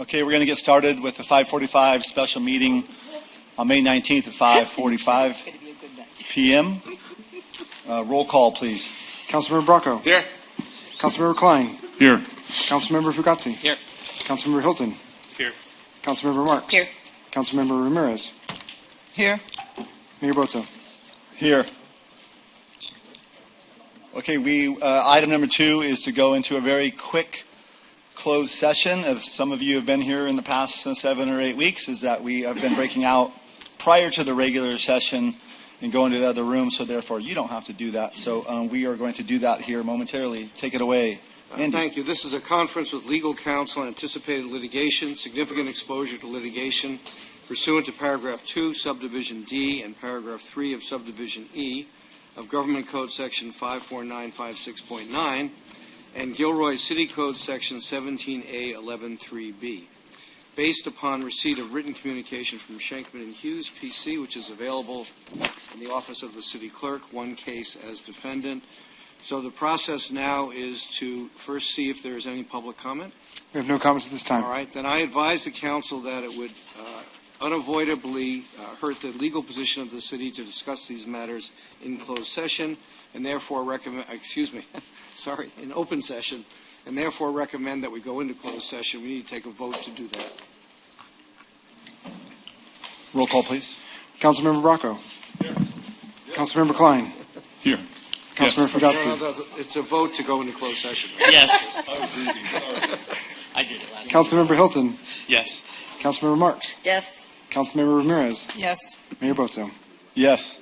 Okay, we're going to get started with the 5:45 special meeting on May 19th at 5:45 p.m. Roll call, please. Councilmember Bracco. Here. Councilmember Klein. Here. Councilmember Fugazzi. Here. Councilmember Hilton. Here. Councilmember Marks. Here. Councilmember Ramirez. Here. Mayor Bozo. Here. Okay, item number 2 is to go into a very quick closed session. As some of you have been here in the past 7 or 8 weeks, is that we have been breaking out prior to the regular session and going to the other room, so therefore you don't have to do that. So we are going to do that here momentarily. Take it away. Andy. Thank you. This is a conference with legal counsel on anticipated litigation, significant exposure to litigation pursuant to paragraph 2, subdivision D, and paragraph 3 of subdivision E of Government Code section 54956.9 and Gilroy City Code section 17A 11.3b. Based upon receipt of written communication from Shankman and Hughes, PC, which is available in the office of the city clerk, one case as defendant. So the process now is to first see if there is any public comment. We have no comments at this time. All right. Then I advise the council that it would unavoidably hurt the legal position of the city to discuss these matters in closed session, and therefore recommend, in open session, and therefore recommend that we go into closed session. We need to take a vote to do that. Roll call, please. Councilmember Bracco. Here. Councilmember Klein. Here. Councilmember Fugazzi. No, it's a vote to go into closed session. Right? Yes. I did it last Councilmember Hilton. Yes. Councilmember Marks. Yes. Councilmember Ramirez. Yes. Mayor Bozo. Yes.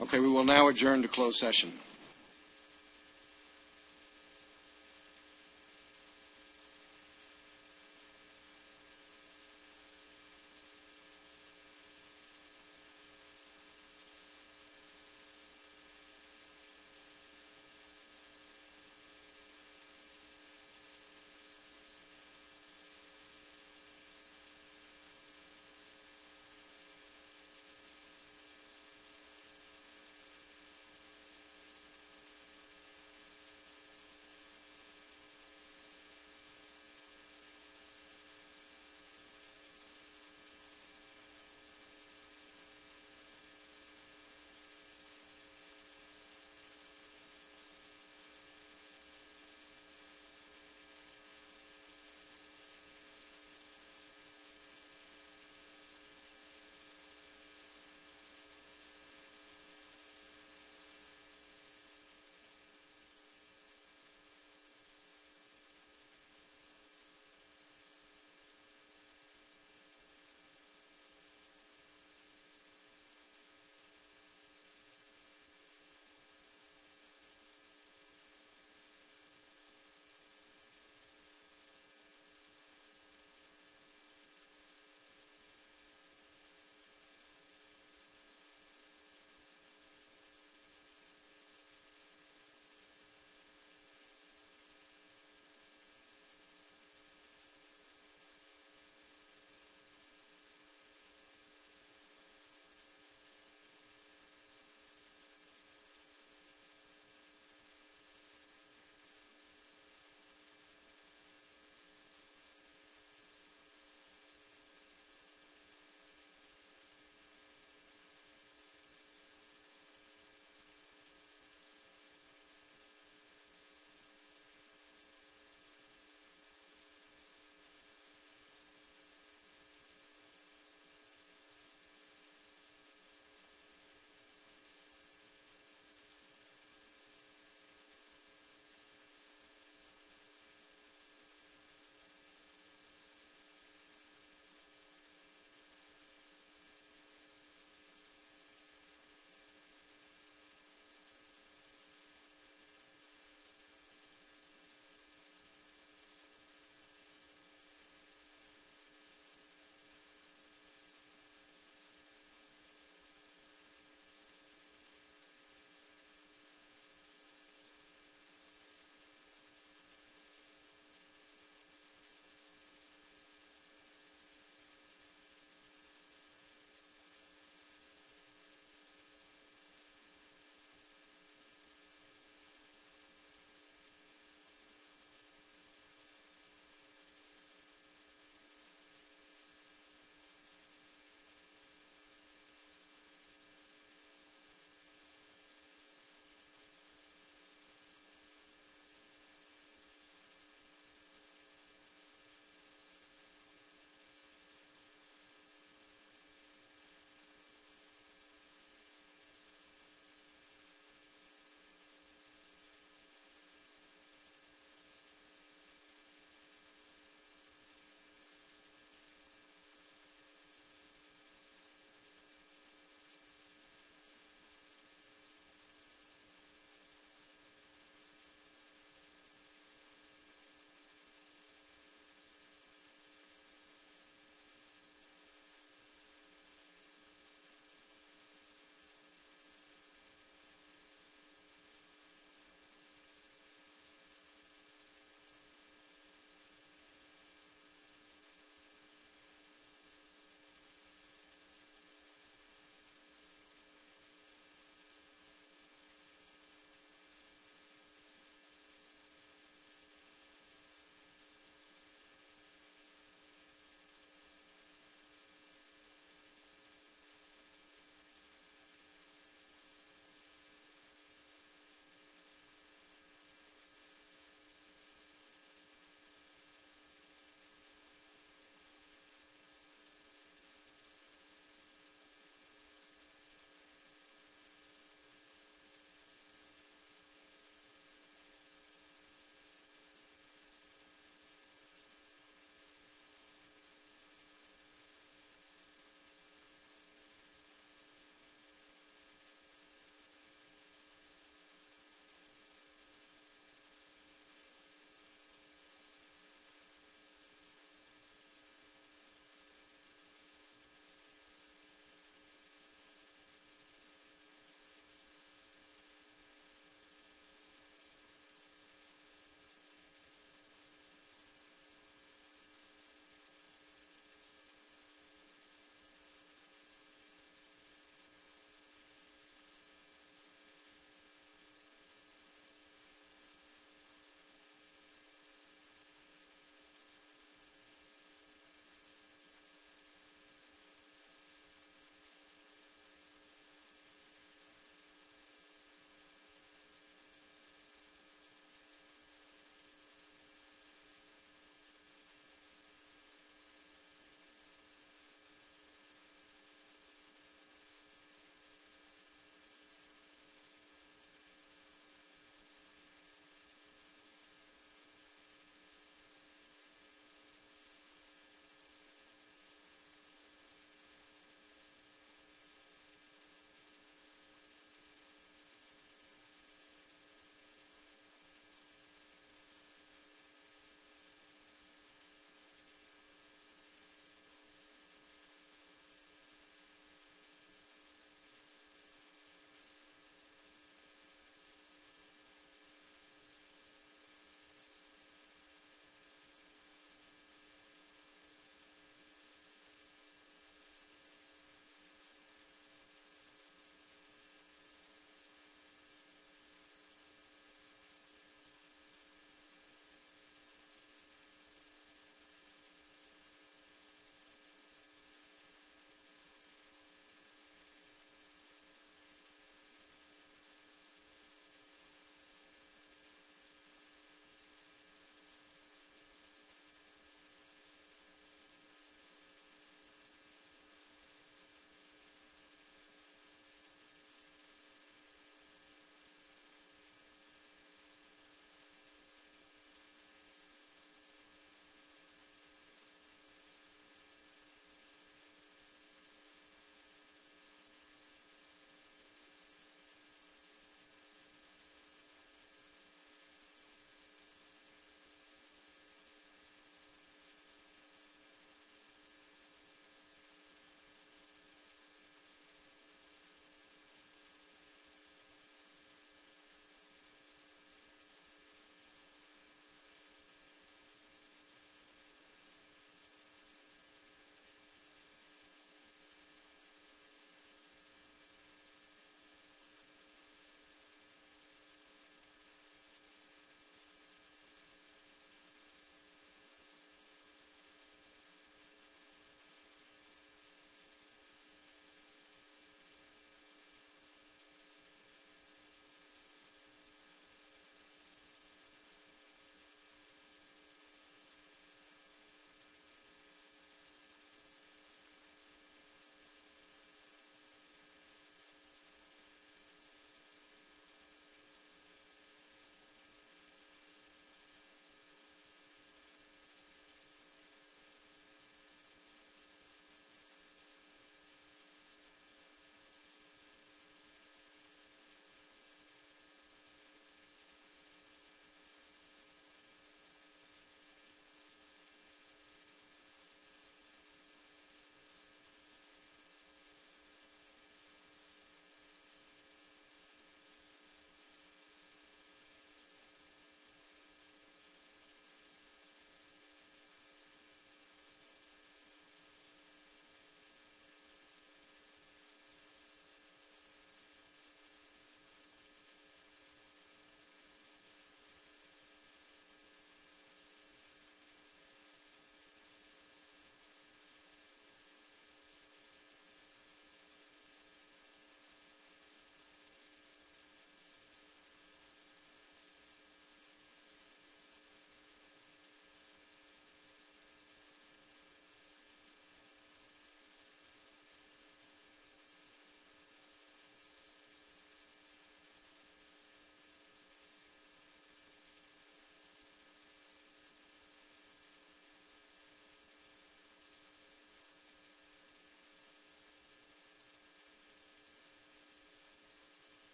Okay, we will now adjourn to closed session.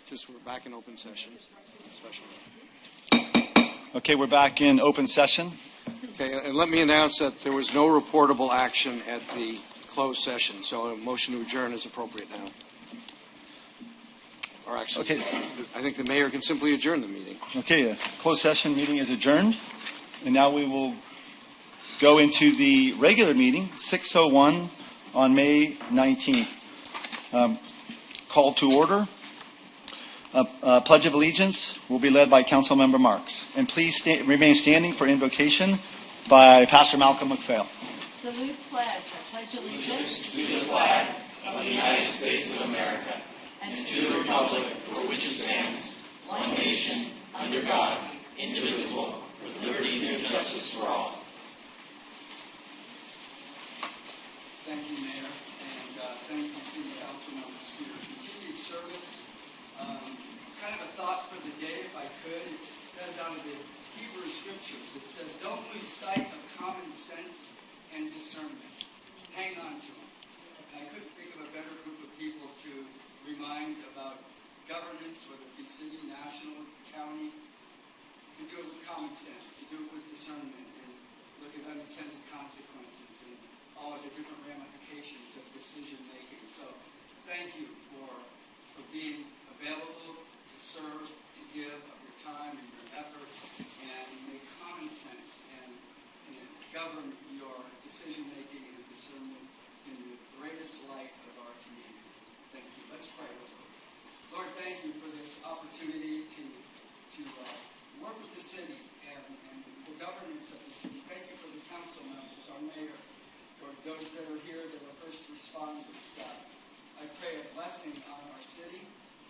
Just we're back in open session. Special. Okay, we're back in open session. Okay, and let me announce that there was no reportable action at the closed session, so a motion to adjourn is appropriate now. Or actually, Okay. I think the mayor can simply adjourn the meeting. Okay, a closed session meeting is adjourned. And now we will go into the regular meeting, 6:01 on May 19th. Call to order. Pledge of Allegiance will be led by Councilmember Marks. And please remain standing for invocation by Pastor Malcolm McPhail. Salute pledge. I pledge allegiance to the flag of the United States of America and to the republic for which it stands, one nation, under God, indivisible, with liberty and justice for all. Thank you, Mayor, and thank you, City Council members, for your continued service. Kind of a thought for the day, if I could. It says out of the Hebrew Scriptures, it says, don't lose sight of common sense and discernment. Hang on to them. And I couldn't think of a better group of people to remind about governance, whether it be city, national, county, to do it with common sense, to do it with discernment, and look at unintended consequences and all of the different ramifications of decision making. So thank you for being available to serve, to give of your time and your effort, and make common sense and govern your decision making and discernment in the greatest light of our community. Thank you. Let's pray. Lord, thank you for this opportunity to work with the city and the governance of the city. Thank you for the council members, our mayor, for those that are here that are first responders, God. I pray a blessing on our city,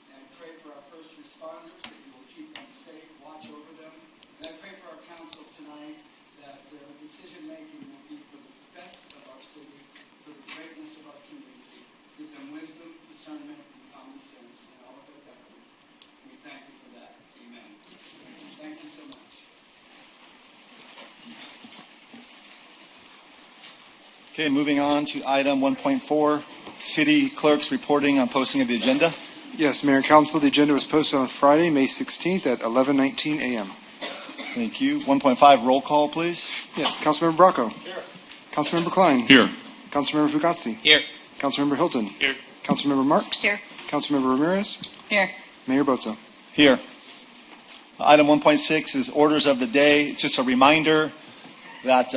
and I pray for our first responders that you will keep them safe, watch over them. And I pray for our council tonight that their decision making will be for the best of our city, for the greatness of our community. Give them wisdom, discernment, and common sense in all of their government. We thank you for that. Amen. Thank you so much. Okay, moving on to item 1.4, City Clerk's reporting on posting of the agenda. Yes, Mayor and Council, the agenda was posted on Friday, May 16th at 11:19 a.m. Thank you. 1.5, roll call, please. Yes, Councilmember Bracco. Here. Councilmember Klein. Here. Councilmember Fugazzi. Here. Councilmember Hilton. Here. Councilmember Marks. here. Councilmember Ramirez. Here. Mayor Boza. Here. Item 1.6 is orders of the day. It's just a reminder that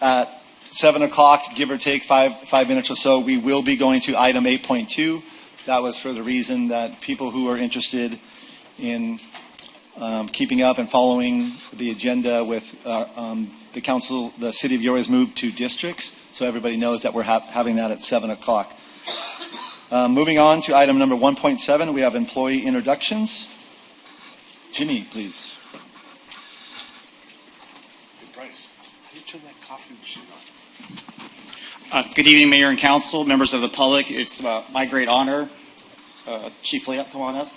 at 7 o'clock, give or take 5 minutes or so, we will be going to item 8.2. That was for the reason that people who are interested in keeping up and following the agenda with the council, the city of Peoria has moved to districts, so everybody knows that we're having that at 7 o'clock. Moving on to item number 1.7, we have employee introductions. Jimmy, please. Hey, Bryce, how do you turn that coffee machine on? Good evening, Mayor and Council, members of the public. It's my great honor, Chief Fleop, come on up,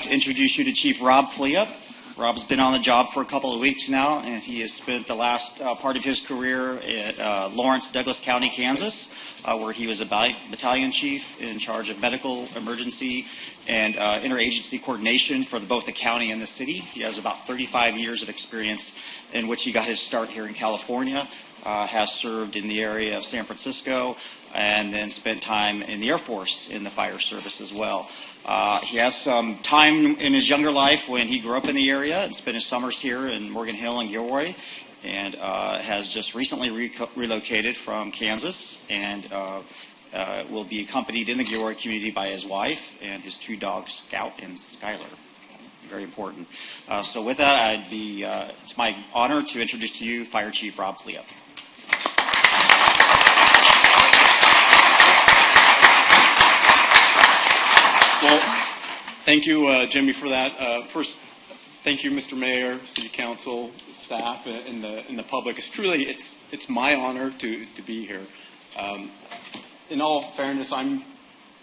to introduce you to Chief Rob Fleop. Rob's been on the job for a couple of weeks now, and he has spent the last part of his career at Lawrence, Douglas County, Kansas, where he was a battalion chief in charge of medical, emergency, and interagency coordination for both the county and the city. He has about 35 years of experience in which he got his start here in California, has served in the area of San Francisco, and then spent time in the Air Force in the fire service as well. He has some time in his younger life when he grew up in the area and spent his summers here in Morgan Hill and Gilroy, and has just recently relocated from Kansas and will be accompanied in the Gilroy community by his wife and his 2 dogs, Scout and Skylar. Very important. So with that, it's my honor to introduce to you Fire Chief Rob Fleop. Well, thank you, Jimmy, for that. First, thank you, Mr. Mayor, City Council, staff, and the public. It's my honor to be here. In all fairness, I'm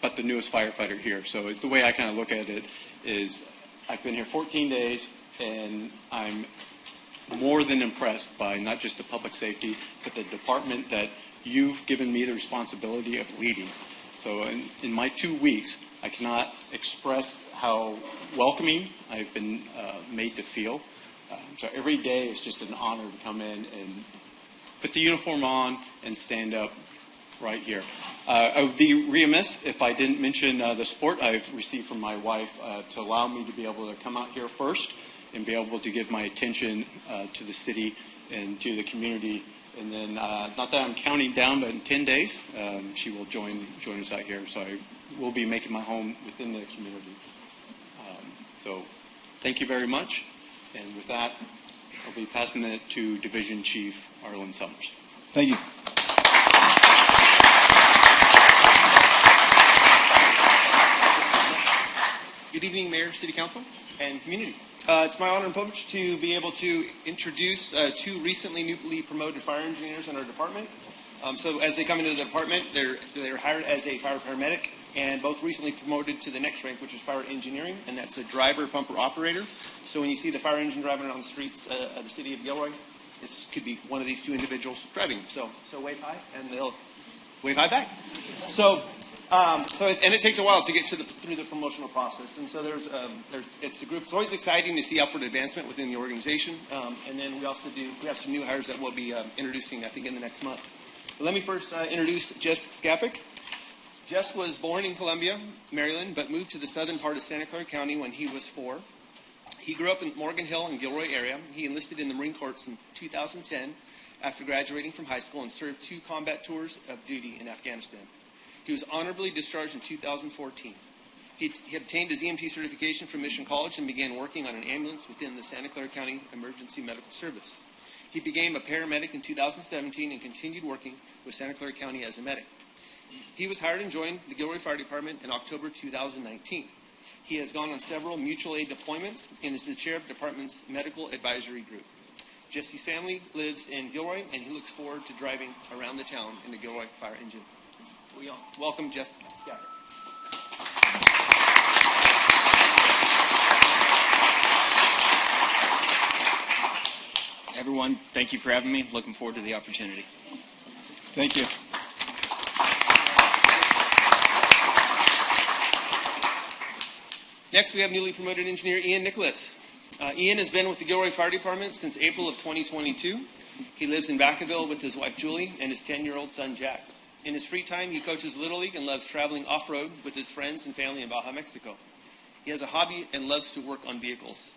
but the newest firefighter here. So the way I kind of look at it is I've been here 14 days, and I'm more than impressed by not just the public safety, but the department that you've given me the responsibility of leading. So in my 2 weeks, I cannot express how welcoming I've been made to feel. So every day is just an honor to come in and put the uniform on and stand up right here. I would be remiss if I didn't mention the support I've received from my wife to allow me to be able to come out here first and be able to give my attention to the city and to the community. And then, not that I'm counting down, but in 10 days, she will join us out here. So I will be making my home within the community. So thank you very much. And with that, I'll be passing it to Division Chief Arlen Summers. Thank you. Good evening, Mayor, City Council, and community. It's my honor and privilege to be able to introduce two recently newly promoted fire engineers in our department. So as they come into the department, they're hired as a fire paramedic, and both recently promoted to the next rank, which is fire engineering, and that's a driver pumper operator. So when you see the fire engine driving on the streets of the city of Gilroy, it could be one of these two individuals driving. So wave high, and they'll wave high back. And it takes a while to get through the promotional process. And so it's a group. It's always exciting to see upward advancement within the organization. And then we have some new hires that we'll be introducing, I think, in the next month. But let me first introduce Jess Skapik. Jess was born in Columbia, Maryland, but moved to the southern part of Santa Clara County when he was 4. He grew up in Morgan Hill and Gilroy area. He enlisted in the Marine Corps in 2010 after graduating from high school and served 2 combat tours of duty in Afghanistan. He was honorably discharged in 2014. He obtained his EMT certification from Mission College and began working on an ambulance within the Santa Clara County Emergency Medical Service. He became a paramedic in 2017 and continued working with Santa Clara County as a medic. He was hired and joined the Gilroy Fire Department in October 2019. He has gone on several mutual aid deployments and is the chair of the department's medical advisory group. Jesse's family lives in Gilroy, and he looks forward to driving around the town in the Gilroy Fire Engine. We welcome Jess Skapik. Everyone, thank you for having me. Looking forward to the opportunity. Thank you. Next, we have newly promoted engineer Ian Nicholas. Ian has been with the Gilroy Fire Department since April of 2022. He lives in Vacaville with his wife Julie and his 10-year-old son Jack. In his free time, he coaches Little League and loves traveling off-road with his friends and family in Baja, Mexico. He has a hobby and loves to work on vehicles.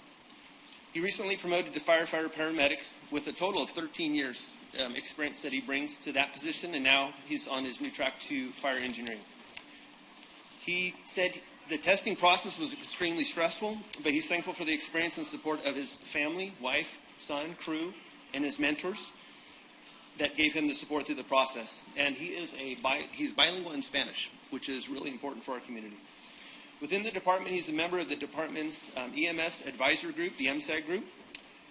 He recently promoted to firefighter paramedic with a total of 13 years experience that he brings to that position, and now he's on his new track to fire engineering. He said the testing process was extremely stressful, but he's thankful for the experience and support of his family, wife, son, crew, and his mentors that gave him the support through the process. And he's bilingual in Spanish, which is really important for our community. Within the department, he's a member of the department's EMS advisor group, the MSAG group.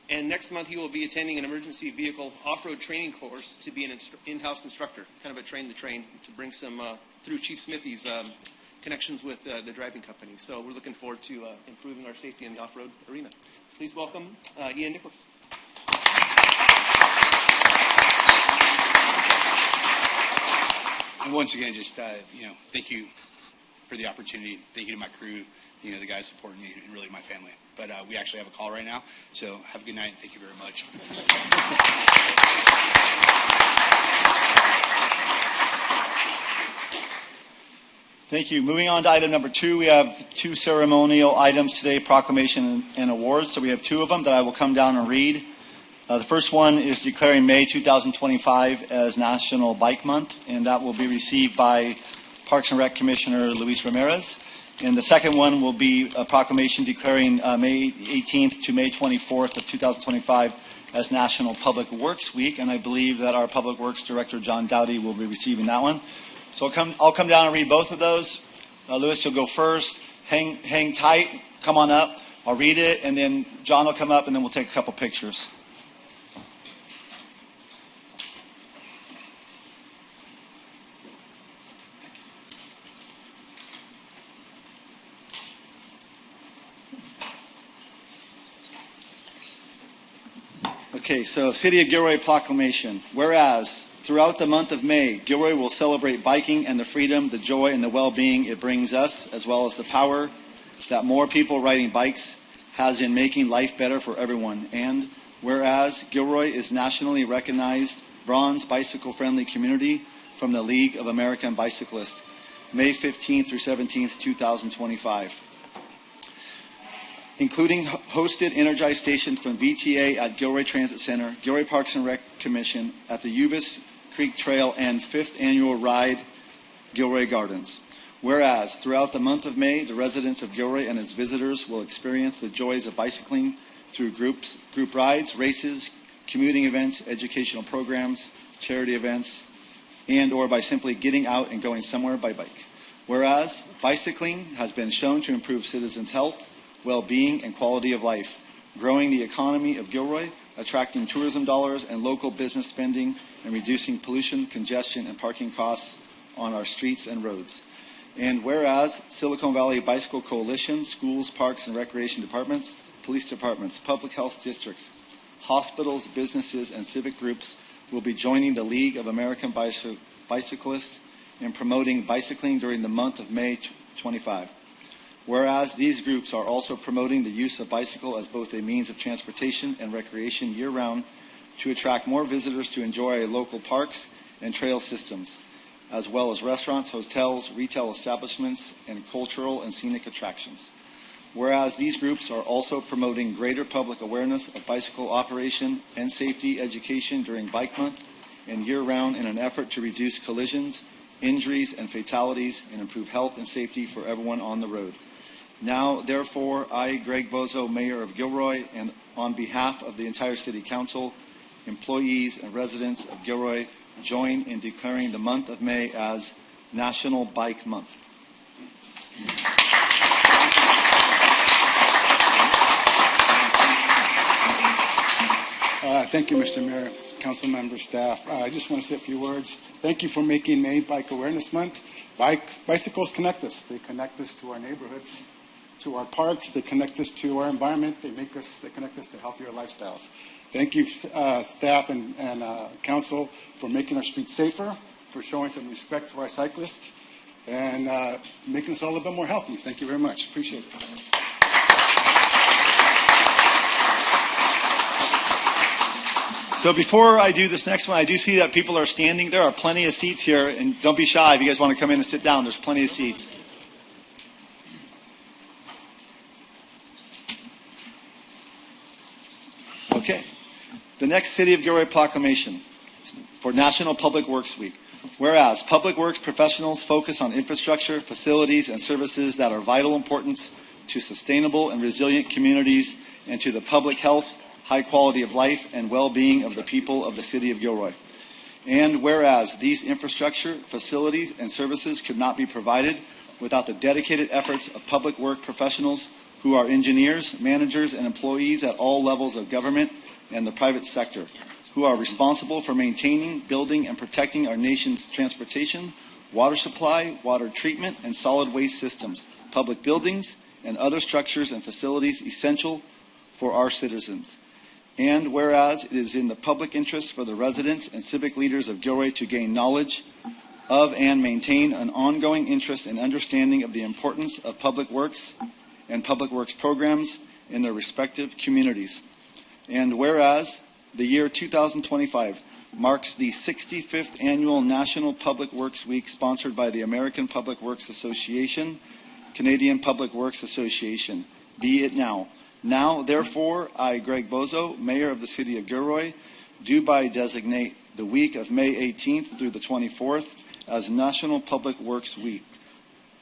And next month, he will be attending an emergency vehicle off-road training course to be an in-house instructor, kind of a train-the-train, to bring some, through Chief Smithy's connections with the driving company. So we're looking forward to improving our safety in the off-road arena. Please welcome Ian Nicholas. And once again, just, thank you for the opportunity. Thank you to my crew, the guys supporting me, and really my family. But we actually have a call right now, so have a good night, and thank you very much. Thank you. Moving on to item number 2, we have 2 ceremonial items today, proclamation and awards. So we have 2 of them that I will come down and read. The first one is declaring May 2025 as National Bike Month, and that will be received by Parks and Rec Commissioner Luis Ramirez. And the second one will be a proclamation declaring May 18th to May 24th of 2025 as National Public Works Week, and I believe that our Public Works Director, John Dowdy, will be receiving that one. So I'll come down and read both of those. Luis, you'll go first. Hang tight. Come on up. I'll read it, and then John will come up, and then we'll take a couple pictures. Okay, so City of Gilroy proclamation. Whereas, throughout the month of May, Gilroy will celebrate biking and the freedom, the joy, and the well-being it brings us, as well as the power, that more people riding bikes has in making life better for everyone. And whereas Gilroy is nationally recognized bronze bicycle-friendly community from the League of American Bicyclists, May 15th through 17th, 2025. Including hosted energized stations from VTA at Gilroy Transit Center, Gilroy Parks and Rec Commission at the Ubis Creek Trail, and 5th Annual Ride Gilroy Gardens. Whereas throughout the month of May, the residents of Gilroy and its visitors will experience the joys of bicycling through group rides, races, commuting events, educational programs, charity events, and or by simply getting out and going somewhere by bike. Whereas bicycling has been shown to improve citizens' health, well-being, and quality of life, growing the economy of Gilroy, attracting tourism dollars and local business spending, and reducing pollution, congestion, and parking costs on our streets and roads. And whereas Silicon Valley Bicycle Coalition, schools, parks, and recreation departments, police departments, public health districts, hospitals, businesses, and civic groups will be joining the League of American Bicyclists in promoting bicycling during the month of May 25. Whereas these groups are also promoting the use of bicycle as both a means of transportation and recreation year-round to attract more visitors to enjoy local parks and trail systems, as well as restaurants, hotels, retail establishments, and cultural and scenic attractions. Whereas these groups are also promoting greater public awareness of bicycle operation and safety education during Bike Month and year-round in an effort to reduce collisions, injuries, and fatalities and improve health and safety for everyone on the road. Now, therefore, I, Greg Bozo, Mayor of Gilroy, and on behalf of the entire City Council, employees, and residents of Gilroy, join in declaring the month of May as National Bike Month. Thank you, Mr. Mayor, council members, staff. I just want to say a few words. Thank you for making May Bike Awareness Month. Bicycles connect us. They connect us to our neighborhoods, to our parks. They connect us to our environment. They connect us to healthier lifestyles. Thank you, staff and council, for making our streets safer, for showing some respect to our cyclists, and making us all a little bit more healthy. Thank you very much. Appreciate it. So before I do this next one, I do see that people are standing. There are plenty of seats here, and don't be shy if you guys want to come in and sit down. There's plenty of seats. Okay. The next City of Gilroy proclamation for National Public Works Week. Whereas Public Works professionals focus on infrastructure, facilities, and services that are vital importance to sustainable and resilient communities and to the public health, high quality of life, and well-being of the people of the City of Gilroy. And whereas these infrastructure, facilities, and services could not be provided without the dedicated efforts of public work professionals who are engineers, managers, and employees at all levels of government and the private sector, who are responsible for maintaining, building, and protecting our nation's transportation, water supply, water treatment, and solid waste systems, public buildings, and other structures and facilities essential for our citizens. And whereas it is in the public interest for the residents and civic leaders of Gilroy to gain knowledge of and maintain an ongoing interest and understanding of the importance of public works and public works programs in their respective communities. And whereas the year 2025 marks the 65th Annual National Public Works Week sponsored by the American Public Works Association, Canadian Public Works Association. Be it now. Now, therefore, I, Greg Bozo, Mayor of the City of Gilroy, do by designate the week of May 18th through the 24th as National Public Works Week.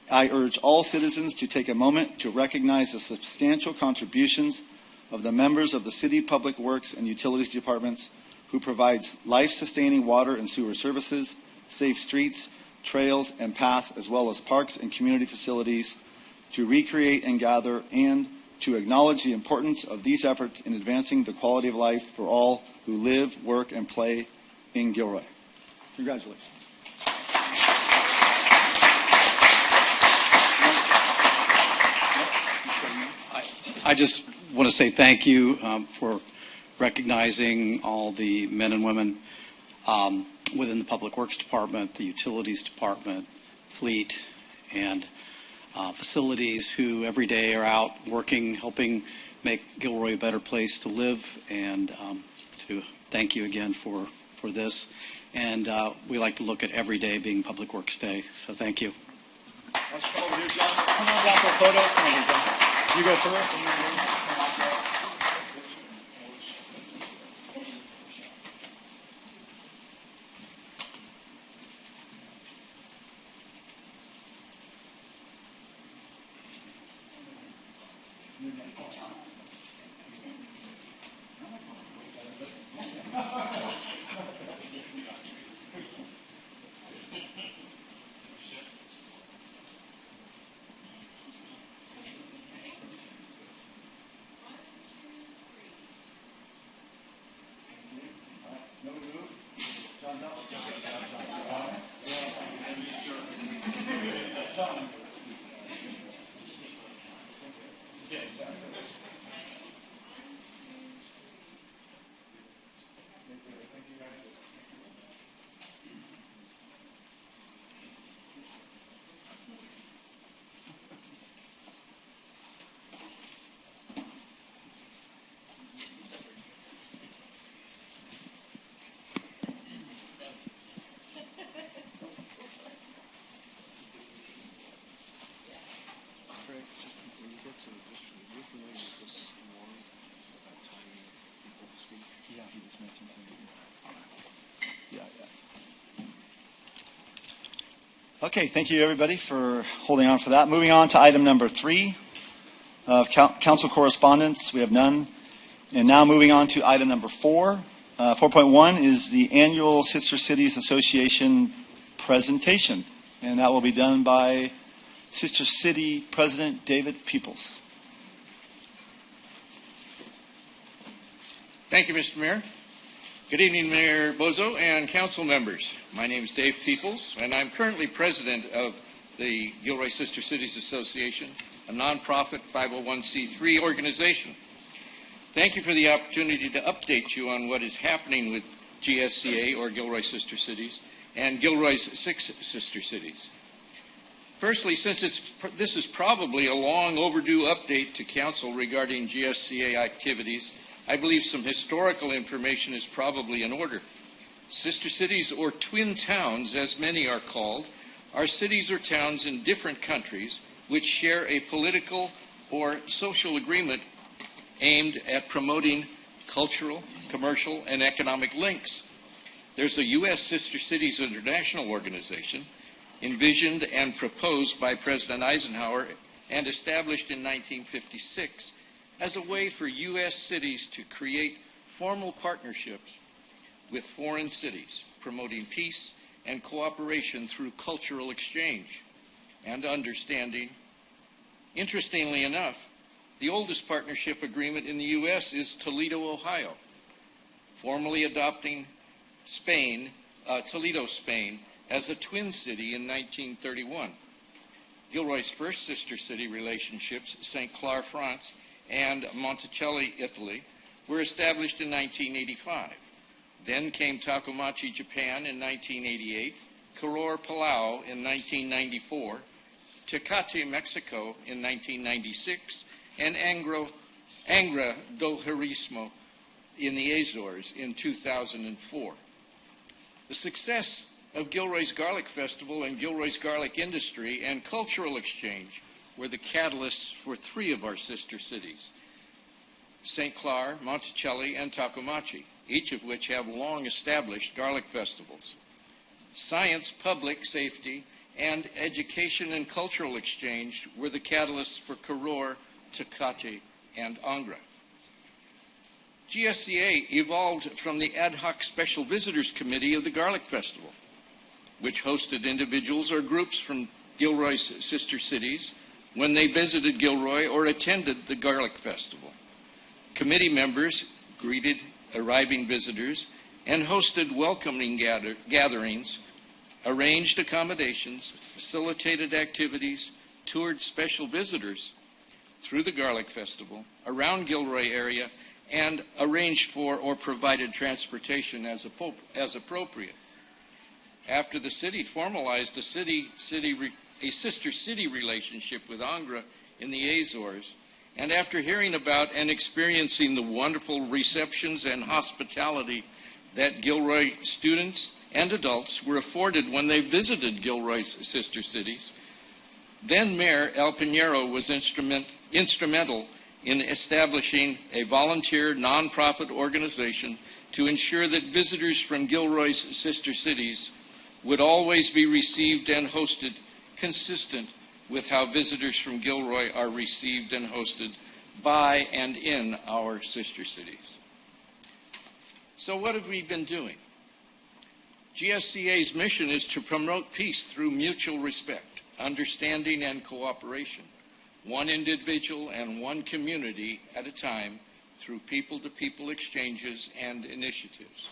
I urge all citizens to take a moment to recognize the substantial contributions of the members of the City Public Works and Utilities Departments who provides life-sustaining water and sewer services, safe streets, trails, and paths, as well as parks and community facilities to recreate and gather and to acknowledge the importance of these efforts in advancing the quality of life for all who live, work, and play in Gilroy. Congratulations. I just want to say thank you for recognizing all the men and women within the Public Works Department, the Utilities Department, Fleet, and facilities who every day are out working, helping make Gilroy a better place to live, and to thank you again for this. And we like to look at every day being Public Works Day, so thank you. Why don't you come over here, John? Come on down for a photo. Come on here, John. You go first. And then Okay, thank you everybody for holding on for that. Moving on to item number 3 of council correspondence. We have none. And now moving on to item number 4. 4.1 is the annual Sister Cities Association presentation. And that will be done by Sister City President David Peoples. Thank you, Mr. Mayor. Good evening, Mayor Bozo and council members. My name is Dave Peoples, and I'm currently president of the Gilroy Sister Cities Association, a nonprofit 501c3 organization. Thank you for the opportunity to update you on what is happening with GSCA, or Gilroy Sister Cities, and Gilroy's 6 sister cities. Firstly, since this is probably a long overdue update to council regarding GSCA activities, I believe some historical information is probably in order. Sister cities, or twin towns, as many are called, are cities or towns in different countries which share a political or social agreement aimed at promoting cultural, commercial, and economic links. There's a U.S. Sister Cities International organization envisioned and proposed by President Eisenhower and established in 1956 as a way for U.S. cities to create formal partnerships with foreign cities, promoting peace and cooperation through cultural exchange and understanding. Interestingly enough, the oldest partnership agreement in the U.S. is Toledo, Ohio, formally adopting Toledo, Spain, as a twin city in 1931. Gilroy's first sister city relationships, St. Clair, France, and Monticelli, Italy, were established in 1985. Then came Takomachi, Japan in 1988, Koror, Palau in 1994, Tecate, Mexico in 1996, and Angra do Heroísmo in the Azores in 2004. The success of Gilroy's Garlic Festival and Gilroy's garlic industry and cultural exchange were the catalysts for 3 of our sister cities, St. Clair, Monticelli, and Takomachi, each of which have long-established garlic festivals. Science, public safety, and education and cultural exchange were the catalysts for Koror, Tecate, and Angra. GSCA evolved from the Ad Hoc Special Visitors Committee of the Garlic Festival, which hosted individuals or groups from Gilroy's sister cities when they visited Gilroy or attended the Garlic Festival. Committee members greeted arriving visitors and hosted welcoming gatherings, arranged accommodations, facilitated activities, toured special visitors through the Garlic Festival, around Gilroy area, and arranged for or provided transportation as appropriate. After the city formalized the city a sister city relationship with Angra in the Azores, and after hearing about and experiencing the wonderful receptions and hospitality that Gilroy students and adults were afforded when they visited Gilroy's sister cities, then Mayor El Pinheiro was instrumental in establishing a volunteer nonprofit organization to ensure that visitors from Gilroy's sister cities would always be received and hosted consistent with how visitors from Gilroy are received and hosted by and in our sister cities. So what have we been doing? GSCA's mission is to promote peace through mutual respect, understanding, and cooperation, one individual and one community at a time, through people-to-people exchanges and initiatives.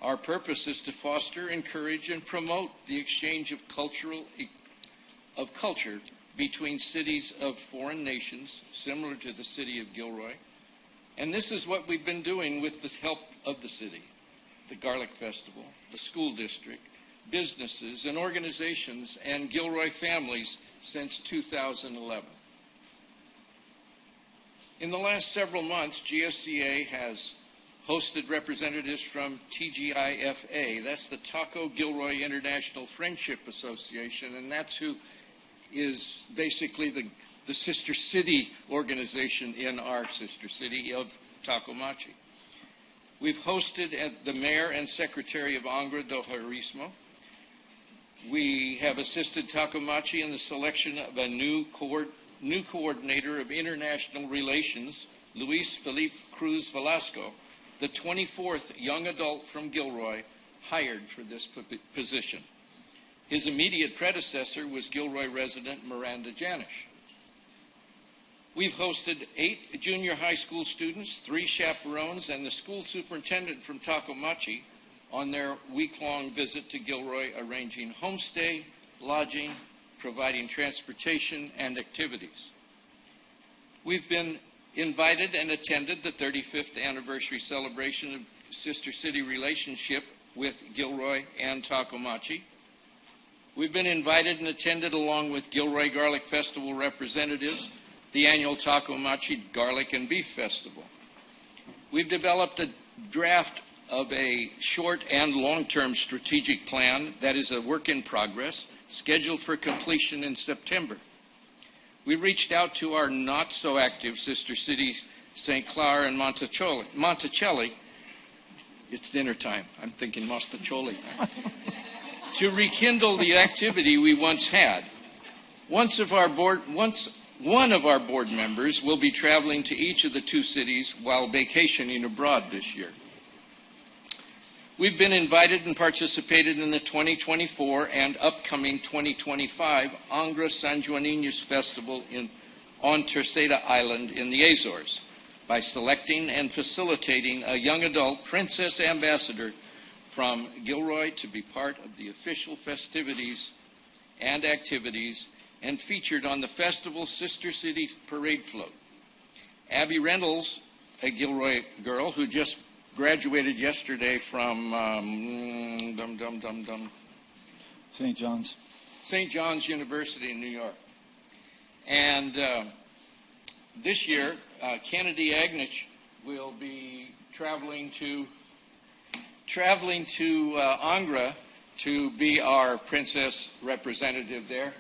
Our purpose is to foster, encourage, and promote the exchange of culture between cities of foreign nations, similar to the city of Gilroy. And this is what we've been doing with the help of the city, the Garlic Festival, the school district, businesses and organizations, and Gilroy families since 2011. In the last several months, GSCA has hosted representatives from TGIFA, that's the Taco Gilroy International Friendship Association, and that's who is basically the sister city organization in our sister city of Tacomachi. We've hosted the mayor and secretary of Angra do Heroísmo. We have assisted Tacomachi in the selection of a new coordinator of international relations, Luis Felipe Cruz Velasco, the 24th young adult from Gilroy hired for this position. His immediate predecessor was Gilroy resident Miranda Janish. We've hosted 8 junior high school students, 3 chaperones, and the school superintendent from Tacomachi on their week-long visit to Gilroy, arranging homestay, lodging, providing transportation, and activities. We've been invited and attended the 35th anniversary celebration of Sister City relationship with Gilroy and Tacomachi. We've been invited and attended, along with Gilroy Garlic Festival representatives, the annual Tacomachi Garlic and Beef Festival. We've developed a draft of a short and long-term strategic plan that is a work in progress, scheduled for completion in September. We reached out to our not-so-active sister cities, St. Clair and Monticelli. It's dinner time. I'm thinking Monticelli. To rekindle the activity we once had. One of our board members will be traveling to each of the 2 cities while vacationing abroad this year. We've been invited and participated in the 2024 and upcoming 2025 Angra San Juaninos Festival on Terceira Island in the Azores by selecting and facilitating a young adult princess ambassador from Gilroy to be part of the official festivities and activities, and featured on the festival's Sister City parade float. Abby Reynolds, a Gilroy girl who just graduated yesterday from St. John's. St. John's University in New York. And this year, Kennedy Agnich will be traveling to Angra to be our princess representative there.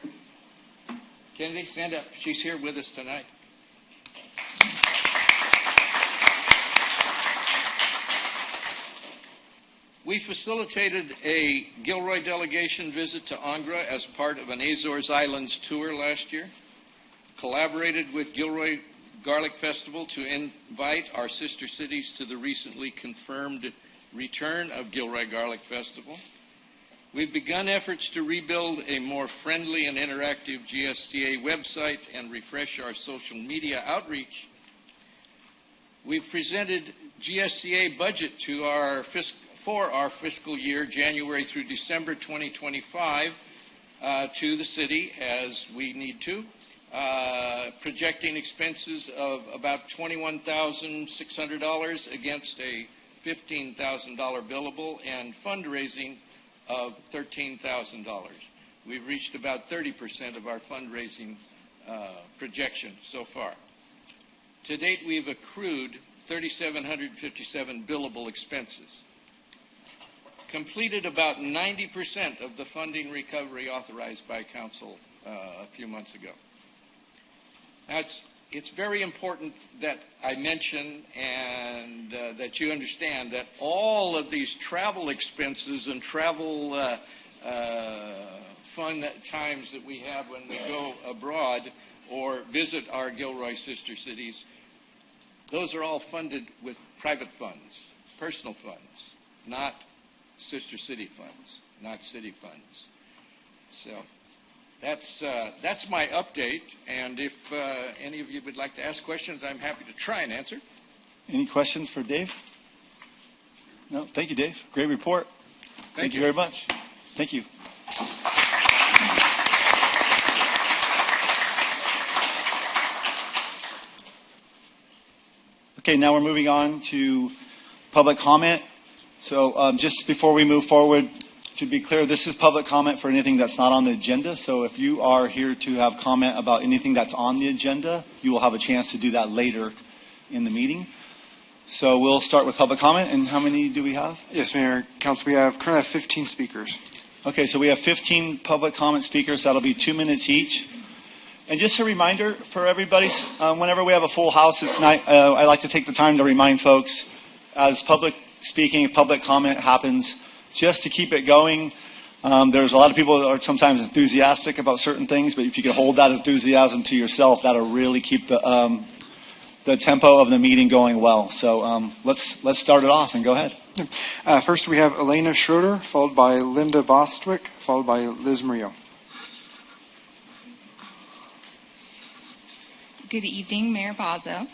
Kennedy, stand up. She's here with us tonight. We facilitated a Gilroy delegation visit to Angra as part of an Azores Islands tour last year, collaborated with Gilroy Garlic Festival to invite our sister cities to the recently confirmed return of Gilroy Garlic Festival. We've begun efforts to rebuild a more friendly and interactive GSCA website and refresh our social media outreach. We've presented GSCA budget for our fiscal year, January through December 2025, to the city as we need to, projecting expenses of about $21,600 against a $15,000 billable and fundraising of $13,000. We've reached about 30% of our fundraising projection so far. To date, we've accrued 3,757 billable expenses, completed about 90% of the funding recovery authorized by Council a few months ago. Now, it's very important that I mention and that you understand that all of these travel expenses and travel fun times that we have when we go abroad or visit our Gilroy sister cities, those are all funded with private funds, personal funds, not sister city funds, not city funds. So that's my update, and if any of you would like to ask questions, I'm happy to try and answer. Any questions for Dave? No? Thank you, Dave. Great report. Thank you very much. Thank you. Okay, now we're moving on to public comment. So just before we move forward, to be clear, this is public comment for anything that's not on the agenda. So if you are here to have comment about anything that's on the agenda, you will have a chance to do that later in the meeting. So we'll start with public comment. And how many do we have? Yes, Mayor, Council, we currently have 15 speakers. Okay, so we have 15 public comment speakers. That'll be 2 minutes each. And just a reminder for everybody, whenever we have a full house, it's not, I like to take the time to remind folks, as public speaking, public comment happens, just to keep it going. There's a lot of people that are sometimes enthusiastic about certain things, but if you can hold that enthusiasm to yourself, that'll really keep the tempo of the meeting going well. So let's start it off and go ahead. First, we have Elena Schroeder, followed by Linda Bostwick, followed by Liz Murillo. Good evening, Mayor Bozzo,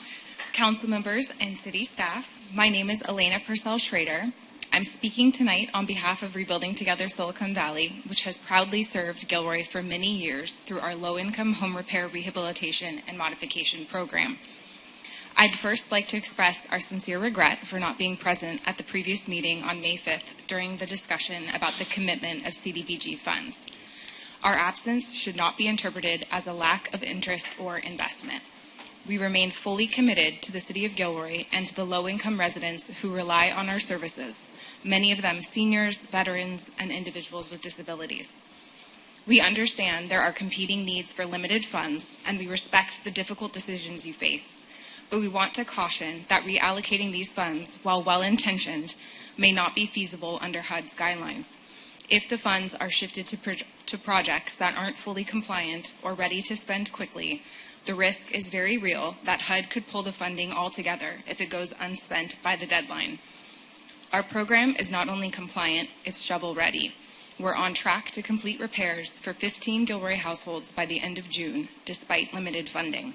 council members, and city staff. My name is Elena Purcell Schrader. I'm speaking tonight on behalf of Rebuilding Together Silicon Valley, which has proudly served Gilroy for many years through our low-income home repair rehabilitation and modification program. I'd first like to express our sincere regret for not being present at the previous meeting on May 5th during the discussion about the commitment of CDBG funds. Our absence should not be interpreted as a lack of interest or investment. We remain fully committed to the City of Gilroy and to the low-income residents who rely on our services, many of them seniors, veterans, and individuals with disabilities. We understand there are competing needs for limited funds, and we respect the difficult decisions you face. But we want to caution that reallocating these funds, while well-intentioned, may not be feasible under HUD's guidelines. If the funds are shifted to projects that aren't fully compliant or ready to spend quickly, the risk is very real that HUD could pull the funding altogether if it goes unspent by the deadline. Our program is not only compliant, it's shovel-ready. We're on track to complete repairs for 15 Gilroy households by the end of June, despite limited funding.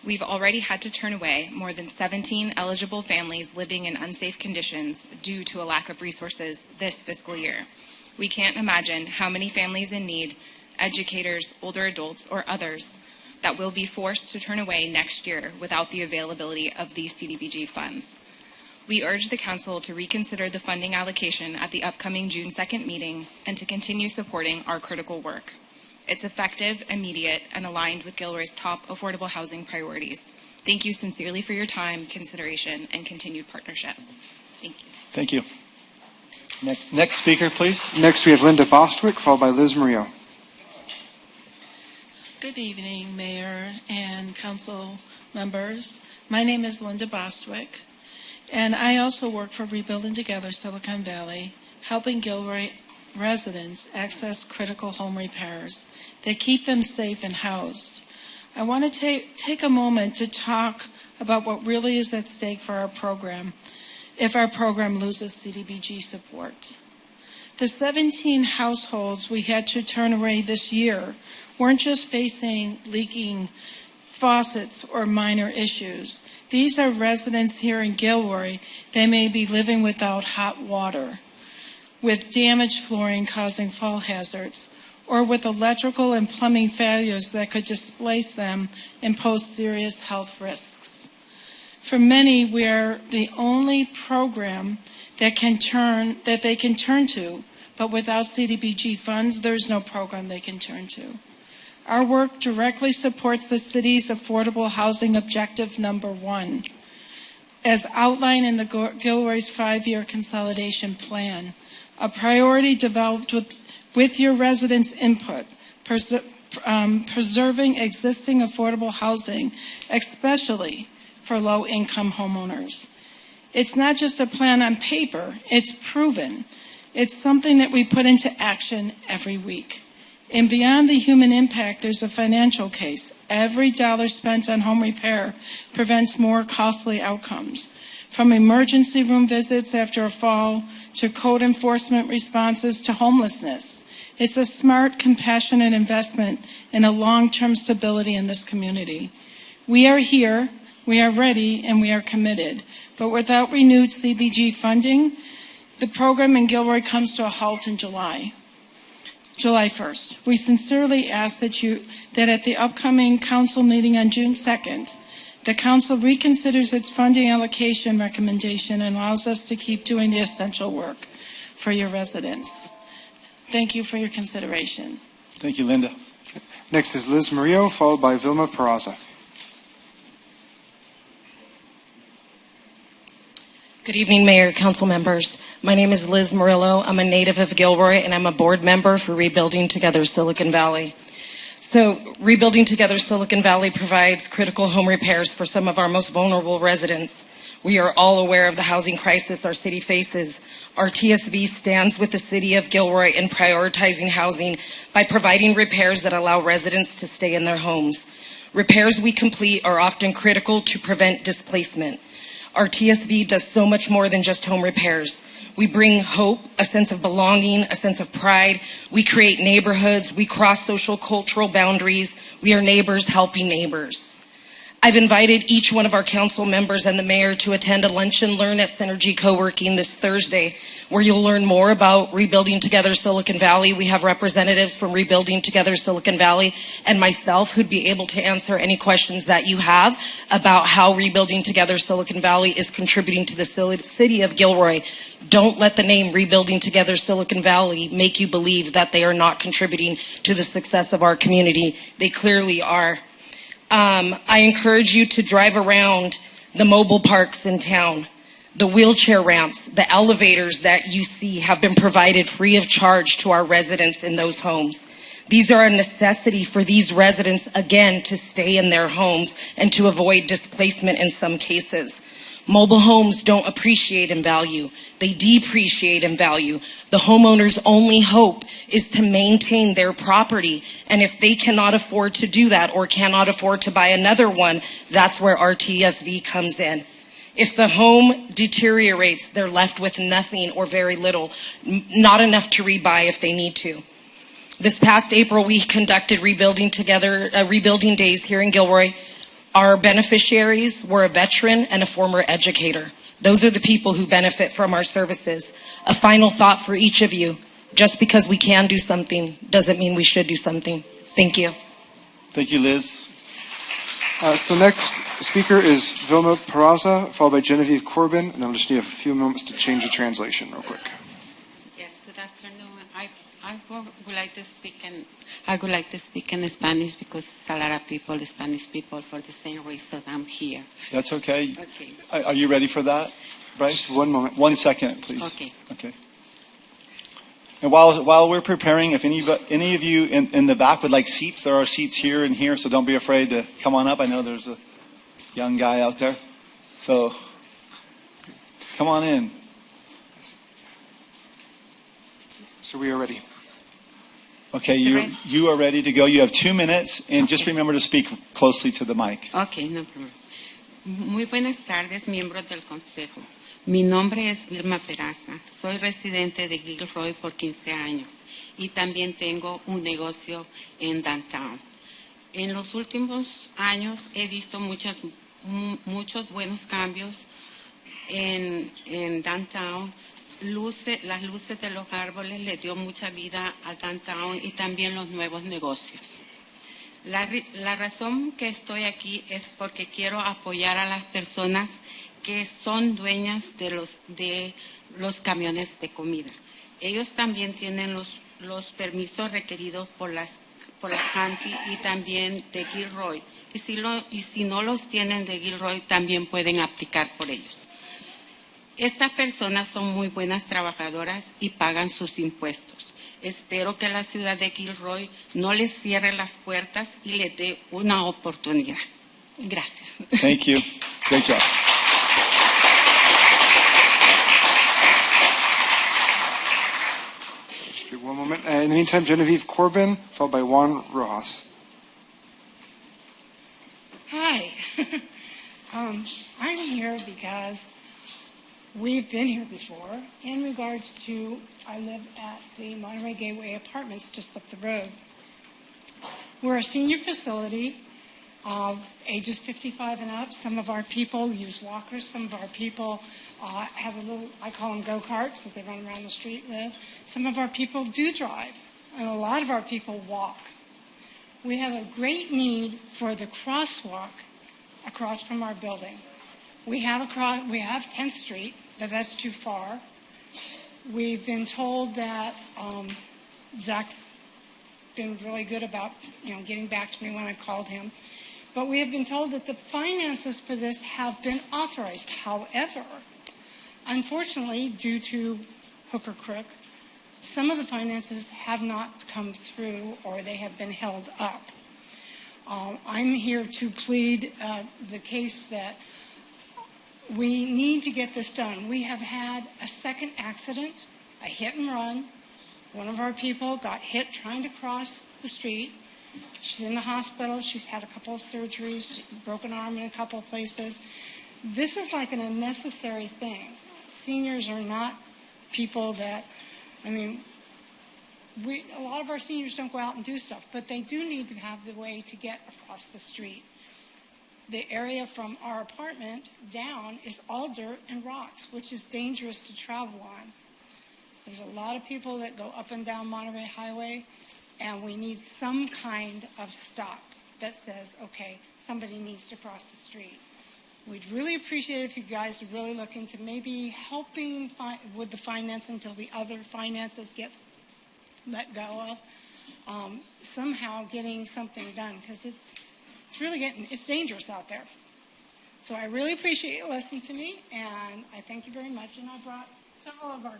We've already had to turn away more than 17 eligible families living in unsafe conditions due to a lack of resources this fiscal year. We can't imagine how many families in need, educators, older adults, or others, that will be forced to turn away next year without the availability of these CDBG funds. We urge the Council to reconsider the funding allocation at the upcoming June 2nd meeting and to continue supporting our critical work. It's effective, immediate, and aligned with Gilroy's top affordable housing priorities. Thank you sincerely for your time, consideration, and continued partnership. Thank you. Thank you. Next speaker, please. Next, we have Linda Bostwick, followed by Liz Murillo. Good evening, Mayor and Council members. My name is Linda Bostwick, and I also work for Rebuilding Together Silicon Valley, helping Gilroy residents access critical home repairs that keep them safe and housed. I want to take a moment to talk about what really is at stake for our program if our program loses CDBG support. The 17 households we had to turn away this year weren't just facing leaking faucets or minor issues. These are residents here in Gilroy. They may be living without hot water, with damaged flooring causing fall hazards, or with electrical and plumbing failures that could displace them and pose serious health risks. For many, we are the only program that they can turn to but without CDBG funds, there's no program they can turn to. Our work directly supports the city's affordable housing objective number 1, as outlined in the Gilroy's 5-year consolidation plan, a priority developed with your residents' input, preserving existing affordable housing, especially for low-income homeowners. It's not just a plan on paper, it's proven. It's something that we put into action every week. And beyond the human impact, there's a financial case. Every dollar spent on home repair prevents more costly outcomes, from emergency room visits after a fall to code enforcement responses to homelessness. It's a smart, compassionate investment in a long-term stability in this community. We are here, we are ready, and we are committed. But without renewed CDBG funding, the program in Gilroy comes to a halt in July 1st. We sincerely ask that at the upcoming council meeting on June 2nd, the council reconsiders its funding allocation recommendation and allows us to keep doing the essential work for your residents. Thank you for your consideration. Thank you, Linda. Next is Liz Murillo, followed by Vilma Peraza. Good evening, Mayor, Council members. My name is Liz Murillo. I'm a native of Gilroy, and I'm a board member for Rebuilding Together Silicon Valley. So, Rebuilding Together Silicon Valley provides critical home repairs for some of our most vulnerable residents. We are all aware of the housing crisis our city faces. Our TSV stands with the city of Gilroy in prioritizing housing by providing repairs that allow residents to stay in their homes. Repairs we complete are often critical to prevent displacement. Our TSV does so much more than just home repairs. We bring hope, a sense of belonging, a sense of pride. We create neighborhoods. We cross social, cultural boundaries. We are neighbors helping neighbors. I've invited each one of our council members and the mayor to attend a lunch and learn at Synergy Co-working this Thursday, where you'll learn more about Rebuilding Together Silicon Valley. We have representatives from Rebuilding Together Silicon Valley and myself who'd be able to answer any questions that you have about how Rebuilding Together Silicon Valley is contributing to the city of Gilroy. Don't let the name Rebuilding Together Silicon Valley make you believe that they are not contributing to the success of our community. They clearly are. I encourage you to drive around the mobile parks in town. The wheelchair ramps, the elevators that you see have been provided free of charge to our residents in those homes. These are a necessity for these residents, again, to stay in their homes and to avoid displacement in some cases. Mobile homes don't appreciate in value. They depreciate in value. The homeowner's only hope is to maintain their property. And if they cannot afford to do that or cannot afford to buy another one, that's where our TSV comes in. If the home deteriorates, they're left with nothing or very little, not enough to rebuy if they need to. This past April, we conducted Rebuilding Days here in Gilroy. Our beneficiaries were a veteran and a former educator. Those are the people who benefit from our services. A final thought for each of you. Just because we can do something doesn't mean we should do something. Thank you. Thank you, Liz. So next speaker is Vilma Peraza, followed by Genevieve Corbin, and then I'll just need a few moments to change the translation real quick. Yes, good afternoon. I would like to speak in Spanish because a lot of people, Spanish people, for the same reason I'm here. That's okay. Okay. Are you ready for that, Bryce? Just 1 moment. 1 second, please. Okay. Okay. And while we're preparing, if any of you in the back would like seats, there are seats here and here, so don't be afraid to come on up. I know there's a young guy out there. So come on in. So we are ready. Okay, you are ready to go. You have 2 minutes, and just remember to speak closely to the mic. Okay, no problem. Muy buenas tardes, miembros del Consejo. Mi nombre es Vilma Peraza. Soy residente de Gilroy por 15 años y también tengo un negocio en Downtown. En los últimos años he visto muchos buenos cambios en Downtown. Las luces de los árboles le dio mucha vida al Downtown y también los nuevos negocios. La razón que estoy aquí es porque quiero apoyar a las personas que son dueñas de los camiones de comida. Ellos también tienen los permisos requeridos por la county y también de Gilroy. Y si no los tienen de Gilroy, también pueden aplicar por ellos. Estas personas son muy buenas trabajadoras y pagan sus impuestos. Espero que la ciudad de Gilroy no les cierre las puertas y les dé una oportunidad. Gracias. Thank you. Great job. Just give one moment. In the meantime, Genevieve Corbin, followed by Juan Rojas. Hi. I'm here because we've been here before in regards to, I live at the Monterey Gateway Apartments just up the road. We're a senior facility, ages 55 and up. Some of our people use walkers. Some of our people have a little, I call them go-karts that they run around the street with. Some of our people do drive, and a lot of our people walk. We have a great need for the crosswalk across from our building. We have 10th Street, but that's too far. We've been told that Zach's been really good about getting back to me when I called him. But we have been told that the finances for this have been authorized. However, unfortunately, due to hook or crook, some of the finances have not come through or they have been held up. I'm here to plead the case that we need to get this done. We have had a second accident, a hit and run. One of our people got hit trying to cross the street. She's in the hospital. She's had a couple of surgeries, broken arm in a couple of places. This is like an unnecessary thing. Seniors are not people that, a lot of our seniors don't go out and do stuff, but they do need to have the way to get across the street. The area from our apartment down is all dirt and rocks, which is dangerous to travel on. There's a lot of people that go up and down Monterey Highway, and we need some kind of stop that says, okay, somebody needs to cross the street. We'd really appreciate it if you guys would really look into maybe helping with the finance until the other finances get let go of. Somehow getting something done, because it's really it's dangerous out there. So I really appreciate you listening to me, and I thank you very much. And I brought several of our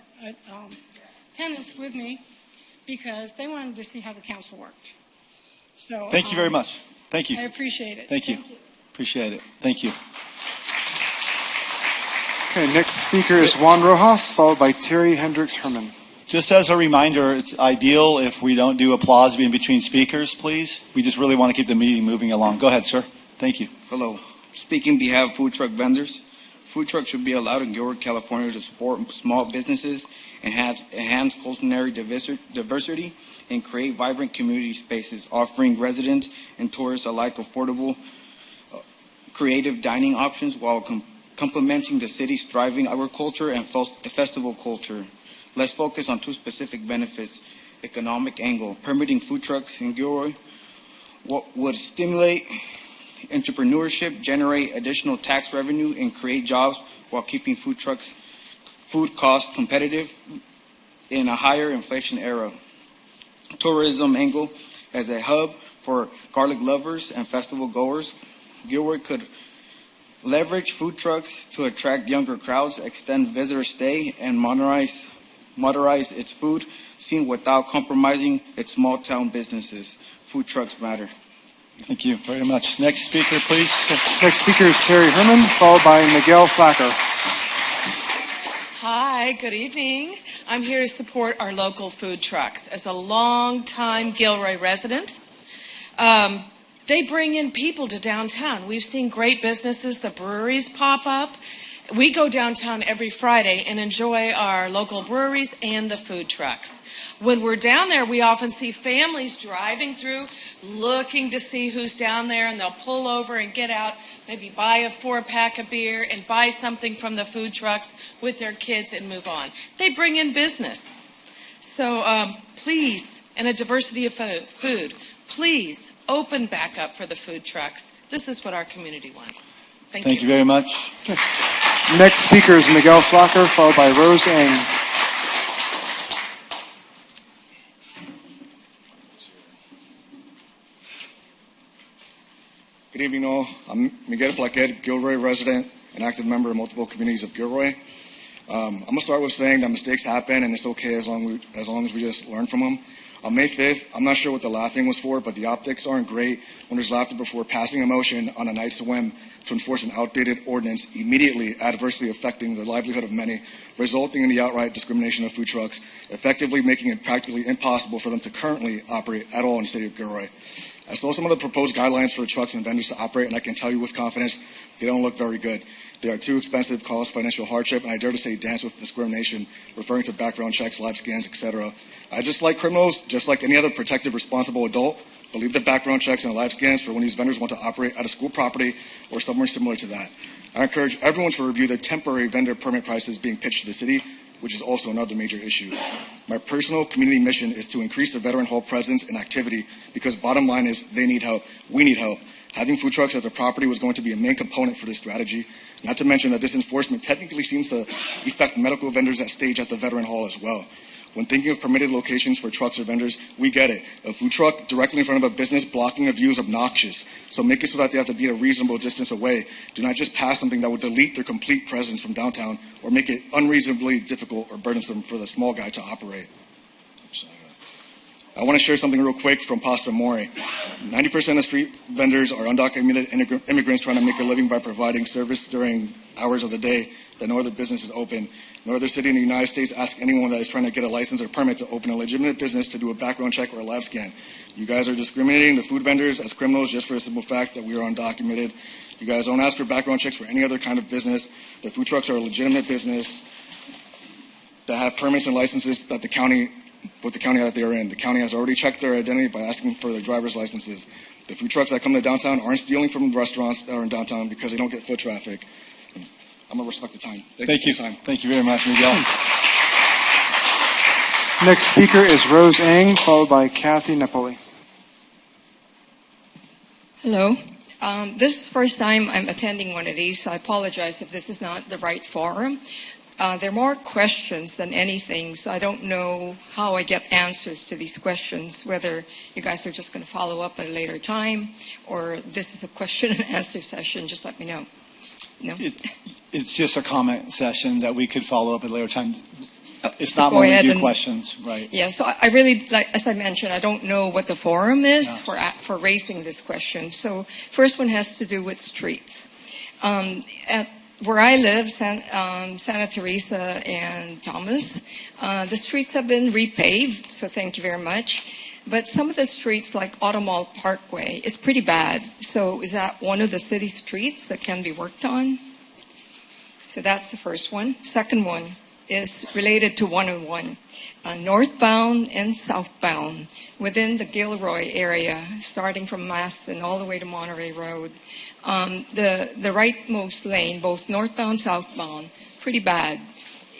tenants with me because they wanted to see how the council worked. So Thank you very much. Thank you. I appreciate it. Thank you. Appreciate it. Thank you. Okay, next speaker is Juan Rojas, followed by Terry Hendricks Herman. Just as a reminder, it's ideal if we don't do applause in between speakers, please. We just really want to keep the meeting moving along. Go ahead, sir. Thank you. Hello. Speaking on behalf of food truck vendors, food trucks should be allowed in Gilroy, California to support small businesses and enhance culinary diversity and create vibrant community spaces, offering residents and tourists alike affordable, creative dining options while complementing the city's thriving agriculture and festival culture. Let's focus on two specific benefits. Economic angle. Permitting food trucks in Gilroy would stimulate entrepreneurship, generate additional tax revenue, and create jobs while keeping food costs competitive in a higher inflation era. Tourism angle. As a hub for garlic lovers and festival goers, Gilroy could leverage food trucks to attract younger crowds, extend visitor stay, and modernize its food scene without compromising its small town businesses. Food trucks matter. Thank you very much. Next speaker, please. Next speaker is Terry Herman, followed by Miguel Flacker. Hi, good evening. I'm here to support our local food trucks. As a long-time Gilroy resident, they bring in people to downtown. We've seen great businesses, the breweries pop up. We go downtown every Friday and enjoy our local breweries and the food trucks. When we're down there, we often see families driving through, looking to see who's down there, and they'll pull over and get out, maybe buy a 4-pack of beer and buy something from the food trucks with their kids and move on. They bring in business. So please, and a diversity of food, please open back up for the food trucks. This is what our community wants. Thank you very much. Next speaker is Miguel Flacker, followed by Rose Eng. Good evening, all. I'm Miguel Plaquet, Gilroy resident and active member of multiple communities of Gilroy. I'm going to start with saying that mistakes happen, and it's okay as long as we just learn from them. On May 5th, I'm not sure what the laughing was for, but the optics aren't great when there's laughter before passing a motion on a night's whim to enforce an outdated ordinance immediately adversely affecting the livelihood of many, resulting in the outright discrimination of food trucks, effectively making it practically impossible for them to currently operate at all in the city of Gilroy. I saw some of the proposed guidelines for trucks and vendors to operate, and I can tell you with confidence, they don't look very good. They are too expensive, cause financial hardship, and I dare to say dance with discrimination, referring to background checks, live scans, etc. I just like criminals, just like any other protective, responsible adult, believe that background checks and live scans for when these vendors want to operate at a school property or somewhere similar to that. I encourage everyone to review the temporary vendor permit prices being pitched to the city, which is also another major issue. My personal community mission is to increase the veteran hall presence and activity because bottom line is they need help. We need help. Having food trucks at the property was going to be a main component for this strategy, not to mention that this enforcement technically seems to affect medical vendors that stage at the veteran hall as well. When thinking of permitted locations for trucks or vendors, we get it. A food truck directly in front of a business blocking a view is obnoxious. So make it so that they have to be a reasonable distance away. Do not just pass something that would delete their complete presence from downtown or make it unreasonably difficult or burdensome for the small guy to operate. I want to share something real quick from Pasta More. 90% of street vendors are undocumented immigrants trying to make a living by providing service during hours of the day that no other business is open. No other city in the United States asks anyone that is trying to get a license or permit to open a legitimate business to do a background check or a live scan. You guys are discriminating the food vendors as criminals just for the simple fact that we are undocumented. You guys don't ask for background checks for any other kind of business. The food trucks are a legitimate business that have permits and licenses that the county that they are in. The county has already checked their identity by asking for their driver's licenses. The food trucks that come to downtown aren't stealing from restaurants that are in downtown because they don't get foot traffic. I'm going to respect the time. Thank you for your time. Thank you very much, Miguel. Next speaker is Rose Ang, followed by Kathy Napoli. Hello. This is the first time I'm attending one of these, so I apologize if this is not the right forum. There are more questions than anything, so I don't know how I get answers to these questions, whether you guys are just going to follow up at a later time or this is a question and answer session. Just let me know. No? It's just a comment session that we could follow up at a later time. It's not when we do questions, right? Yeah, so I really, like as I mentioned, I don't know what the forum is for raising this question. So first one has to do with streets. At where I live, Santa Teresa and Thomas, the streets have been repaved, so thank you very much. But some of the streets, like Automall Parkway, is pretty bad. So is that one of the city streets that can be worked on? So that's the first one. Second one is related to 101. Northbound and southbound within the Gilroy area, starting from Maston all the way to Monterey Road. The rightmost lane, both northbound, southbound, pretty bad.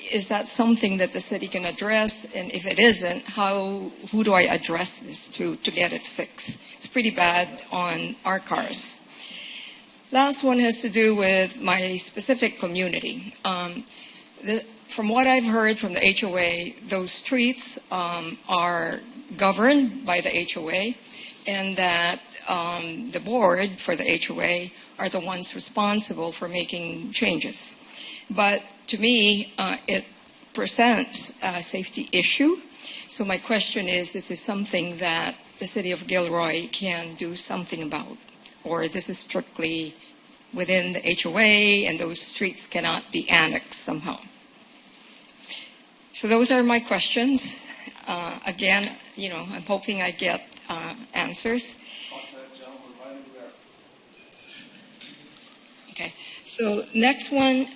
Is that something that the city can address? And if it isn't, who do I address this to get it fixed? It's pretty bad on our cars. Last one has to do with my specific community. From what I've heard from the HOA, those streets are governed by the HOA, and that the board for the HOA are the ones responsible for making changes. But to me, it presents a safety issue. So my question is this something that the city of Gilroy can do something about? Or this is strictly within the HOA and those streets cannot be annexed somehow? So those are my questions. Again, I'm hoping I get answers. Okay. So next one.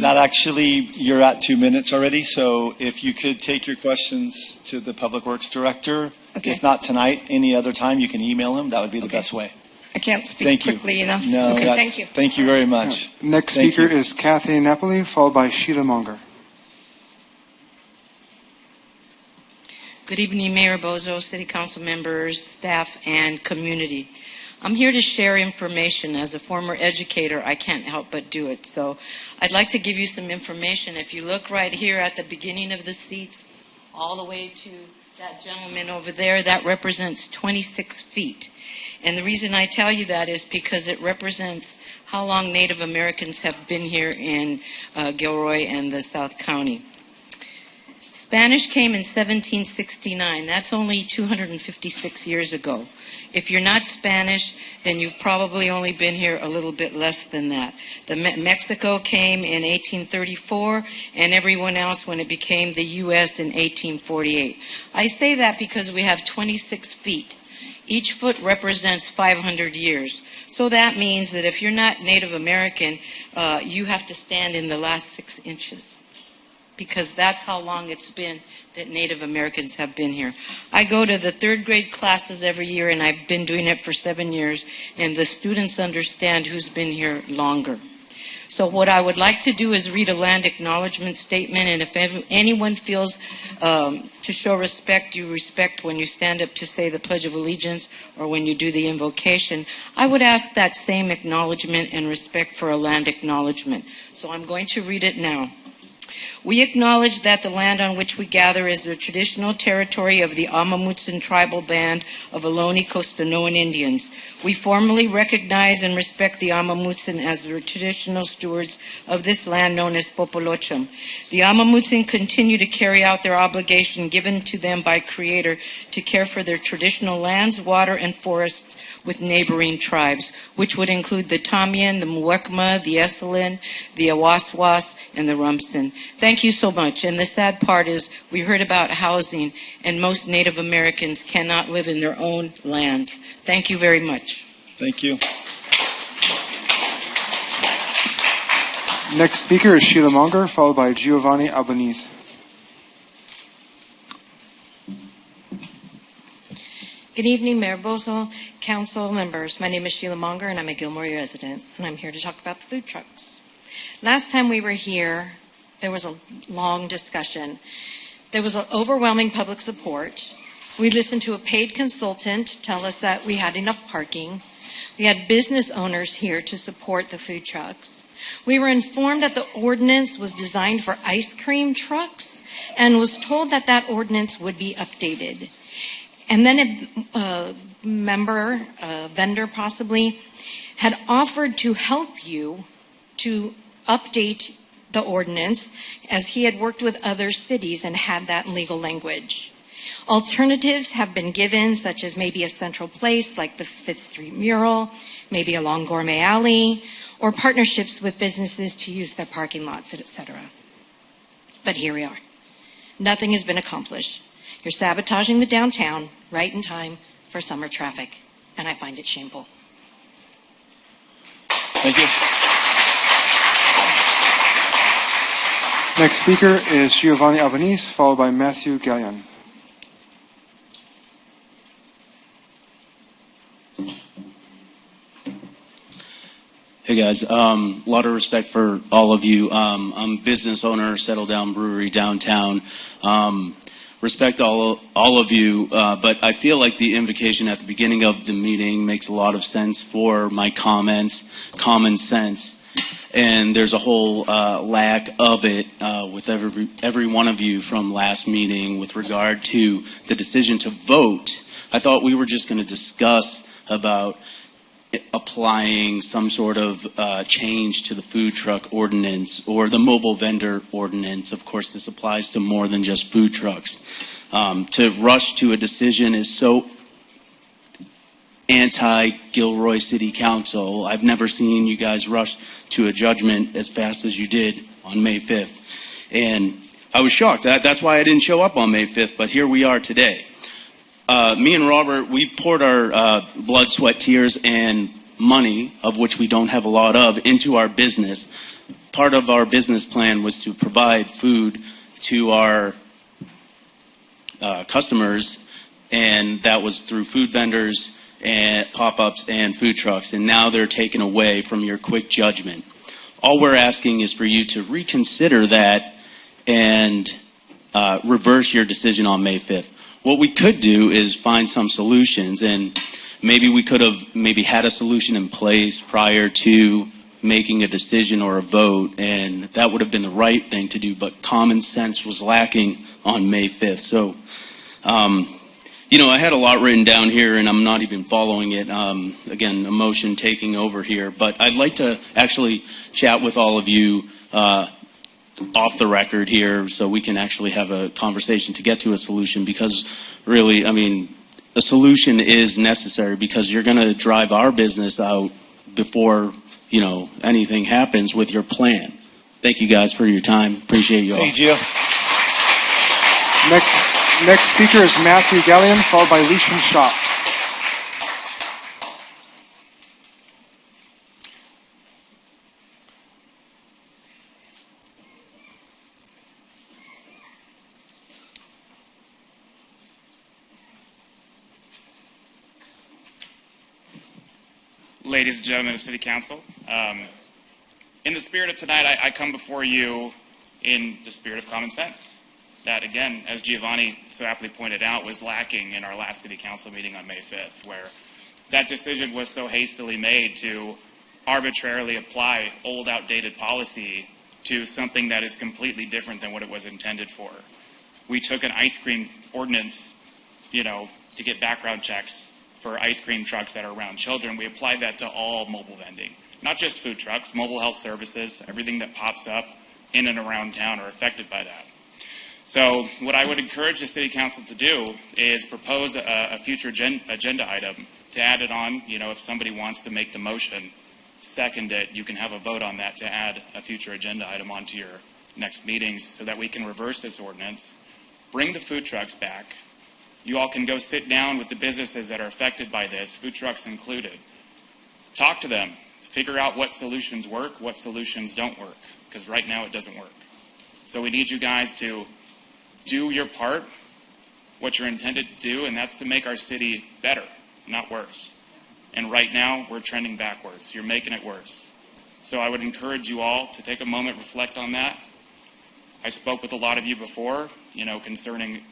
That actually, you're at 2 minutes already. So if you could take your questions to the Public Works Director. Okay. If not tonight, any other time, you can email him. That would be the best way. I can't speak quickly enough. No, okay, thank you. Thank you very much. Next speaker is Kathy Napoli, followed by Sheila Monger. Good evening, Mayor Bozo, City Council members, staff, and community. I'm here to share information. As a former educator, I can't help but do it. So I'd like to give you some information. If you look right here at the beginning of the seats, all the way to That gentleman over there, that represents 26 feet. And the reason I tell you that is because it represents how long Native Americans have been here in Gilroy and the South County. Spanish came in 1769. That's only 256 years ago. If you're not Spanish, then you've probably only been here a little bit less than that. Mexico came in 1834, and everyone else when it became the U.S. in 1848. I say that because we have 26 feet. Each foot represents 500 years. So that means that if you're not Native American, you have to stand in the last 6 inches, because that's how long it's been that Native Americans have been here. I go to the 3rd grade classes every year, and I've been doing it for 7 years, and the students understand who's been here longer. So what I would like to do is read a land acknowledgement statement, and if anyone feels to show respect, you respect when you stand up to say the Pledge of Allegiance or when you do the invocation, I would ask that same acknowledgement and respect for a land acknowledgement. So I'm going to read it now. We acknowledge that the land on which we gather is the traditional territory of the Amamutsan tribal band of Ohlone Costanoan Indians. We formally recognize and respect the Amamutsan as the traditional stewards of this land known as Popolocham. The Amamutsan continue to carry out their obligation given to them by Creator to care for their traditional lands, water, and forests with neighboring tribes, which would include the Tamian, the Muwekma, the Esalen, the Awaswas, and the Rumsen. Thank you so much. And the sad part is we heard about housing, and most Native Americans cannot live in their own lands. Thank you very much. Thank you. Next speaker is Sheila Monger, followed by Giovanni Albanese. Good evening, Mayor Bozo, council members. My name is Sheila Monger, and I'm a Gilroy resident, and I'm here to talk about the food trucks. Last time we were here, there was a long discussion. There was overwhelming public support. We listened to a paid consultant tell us that we had enough parking. We had business owners here to support the food trucks. We were informed that the ordinance was designed for ice cream trucks and was told that that ordinance would be updated. And then a member, a vendor possibly, had offered to help you to update the ordinance as he had worked with other cities and had that legal language. Alternatives have been given, such as maybe a central place like the 5th Street mural, maybe along Gourmet Alley, or partnerships with businesses to use their parking lots, etc. But here we are. Nothing has been accomplished. You're sabotaging the downtown right in time for summer traffic, and I find it shameful. Thank you. Next speaker is Giovanni Albanese, followed by Matthew Gallion. Hey guys, a lot of respect for all of you. I'm a business owner, Settle Down Brewery downtown. Respect all of you, but I feel like the invocation at the beginning of the meeting makes a lot of sense for my comments, common sense, and there's a whole lack of it with every one of you from last meeting with regard to the decision to vote. I thought we were just going to discuss about applying some sort of change to the food truck ordinance or the mobile vendor ordinance. Of course, this applies to more than just food trucks. To rush to a decision is so anti-Gilroy City Council. I've never seen you guys rush to a judgment as fast as you did on May 5th. And I was shocked. That's why I didn't show up on May 5th, but here we are today. Me and Robert, we poured our blood, sweat, tears, and money, of which we don't have a lot of, into our business. Part of our business plan was to provide food to our customers, and that was through food vendors and pop-ups and food trucks, and now they're taken away from your quick judgment. All we're asking is for you to reconsider that and reverse your decision on May 5th. What we could do is find some solutions, and maybe we could have had a solution in place prior to making a decision or a vote, and that would have been the right thing to do, but common sense was lacking on May 5th. So I had a lot written down here, and I'm not even following it. Again, emotion taking over here. But I'd like to actually chat with all of you off the record here so we can actually have a conversation to get to a solution, because really, a solution is necessary, because you're going to drive our business out before, anything happens with your plan. Thank you guys for your time. Appreciate you all. Thank you. Next speaker is Matthew Gallion, followed by Lucian Schott. Ladies and gentlemen of City Council, in the spirit of tonight, I come before you in the spirit of common sense. That, again, as Giovanni so aptly pointed out, was lacking in our last City Council meeting on May 5th, where that decision was so hastily made to arbitrarily apply old, outdated policy to something that is completely different than what it was intended for. We took an ice cream ordinance, to get background checks for ice cream trucks that are around children. We applied that to all mobile vending, not just food trucks, mobile health services, everything that pops up in and around town are affected by that. So what I would encourage the City Council to do is propose a future agenda item to add it on. If somebody wants to make the motion, second it, you can have a vote on that to add a future agenda item onto your next meetings so that we can reverse this ordinance, bring the food trucks back. You all can go sit down with the businesses that are affected by this, food trucks included. Talk to them. Figure out what solutions work, what solutions don't work, because right now it doesn't work. So we need you guys to do your part, what you're intended to do, and that's to make our city better, not worse. And right now, we're trending backwards. You're making it worse. So I would encourage you all to take a moment, reflect on that. I spoke with a lot of you before, concerning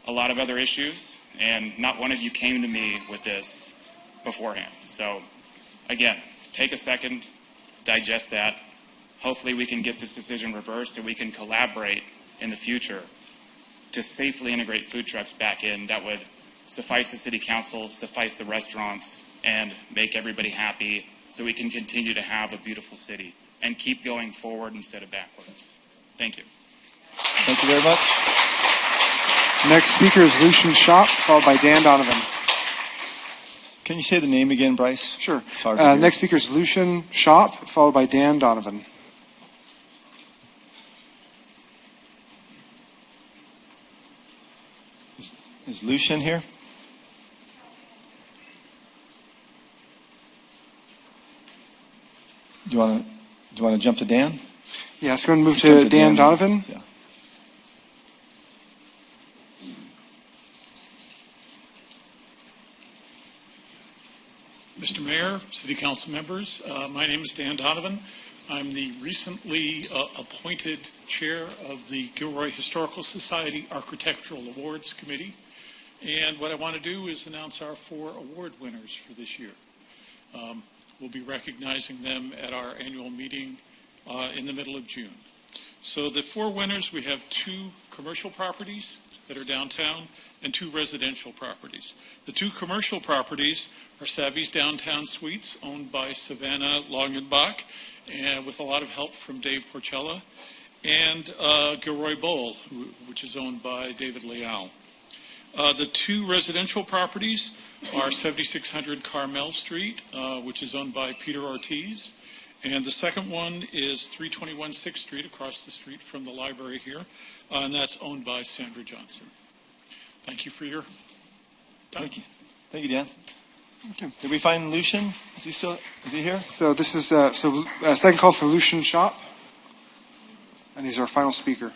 a lot of other issues, and not one of you came to me with this beforehand. So, again, take a second, digest that. Hopefully we can get this decision reversed and we can collaborate in the future to safely integrate food trucks back in. That would suffice the City Council, suffice the restaurants, and make everybody happy so we can continue to have a beautiful city and keep going forward instead of backwards. Thank you. Thank you very much. Next speaker is Lucian Schott, followed by Dan Donovan. Can you say the name again, Bryce? Sure. It's hard to hear. Next speaker is Lucian Schott, followed by Dan Donovan. Is Lucian here? Do you want to jump to Dan? Yeah, let's go and move to Dan Donovan. Yeah. Mr. Mayor, City Council members, my name is Dan Donovan. I'm the recently appointed chair of the Gilroy Historical Society Architectural Awards Committee. And what I want to do is announce our 4 award winners for this year. We'll be recognizing them at our annual meeting in the middle of June. So the 4 winners, we have 2 commercial properties that are downtown and 2 residential properties. The 2 commercial properties are Savvy's Downtown Suites, owned by Savannah Longenbach, and with a lot of help from Dave Porcella, and Gilroy Bowl, which is owned by David Leal. The 2 residential properties are 7600 Carmel Street, which is owned by Peter Ortiz, and the second one is 321 6th Street, across the street from the library here, and that's owned by Sandra Johnson. Thank you for your time. Thank you. Thank you, Dan. Okay. Did we find Lucian? Is he here? So this is second call for Lucian Schott, and he's our final speaker.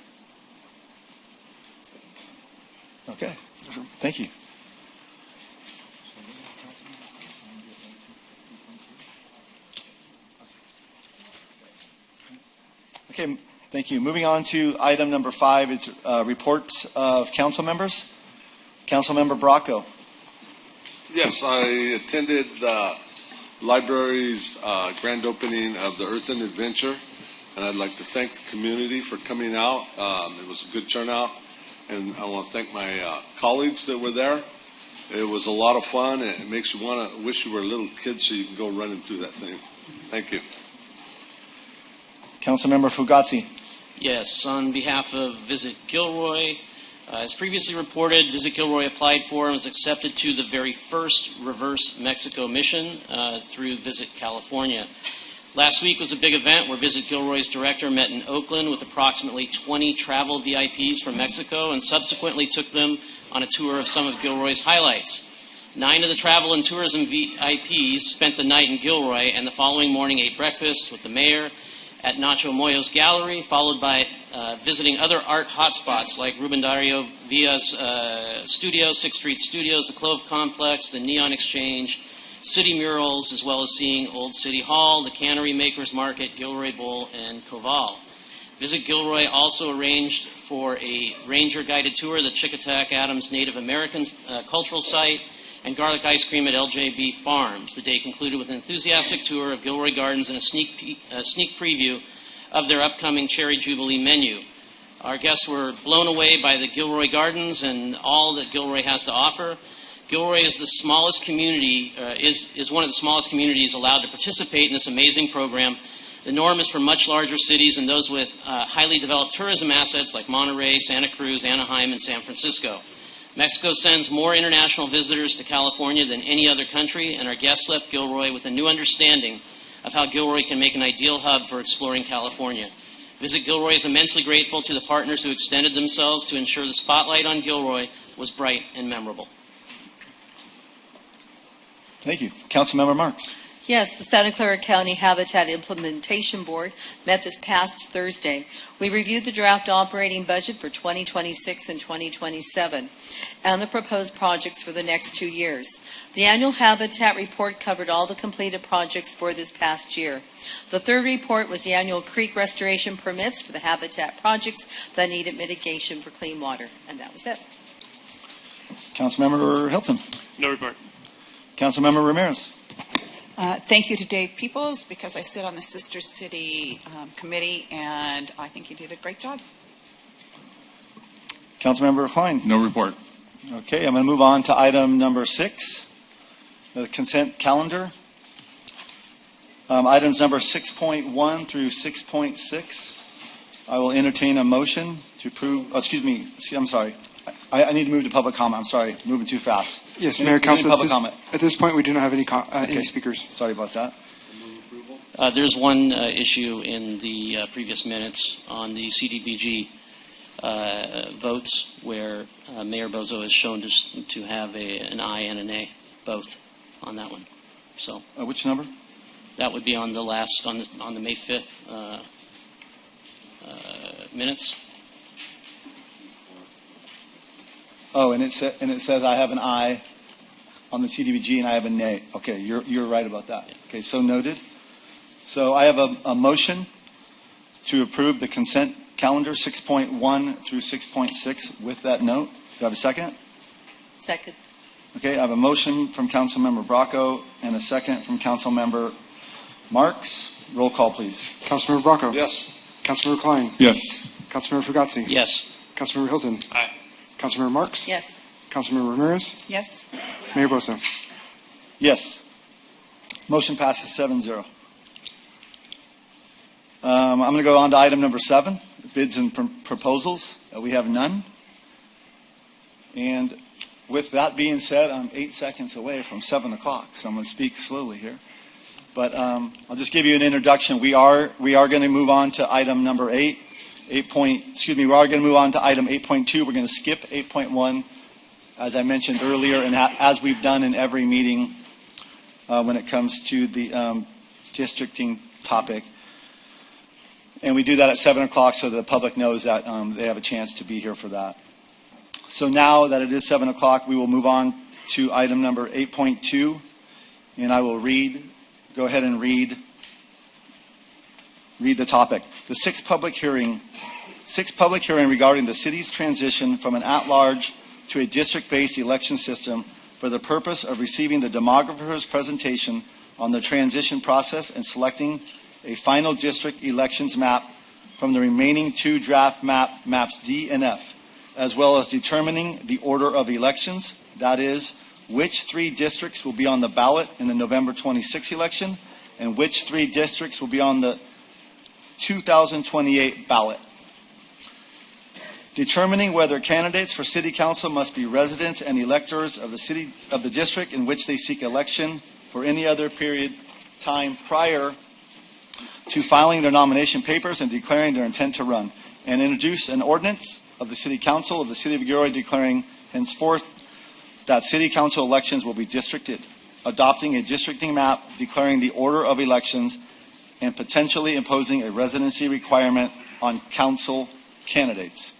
Okay. Thank you. Okay, thank you. Moving on to item number 5, it's reports of council members. Councilmember Bracco. Yes, I attended the library's grand opening of the Earthen Adventure, and I'd like to thank the community for coming out. It was a good turnout. And I want to thank my colleagues that were there. It was a lot of fun. It makes you want to wish you were a little kid so you can go running through that thing. Thank you. Councilmember Fugazi. Yes, on behalf of Visit Gilroy, as previously reported, Visit Gilroy applied for and was accepted to the very first Reverse Mexico mission through Visit California. Last week was a big event where Visit Gilroy's director met in Oakland with approximately 20 travel VIPs from Mexico and subsequently took them on a tour of some of Gilroy's highlights. 9 of the travel and tourism VIPs spent the night in Gilroy and the following morning ate breakfast with the mayor at Nacho Moyo's gallery, followed by visiting other art hotspots like Ruben Dario Villa's studio, 6th Street Studios, the Clove Complex, the Neon Exchange, city murals, as well as seeing Old City Hall, the Cannery Makers Market, Gilroy Bowl, and Koval. Visit Gilroy also arranged for a ranger-guided tour of the Chickatack Adams Native American cultural site and garlic ice cream at LJB Farms. The day concluded with an enthusiastic tour of Gilroy Gardens and a sneak preview of their upcoming Cherry Jubilee menu. Our guests were blown away by the Gilroy Gardens and all that Gilroy has to offer. Gilroy is the smallest community, is one of the smallest communities allowed to participate in this amazing program. The norm is for much larger cities and those with highly developed tourism assets like Monterey, Santa Cruz, Anaheim, and San Francisco. Mexico sends more international visitors to California than any other country, and our guests left Gilroy with a new understanding of how Gilroy can make an ideal hub for exploring California. Visit Gilroy is immensely grateful to the partners who extended themselves to ensure the spotlight on Gilroy was bright and memorable. Thank you. Councilmember Marks. Yes, the Santa Clara County Habitat Implementation Board met this past Thursday. We reviewed the draft operating budget for 2026 and 2027 and the proposed projects for the next 2 years. The annual Habitat report covered all the completed projects for this past year. The third report was the annual creek restoration permits for the Habitat projects that needed mitigation for clean water, and that was it. Councilmember Hilton. No report. Councilmember Ramirez. Thank you to Dave Peoples, because I sit on the Sister City committee, and I think he did a great job. Councilmember Klein. No report. Okay, I'm going to move on to item number 6, the consent calendar. Items number 6.1 through 6.6. I will entertain a motion to approve. I'm sorry. I need to move to public comment. I'm sorry, moving too fast. Yes, Mayor, Council. Public comment. At this point, we do not have any speakers. Sorry about that. There's one issue in the previous minutes on the CDBG votes where Mayor Bozo is shown to have an aye and a nay, both on that one. So which number? That would be on the last on the May 5th minutes. Oh, and it says I have an aye on the CDBG and I have a nay. Okay, you're right about that. Okay, so noted. So I have a motion to approve the consent calendar 6.1 through 6.6 with that note. Do I have a second? Second. Okay, I have a motion from Councilmember Bracco and a second from Councilmember Marks. Roll call, please. Councilmember Bracco. Yes. Councilmember Klein. Yes. Councilmember Fugazi. Yes. Councilmember Hilton. Aye. Councilmember Marks. Yes. Councilmember Ramirez. Yes. Mayor Bozo. Yes. Motion passes 7-0. I'm going to go on to item number 7, bids and proposals. We have none. And with that being said, I'm 8 seconds away from 7 o'clock, so I'm going to speak slowly here. But I'll just give you an introduction. We are going to move on to item number 8. We are going to move on to item 8.2. We're going to skip 8.1, as I mentioned earlier, and as we've done in every meeting when it comes to the districting topic. And we do that at 7 o'clock so the public knows that they have a chance to be here for that. So now that it is 7 o'clock, we will move on to item number 8.2, and I will go ahead and read the topic. The sixth public hearing regarding the city's transition from an at-large to a district-based election system for the purpose of receiving the demographer's presentation on the transition process and selecting a final district elections map from the remaining 2 draft maps D and F, as well as determining the order of elections, that is, which 3 districts will be on the ballot in the November 26 election, and which 3 districts will be on the 2028 ballot. Determining whether candidates for City Council must be residents and electors of the district in which they seek election for any other period time prior to filing their nomination papers and declaring their intent to run, and introduce an ordinance of the City Council of the City of Gilroy declaring henceforth that City Council elections will be districted, adopting a districting map declaring the order of elections, and potentially imposing a residency requirement on council candidates.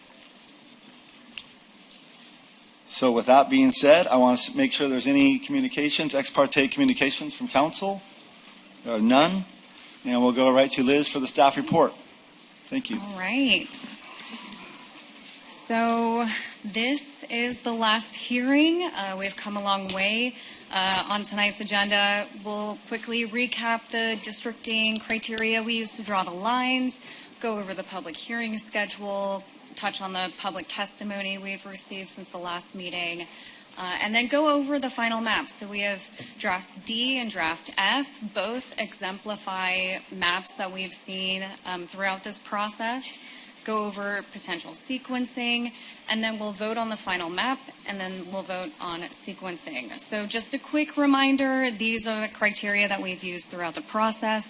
So with that being said, I want to make sure there's any communications, ex parte communications from council. There are none. And we'll go right to Liz for the staff report. Thank you. All right. So this is the last hearing. We've come a long way. On tonight's agenda, we'll quickly recap the districting criteria we used to draw the lines, go over the public hearing schedule, touch on the public testimony we've received since the last meeting, and then go over the final map. So we have draft D and draft F. Both exemplify maps that we've seen throughout this process. Go over potential sequencing, and then we'll vote on the final map, and then we'll vote on sequencing. So just a quick reminder, these are the criteria that we've used throughout the process.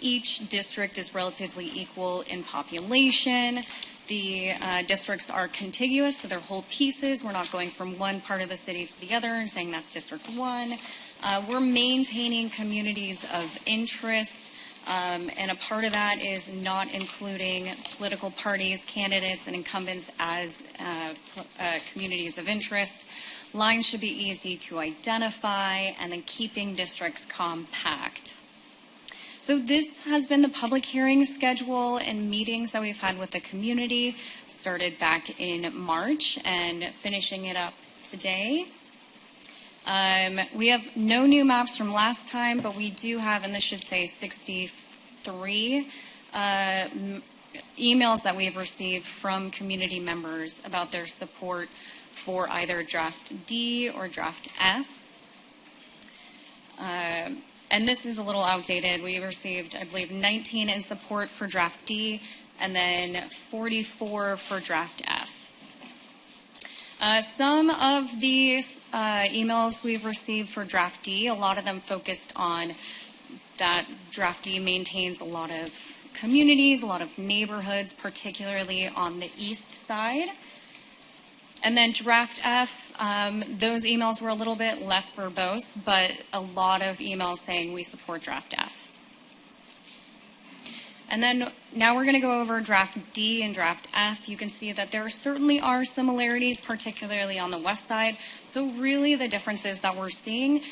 Each district is relatively equal in population. The districts are contiguous, so they're whole pieces. We're not going from one part of the city to the other and saying that's District 1. We're maintaining communities of interest, and a part of that is not including political parties, candidates, and incumbents as communities of interest. Lines should be easy to identify, and then keeping districts compact. So this has been the public hearing schedule and meetings that we've had with the community. Started back in March and finishing it up today. We have no new maps from last time, but we do have, and this should say 63 emails that we've received from community members about their support for either draft D or draft F. And this is a little outdated. We received, I believe, 19 in support for draft D and then 44 for draft F. Some of the emails we've received for draft D, a lot of them focused on that draft D maintains a lot of communities, a lot of neighborhoods, particularly on the east side. And then draft F, those emails were a little bit less verbose, but a lot of emails saying we support draft F. And then now we're going to go over draft D and draft F. You can see that there certainly are similarities, particularly on the west side. So really the differences that we're seeing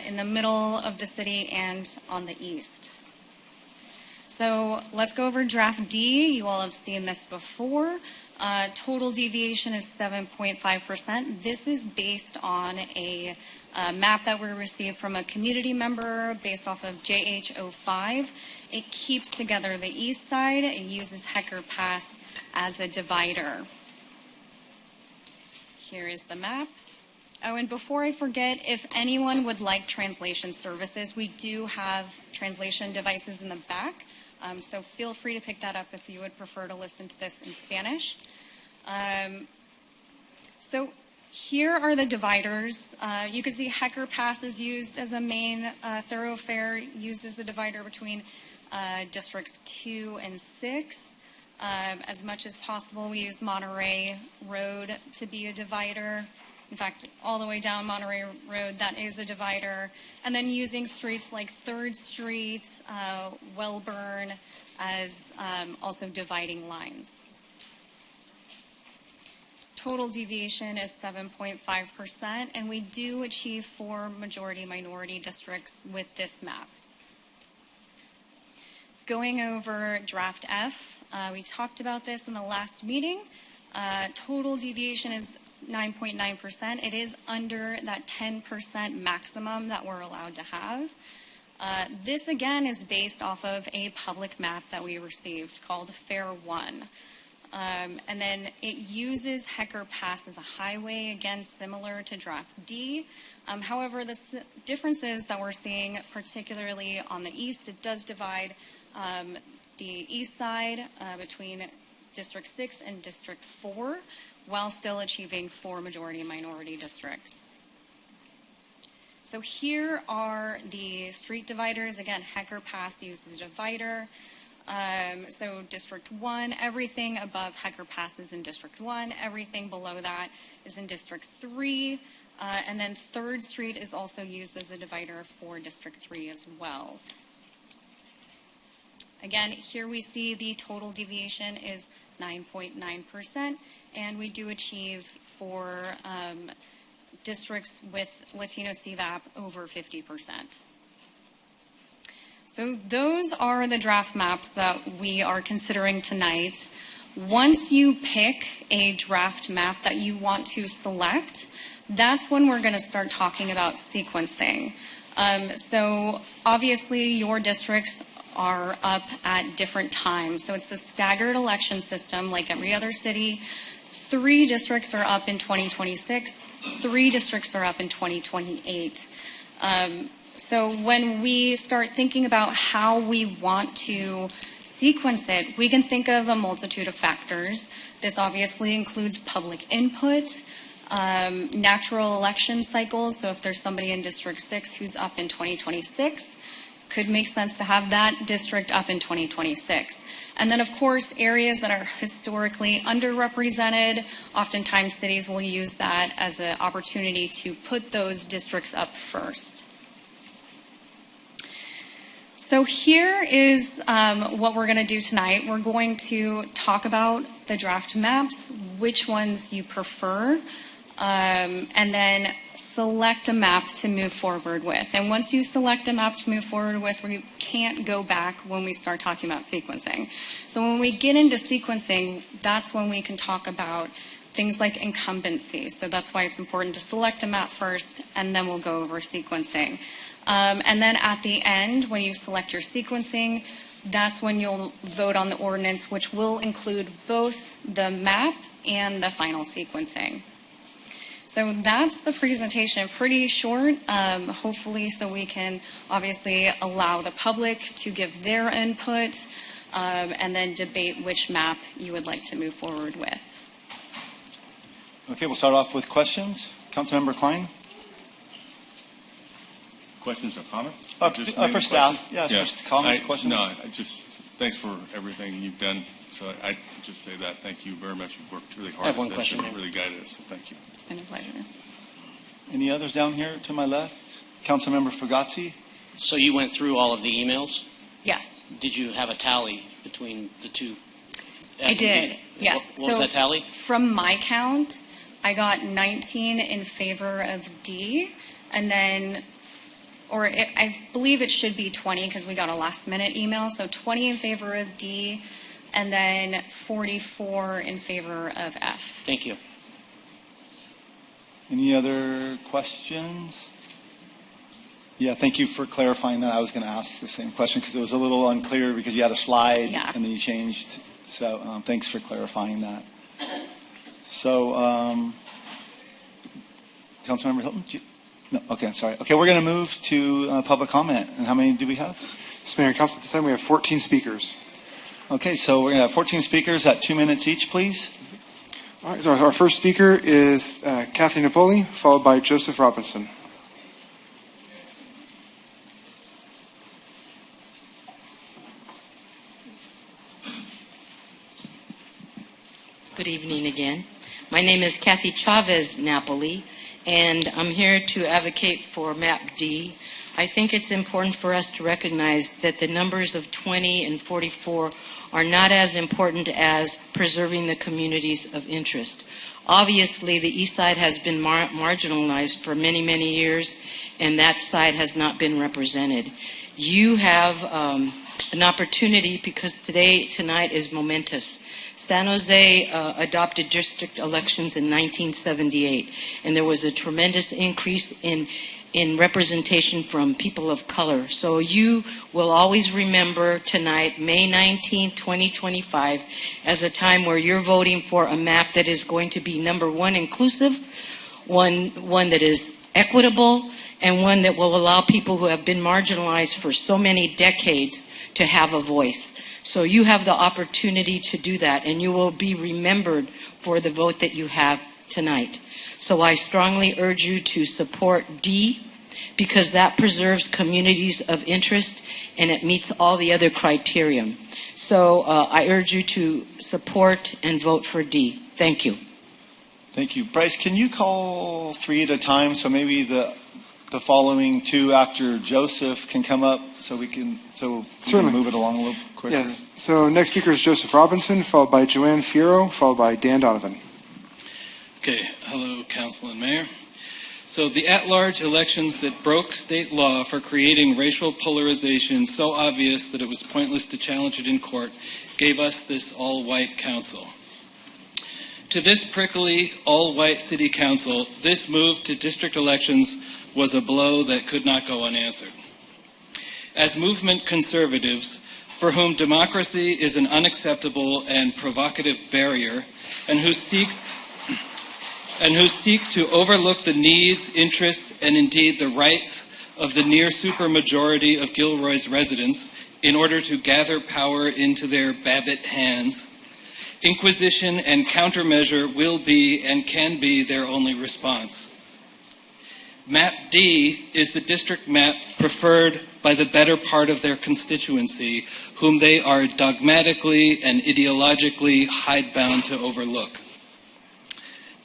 in the middle of the city and on the east. So let's go over draft D. You all have seen this before. Total deviation is 7.5%. This is based on a map that we received from a community member based off of JH05. It keeps together the east side. It uses Hecker Pass as a divider. Here is the map. Oh, and before I forget, if anyone would like translation services, we do have translation devices in the back. So feel free to pick that up if you would prefer to listen to this in Spanish. So here are the dividers. You can see Hecker Pass is used as a main thoroughfare, used as a divider between districts 2 and 6. As much as possible, we use Monterey Road to be a divider. In fact, all the way down Monterey Road, that is a divider. And then using streets like 3rd Street, Wellburn as also dividing lines. Total deviation is 7.5%, and we do achieve 4 majority-minority districts with this map. Going over draft F, we talked about this in the last meeting. Total deviation is 9.9%. It is under that 10% maximum that we're allowed to have. This, again, is based off of a public map that we received called Fair 1. And then it uses Hecker Pass as a highway, again, similar to Draft D. However, the differences that we're seeing, particularly on the east, it does divide the east side between District 6 and District 4, while still achieving 4 majority and minority districts. So here are the street dividers. Again, Hecker Pass uses a divider. So District 1, everything above Hecker Pass is in District 1. Everything below that is in District 3. And then 3rd Street is also used as a divider for District 3 as well. Again, here we see the total deviation is 9.9%, and we do achieve for districts with Latino CVAP over 50%. So those are the draft maps that we are considering tonight. Once you pick a draft map that you want to select, that's when we're going to start talking about sequencing. So obviously your districts are up at different times. So it's the staggered election system like every other city. 3 districts are up in 2026. 3 districts are up in 2028. So when we start thinking about how we want to sequence it, we can think of a multitude of factors. This obviously includes public input, natural election cycles. So if there's somebody in District 6 who's up in 2026, could make sense to have that district up in 2026. And then, of course, areas that are historically underrepresented, oftentimes cities will use that as an opportunity to put those districts up first. So here is what we're going to do tonight. We're going to talk about the draft maps, which ones you prefer, and then select a map to move forward with. And once you select a map to move forward with, we can't go back when we start talking about sequencing. So when we get into sequencing, that's when we can talk about things like incumbency. So that's why it's important to select a map first, and then we'll go over sequencing. And then at the end, when you select your sequencing, that's when you'll vote on the ordinance, which will include both the map and the final sequencing. So that's the presentation, pretty short, hopefully so we can obviously allow the public to give their input and then debate which map you would like to move forward with. Okay, we'll start off with questions. Councilmember Klein? Questions or comments? For staff. Yeah, first comments, questions. No, thanks for everything you've done. So I just say that. Thank you very much. You've worked really hard. I have one question. Really guided us. So thank you. It's been a pleasure. Any others down here to my left? Councilmember Fugazzi? So you went through all of the emails? Yes. Did you have a tally between the two? I did, yes. What was that tally? From my count, I got 19 in favor of D, and then, I believe it should be 20 because we got a last minute email, so 20 in favor of D, and then 44 in favor of F. Thank you. Any other questions? Yeah, thank you for clarifying that. I was going to ask the same question because it was a little unclear because you had a slide and then you changed. So thanks for clarifying that. So, Councilmember Hilton? No, okay, I'm sorry. Okay, we're going to move to public comment. And how many do we have? Mr. Mayor and Council, at this time we have 14 speakers. Okay, so we're going to have 14 speakers at 2 minutes each, please. All right, so our first speaker is Kathy Napoli, followed by Joseph Robinson. Good evening again. My name is Kathy Chavez Napoli, and I'm here to advocate for MAP D. I think it's important for us to recognize that the numbers of 20 and 44 are not as important as preserving the communities of interest. Obviously, the east side has been marginalized for many, many years, and that side has not been represented. You have an opportunity because tonight is momentous. San Jose adopted district elections in 1978, and there was a tremendous increase in in representation from people of color. So you will always remember tonight, May 19, 2025, as a time where you're voting for a map that is going to be, number one, inclusive, one that is equitable, and one that will allow people who have been marginalized for so many decades to have a voice. So you have the opportunity to do that, and you will be remembered for the vote that you have tonight. So I strongly urge you to support D, because that preserves communities of interest and it meets all the other criteria. So I urge you to support and vote for D. Thank you. Thank you. Bryce, can you call three at a time, so maybe the following two after Joseph can come up so we can move it along a little quicker? Yes. So next speaker is Joseph Robinson, followed by Joanne Fierro, followed by Dan Donovan. Okay. Hello, Council and Mayor. So the at-large elections that broke state law for creating racial polarization so obvious that it was pointless to challenge it in court gave us this all-white council. To this prickly, all-white city council, this move to district elections was a blow that could not go unanswered. As movement conservatives, for whom democracy is an unacceptable and provocative barrier, and who seek to overlook the needs, interests, and indeed the rights of the near supermajority of Gilroy's residents in order to gather power into their Babbitt hands, inquisition and countermeasure will be and can be their only response. Map D is the district map preferred by the better part of their constituency, whom they are dogmatically and ideologically hidebound to overlook.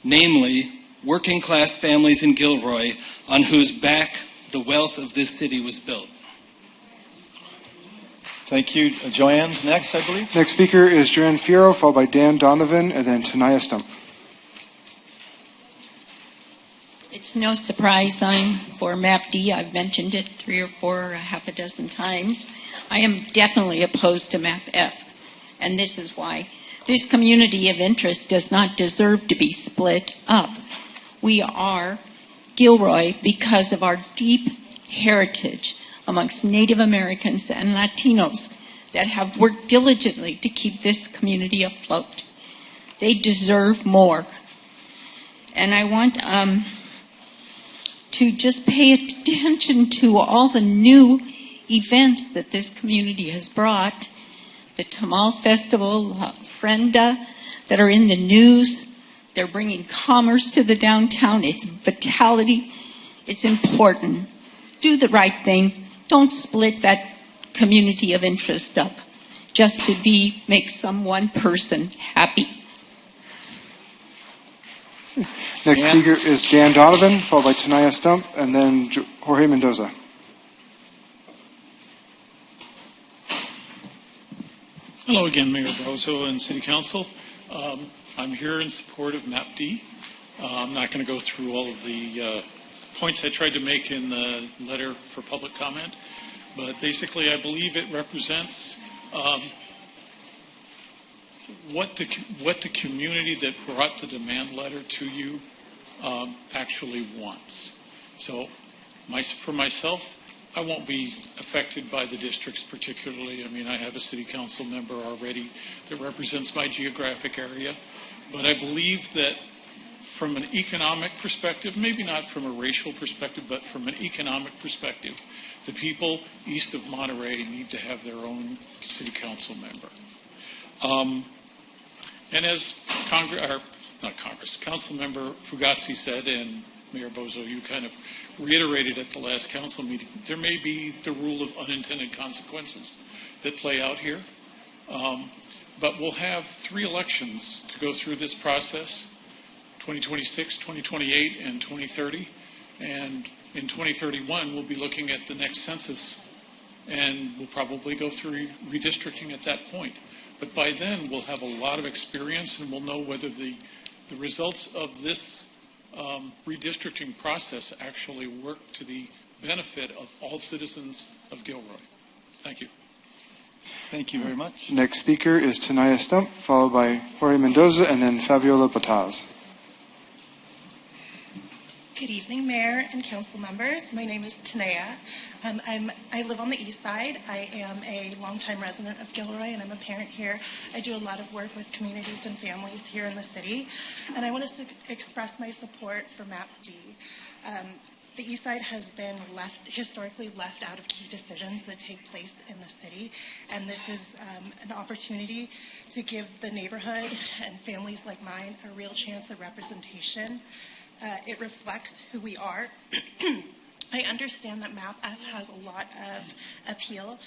Namely, working-class families in Gilroy, on whose back the wealth of this city was built. Thank you. Joanne, next, I believe. Next speaker is Joanne Fierro, followed by Dan Donovan, and then Tanaya Stump. It's no surprise I'm for Map D. I've mentioned it 3 or 4 or a half a dozen times. I am definitely opposed to Map F, and this is why. This community of interest does not deserve to be split up. We are Gilroy because of our deep heritage amongst Native Americans and Latinos that have worked diligently to keep this community afloat. They deserve more. And I want to just pay attention to all the new events that this community has brought. The Tamal Festival, La Ofrenda, that are in the news. They're bringing commerce to the downtown. It's vitality. It's important. Do the right thing. Don't split that community of interest up just to make some one person happy. Next speaker is Dan Donovan, followed by Tanaya Stump, and then Jorge Mendoza. Hello again, Mayor Bozo and City Council. I'm here in support of Map D. I'm not going to go through all of the points I tried to make in the letter for public comment, but basically I believe it represents what the community that brought the demand letter to you actually wants. So for myself, I won't be affected by the districts particularly. I mean, I have a city council member already that represents my geographic area. But I believe that from an economic perspective, maybe not from a racial perspective, but from an economic perspective, the people east of Monterey need to have their own city council member. And as Council Member Fugazi said, and Mayor Bozo, you kind of reiterated at the last council meeting, there may be the rule of unintended consequences that play out here. But we'll have 3 elections to go through this process, 2026, 2028, and 2030. And in 2031, we'll be looking at the next census, and we'll probably go through redistricting at that point. But by then, we'll have a lot of experience, and we'll know whether the results of this redistricting process actually work to the benefit of all citizens of Gilroy. Thank you. Thank you very much. Next speaker is Tanaya Stump, followed by Jorge Mendoza, and then Fabiola Bataz. Good evening, Mayor and Council members. My name is Tanea. I live on the east side. I am a longtime resident of Gilroy, and I'm a parent here. I do a lot of work with communities and families here in the city, and I want to express my support for MAP-D. The east side has been historically left out of key decisions that take place in the city, and this is an opportunity to give the neighborhood and families like mine a real chance of representation. It reflects who we are. I understand that MAP-F has a lot of appeal.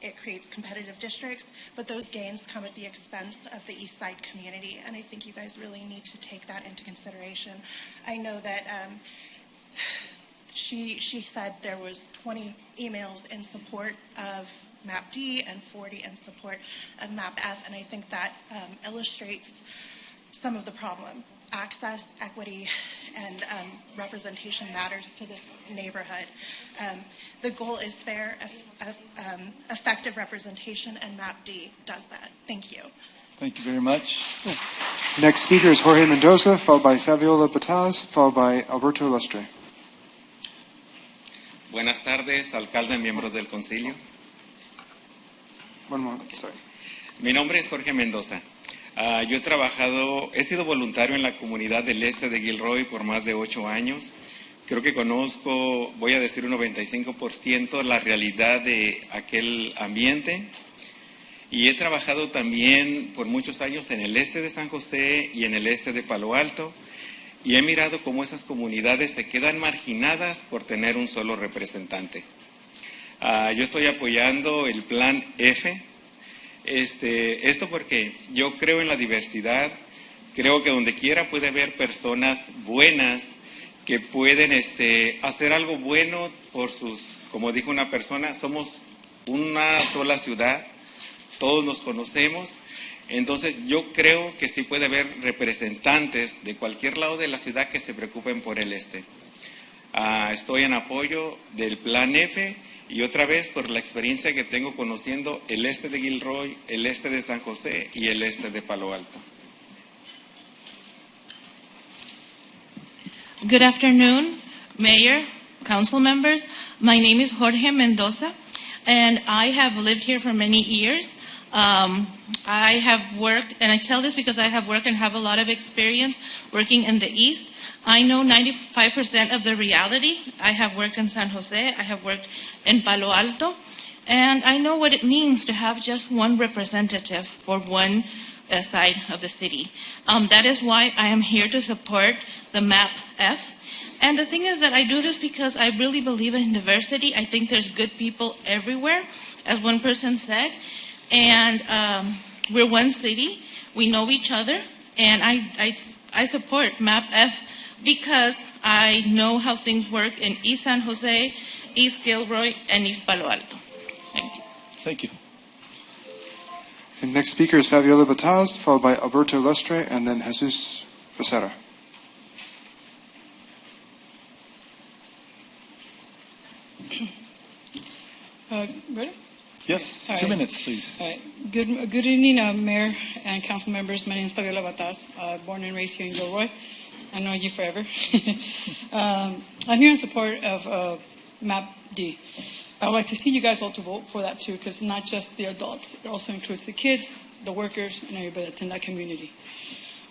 It creates competitive districts, but those gains come at the expense of the East Side community, and I think you guys really need to take that into consideration. I know that she said there was 20 emails in support of MAP-D and 40 in support of MAP-F, and I think that illustrates some of the problem. Access, equity, and representation matters to this neighborhood. The goal is fair, effective representation, and MAP-D does that. Thank you. Thank you very much. Next speaker is Jorge Mendoza, followed by Fabiola Bataz, followed by Alberto Lustre. Buenas tardes, alcalde, miembros del concilio. One moment, sorry. Mi nombre es Jorge Mendoza. Yo he sido voluntario en la comunidad del este de Gilroy por más de 8 años. Creo que conozco, voy a decir un 95%, la realidad de aquel ambiente. Y he trabajado también por muchos años en el este de San José y en el este de Palo Alto. Y he mirado cómo esas comunidades se quedan marginadas por tener un solo representante. Yo estoy apoyando el Plan F. Esto porque yo creo en la diversidad, creo que donde quiera puede haber personas buenas que pueden hacer algo bueno por como dijo una persona, somos una sola ciudad, todos nos conocemos, entonces yo creo que sí puede haber representantes de cualquier lado de la ciudad que se preocupen por el este. Estoy en apoyo del Plan F. Y otra vez por la experiencia que tengo conociendo el este de Gilroy, el este de San José y el este de Palo Alto. Good afternoon, Mayor, Council members. My name is Jorge Mendoza, and I have lived here for many years. I have worked, and I tell this because I have worked and have a lot of experience working in the East. I know 95% of the reality. I have worked in San Jose, I have worked in Palo Alto, and I know what it means to have just one representative for one side of the city. That is why I am here to support the MAP-F. And the thing is that I do this because I really believe in diversity. I think there's good people everywhere, as one person said. And we're one city, we know each other, and I support MAP-F because I know how things work in East San Jose, East Gilroy, and East Palo Alto. Thank you. Thank you. And next speaker is Fabiola Bataz, followed by Alberto Lustre, and then Jesus Becerra. Ready? Yes, All 2 right. minutes, please. All right. Good evening, Mayor and Council members. My name is Fabiola Bataz, born and raised here in Gilroy. I know you forever. I'm here in support of MAP-D. I would like to see you guys all to vote for that too, because not just the adults, it also includes the kids, the workers, and everybody that's in that community.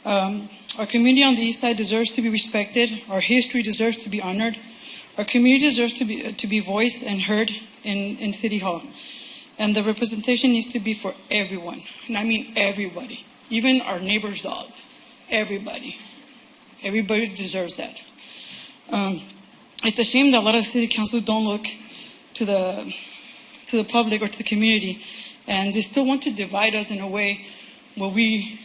Our community on the east side deserves to be respected. Our history deserves to be honored. Our community deserves to be voiced and heard in City Hall. And the representation needs to be for everyone. And I mean everybody. Even our neighbors' dogs. Everybody. Everybody deserves that. It's a shame that a lot of city councils don't look to the public or to the community, and they still want to divide us in a way where we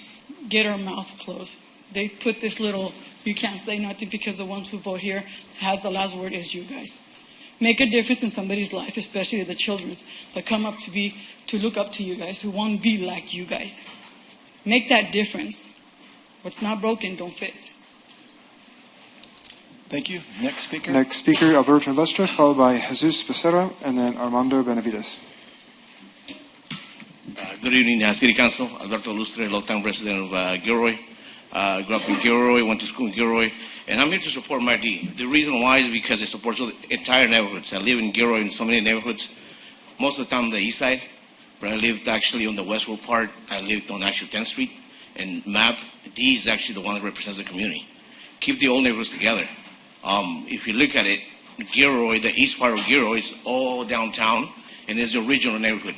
get our mouth closed. They put this little, you can't say nothing because the ones who vote here has the last word is you guys. Make a difference in somebody's life, especially the children that come up to look up to you guys, who want to be like you guys. Make that difference. What's not broken, don't fix. Thank you. Next speaker. Next speaker, Alberto Lustre, followed by Jesus Becerra, and then Armando Benavides. Good evening, City Council. Alberto Lustre, longtime resident of Gilroy. Grew up in Gilroy, went to school in Gilroy. And I'm here to support Marty. The reason why is because it supports the entire neighborhoods. I live in Gilroy in so many neighborhoods, most of the time on the east side, but I lived actually on the Westwood part. I lived on actual 10th Street, and MAP D is actually the one that represents the community. Keep the old neighborhoods together. If you look at it, Gilroy, the east part of Gilroy is all downtown, and it's the original neighborhood.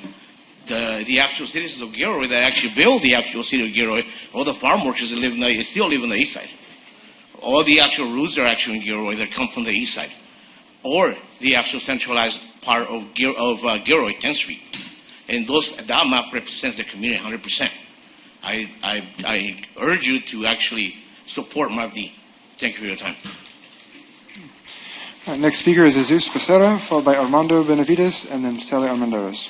The actual citizens of Gilroy that actually built the actual city of Gilroy, all the farm workers that still live on the east side. All the actual routes are actually in Gilroy that come from the east side, or the actual centralized part of Gilroy, 10th Street. And that map represents the community 100%. I urge you to actually support Map D. Thank you for your time. All right, next speaker is Jesus Becerra, followed by Armando Benavides, and then Sally Armendariz.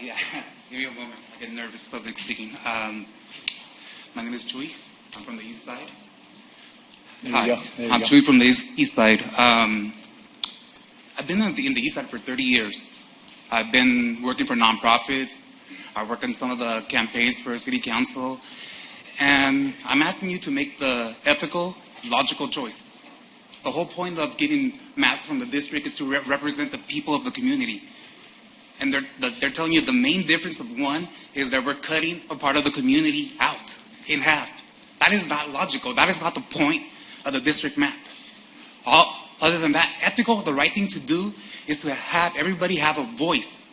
Yeah, give me a moment. I get nervous public speaking. My name is Chuy. I'm from the east side. Hi, I'm Chuy from the east side. I've been in the east side for 30 years. I've been working for nonprofits. I work on some of the campaigns for city council. And I'm asking you to make the ethical, logical choice. The whole point of getting maps from the district is to represent the people of the community. And they're telling you the main difference of one is that we're cutting a part of the community out in half. That is not logical. That is not the point of the district map. Other than that, ethical, the right thing to do is to have everybody have a voice.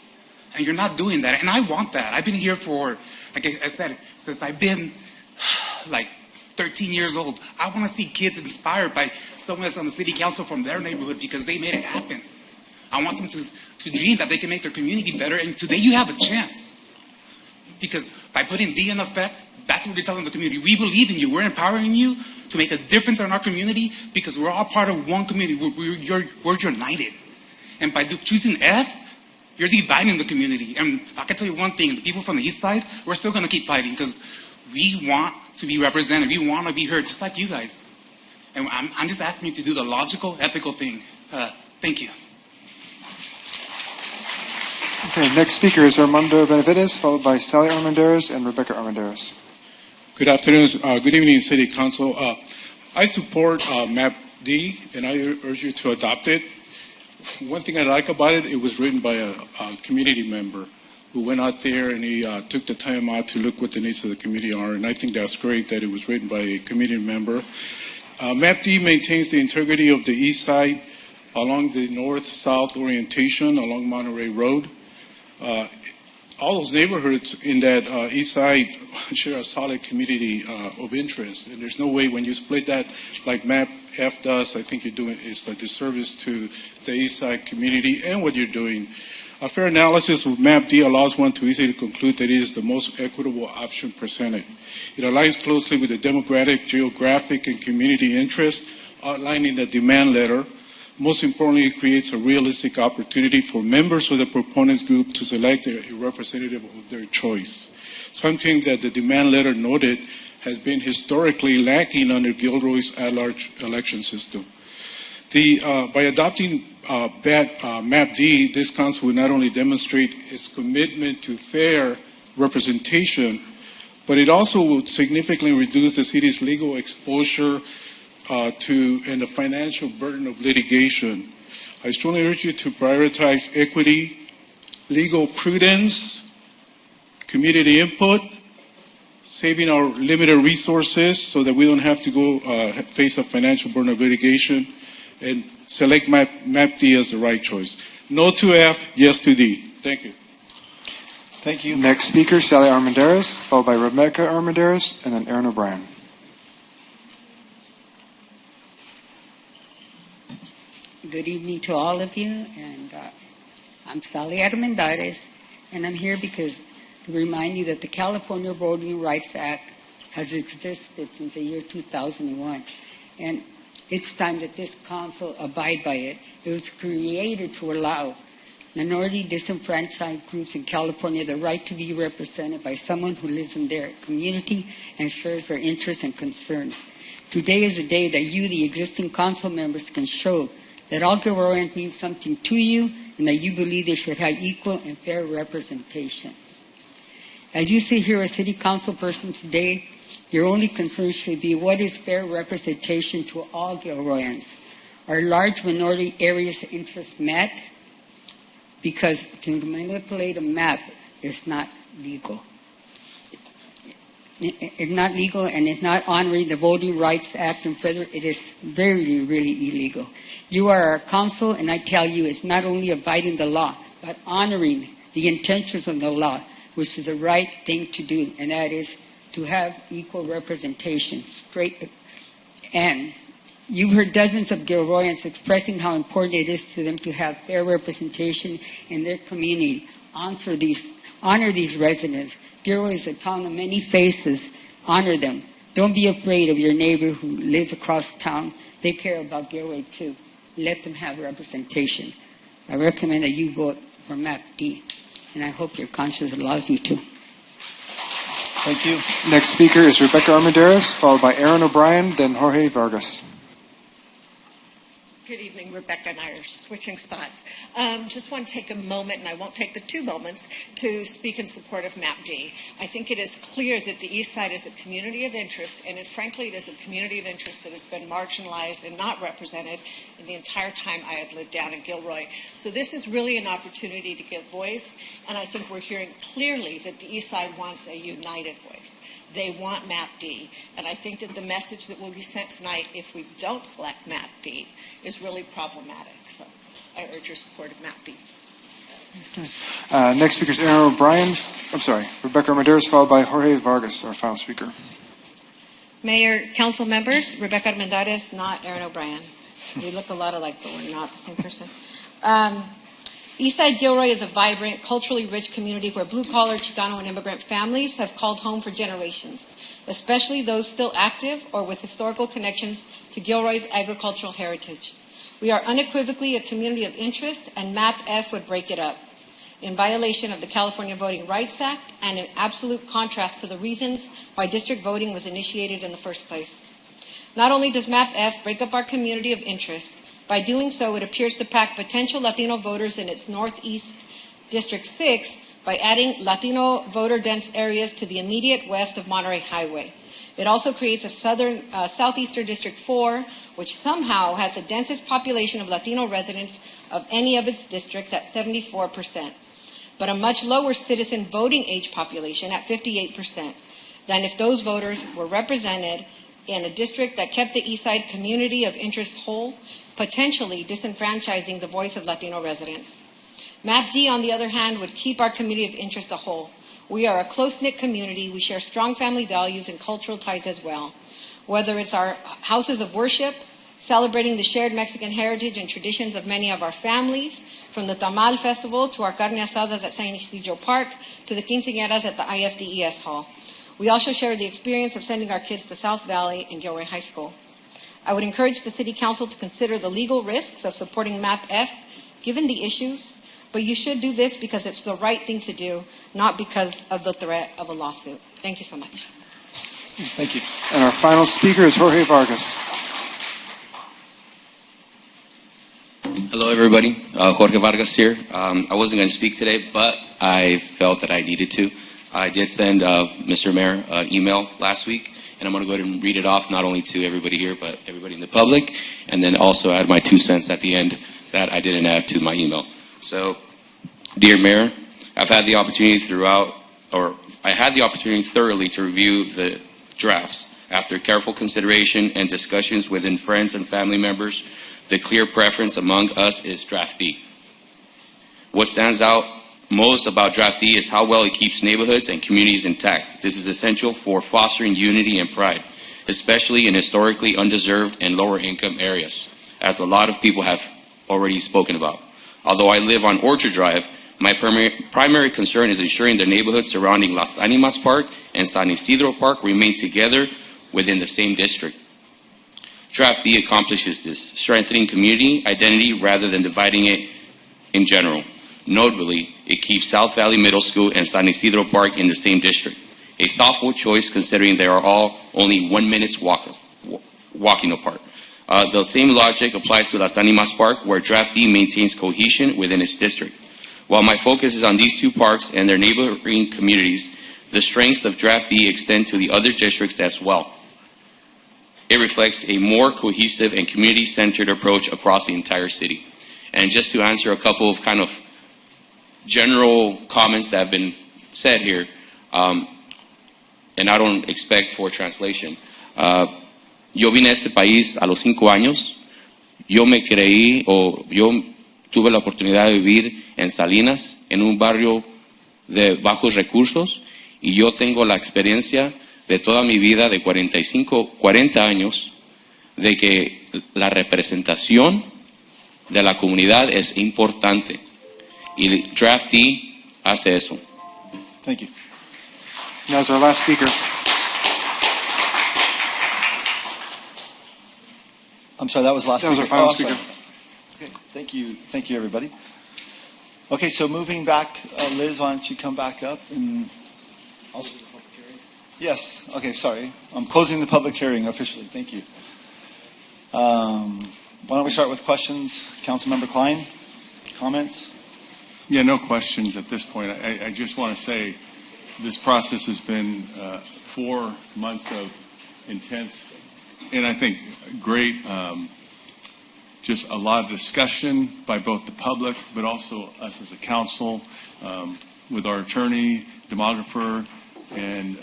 And you're not doing that. And I want that. I've been here for, like I said, since I've been like 13 years old. I want to see kids inspired by someone that's on the city council from their neighborhood because they made it happen. I want them to dream that they can make their community better. And today you have a chance. Because by putting D in effect, that's what we're telling the community. We believe in you. We're empowering you to make a difference in our community because we're all part of one community. We're united. And by choosing F, you're dividing the community. And I can tell you one thing. The people from the east side, we're still going to keep fighting because we want to be represented. We want to be heard, just like you guys. And I'm just asking you to do the logical, ethical thing. Thank you. Okay, next speaker is Armando Benavides, followed by Sally Armendariz and Rebecca Armendariz. Good afternoon. Good evening, City Council. I support Map D, and I urge you to adopt it. One thing I like about it, it was written by a community member who went out there and he took the time out to look what the needs of the community are, and I think that's great that it was written by a community member. Map D maintains the integrity of the east side along the north-south orientation along Monterey Road. All those neighborhoods in that east side share a solid community of interest, and there's no way when you split that like Map F does, I think you're doing is a disservice to the east side community and what you're doing. A fair analysis of Map D allows one to easily conclude that it is the most equitable option presented. It aligns closely with the demographic, geographic, and community interests outlined in the demand letter. Most importantly, it creates a realistic opportunity for members of the proponents group to select a representative of their choice. Something that the demand letter noted has been historically lacking under Gilroy's at-large election system. By adopting Map D, this council will not only demonstrate its commitment to fair representation, but it also will significantly reduce the city's legal exposure and the financial burden of litigation. I strongly urge you to prioritize equity, legal prudence, community input, saving our limited resources so that we don't have to go face a financial burden of litigation, and select Map D as the right choice. No to F, yes to D. Thank you. Thank you. Next speaker, Sally Armendariz, followed by Rebecca Armendariz, and then Aaron O'Brien. Good evening to all of you, and I'm Sally Armendariz, and I'm here because to remind you that the California Voting Rights Act has existed since the year 2001, and it's time that this council abide by it. It was created to allow minority disenfranchised groups in California the right to be represented by someone who lives in their community and shares their interests and concerns. Today is a day that you, the existing council members, can show that all Gilroyans mean something to you and that you believe they should have equal and fair representation. As you sit here as city council person today, Your only concern should be what is fair representation to all Gilroyans. Are large minority areas of interest met? Because to manipulate a map is not legal. It's not legal, and it's not honoring the Voting Rights Act and federal. It is very, really illegal. You are our counsel, and I tell you, it's not only abiding the law, but honoring the intentions of the law, which is the right thing to do, and that is to have equal representation. And you've heard dozens of Gilroyans expressing how important it is to them to have fair representation in their community. Honor these residents. Gilroy is a town of many faces. Honor them. Don't be afraid of your neighbor who lives across town. They care about Gilroy too. Let them have representation. I recommend that you vote for Map D, and I hope your conscience allows you to. Thank you. Next speaker is Rebecca Armendariz, followed by Aaron O'Brien, then Jorge Vargas. Good evening. Rebecca and I are switching spots. Just want to take a moment, and I won't take the 2 moments, to speak in support of Map D. I think it is clear that the East Side is a community of interest, and frankly, it is a community of interest that has been marginalized and not represented in the entire time I have lived down in Gilroy. So this is really an opportunity to give voice, and I think we're hearing clearly that the East Side wants a united voice. They want Map D. And I think that the message that will be sent tonight, if we don't select Map D, is really problematic. So I urge your support of Map D. Next speaker is Aaron O'Brien. Rebecca Armendariz, followed by Jorge Vargas, our final speaker. Mayor, council members, Rebecca Armendariz, not Aaron O'Brien. We look a lot alike, but we're not the same person. Eastside Gilroy is a vibrant, culturally rich community where blue-collar Chicano and immigrant families have called home for generations, especially those still active or with historical connections to Gilroy's agricultural heritage. We are unequivocally a community of interest, and Map F would break it up, in violation of the California Voting Rights Act and in absolute contrast to the reasons why district voting was initiated in the first place. Not only does Map F break up our community of interest, by doing so, it appears to pack potential Latino voters in its Northeast District 6 by adding Latino voter-dense areas to the immediate west of Monterey Highway. It also creates a Southeastern District 4, which somehow has the densest population of Latino residents of any of its districts at 74%, but a much lower citizen voting age population at 58% than if those voters were represented in a district that kept the Eastside community of interest whole, potentially disenfranchising the voice of Latino residents. Map D, on the other hand, would keep our community of interest a whole. We are a close-knit community. We share strong family values and cultural ties as well. Whether it's our houses of worship, celebrating the shared Mexican heritage and traditions of many of our families, from the Tamal Festival to our carne asadas at San Isidro Park to the quinceañeras at the IFDES Hall. We also share the experience of sending our kids to South Valley and Gilroy High School. I would encourage the City Council to consider the legal risks of supporting Map F, given the issues, but you should do this because it's the right thing to do, not because of the threat of a lawsuit. Thank you so much. Thank you. And our final speaker is Jorge Vargas. Hello, everybody. Jorge Vargas here. I wasn't going to speak today, but I felt that I needed to. I did send Mr. Mayor an email last week, and I'm going to go ahead and read it off, not only to everybody here, but everybody in the public, and then also add my 2 cents at the end that I didn't add to my email. So, dear Mayor, I had the opportunity thoroughly to review the drafts. After careful consideration and discussions within friends and family members, the clear preference among us is Draft D. What stands out most about Draft D is how well it keeps neighborhoods and communities intact. This is essential for fostering unity and pride, especially in historically undeserved and lower income areas, as a lot of people have already spoken about. Although I live on Orchard Drive, my primary concern is ensuring the neighborhoods surrounding Las Animas Park and San Isidro Park remain together within the same district. Draft D accomplishes this, strengthening community identity rather than dividing it in general. Notably, it keeps South Valley Middle School and San Isidro Park in the same district, a thoughtful choice considering they are all only 1 minute's walking apart. The same logic applies to Las Animas Park, where Draft D maintains cohesion within its district. While my focus is on these two parks and their neighboring communities, The strengths of Draft D extend to the other districts as well. It reflects a more cohesive and community-centered approach across the entire city. And just to answer a couple of kind of general comments that have been said here, and I don't expect for translation. Yo vine a este país a los 5 años. Yo tuve la oportunidad de vivir en Salinas, en un barrio de bajos recursos, y yo tengo la experiencia de toda mi vida de 40 años, de que la representación de la comunidad es importante. Y Draft D hace eso. Thank you. Now, as our last speaker, I'm sorry, that was last that was speaker. our final I'm speaker. sorry. Okay, thank you, everybody. Okay, so moving back, Liz, why don't you come back up and also. Yes. Okay. Sorry, I'm closing the public hearing officially. Thank you. Why don't we start with questions? Councilmember Klein, comments? Yeah, no questions at this point. I just want to say this process has been 4 months of intense and I think great, just a lot of discussion by both the public, but also us as a council, with our attorney, demographer, and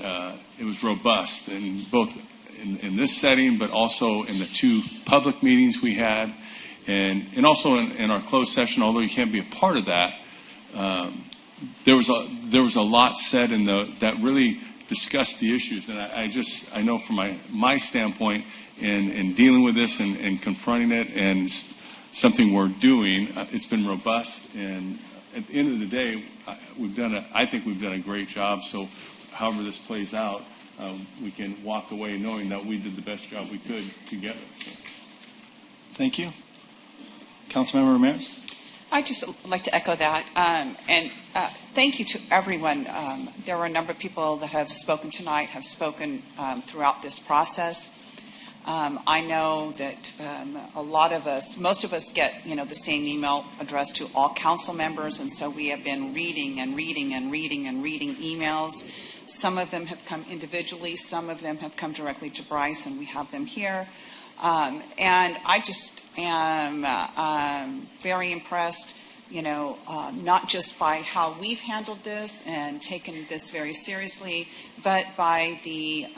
it was robust, and both in this setting, but also in the 2 public meetings we had, and also in our closed session. Although you can't be a part of that, there was a lot said in that really discussed the issues, and I know from my standpoint in dealing with this and confronting it, and something we're doing, it's been robust, and at the end of the day, I think we've done a great job. So however this plays out, we can walk away knowing that we did the best job we could together. So. Thank you. Councilmember Ramirez? I'd just like to echo that. And thank you to everyone. There were a number of people that have spoken tonight, have spoken throughout this process. I know that a lot of us, most of us get, the same email addressed to all council members, and so we have been reading emails. Some of them have come individually, some of them have come directly to Bryce, and we have them here. And I just am very impressed, not just by how we've handled this and taken this very seriously, but by the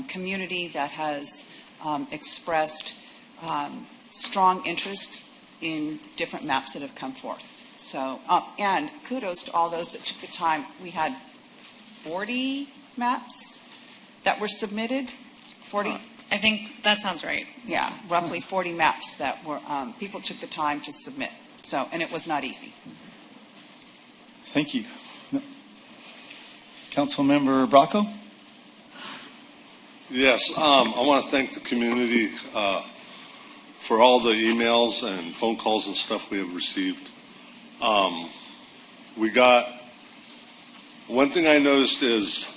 community that has expressed strong interest in different maps that have come forth. So, and kudos to all those that took the time. We had 40 maps that were submitted. 40. I think that sounds right. Yeah, roughly 40 maps that were people took the time to submit. So, and it was not easy. Thank you. Councilmember Bracco? Yes, I want to thank the community for all the emails and phone calls and stuff we have received. We got, one thing I noticed is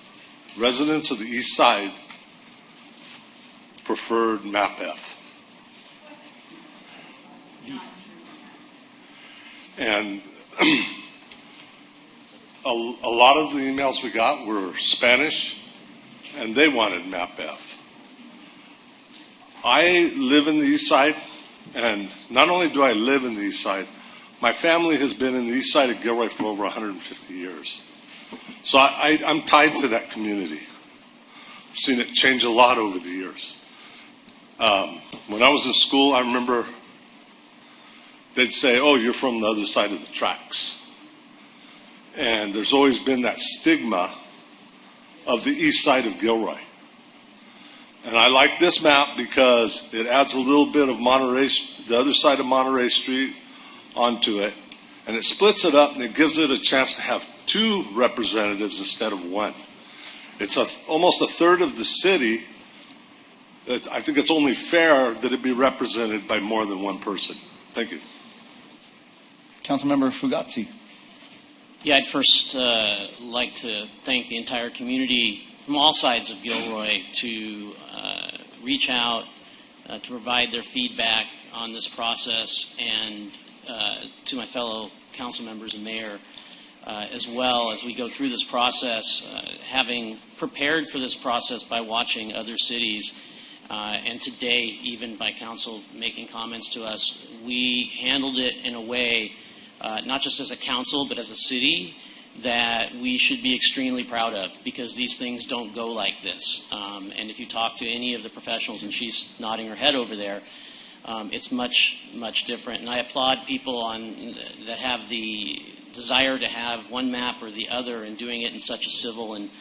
residents of the east side preferred Map F. And a lot of the emails we got were Spanish, and they wanted Map F. I live in the east side, and not only do I live in the east side, my family has been in the east side of Gilroy for over 150 years. So I'm tied to that community. I've seen it change a lot over the years. When I was in school, I remember they'd say, "Oh, you're from the other side of the tracks." And there's always been that stigma of the east side of Gilroy. And I like this map because it adds a little bit of Monterey, the other side of Monterey Street, onto it. And it splits it up, and it gives it a chance to have 2 representatives instead of 1. It's almost a third of the city. I think it's only fair that it be represented by more than 1 person. Thank you. Councilmember Fugazi. Yeah, I'd first like to thank the entire community from all sides of Gilroy to reach out, to provide their feedback on this process, and to my fellow council members and mayor. as well as we go through this process, having prepared for this process by watching other cities, and today even by council making comments to us, we handled it in a way, not just as a council, but as a city, that we should be extremely proud of, because these things don't go like this. And if you talk to any of the professionals, and she's nodding her head over there, it's much, much different. And I applaud people that have the desire to have one map or the other, and doing it in such a civil and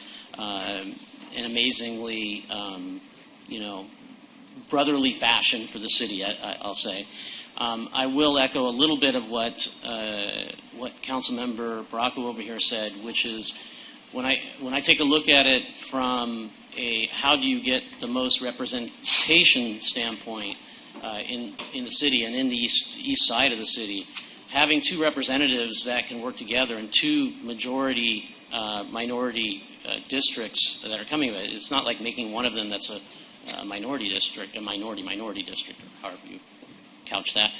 amazingly, brotherly fashion for the city, I'll say. I will echo a little bit of what Councilmember Barraco over here said, which is when I take a look at it from a how do you get the most representation standpoint in the city and in the east side of the city, having two representatives that can work together in two majority minority districts that are coming. It's not like making one of them that's a minority district, a minority district, or however you couch that.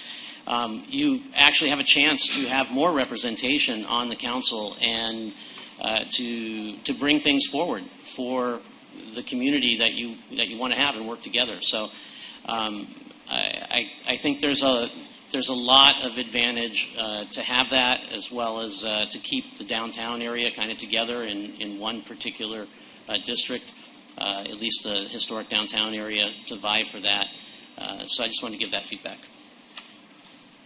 You actually have a chance to have more representation on the council and to bring things forward for the community that you want to have and work together. So I think there's a lot of advantage to have that, as well as to keep the downtown area kind of together in one particular district, at least the historic downtown area, to vie for that. So I just wanted to give that feedback.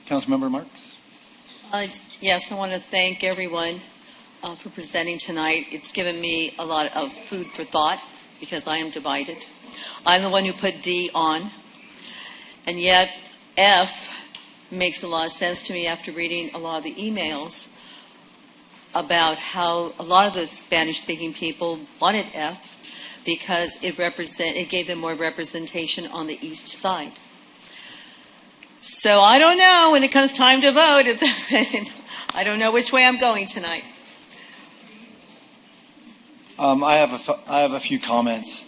Councilmember Marks? Yes, I want to thank everyone for presenting tonight. It's given me a lot of food for thought, because I am divided. I'm the one who put D on, and yet F makes a lot of sense to me after reading a lot of the emails about how a lot of the Spanish-speaking people wanted F because it gave them more representation on the east side. So I don't know, when it comes time to vote, I don't know which way I'm going tonight. I have a few comments.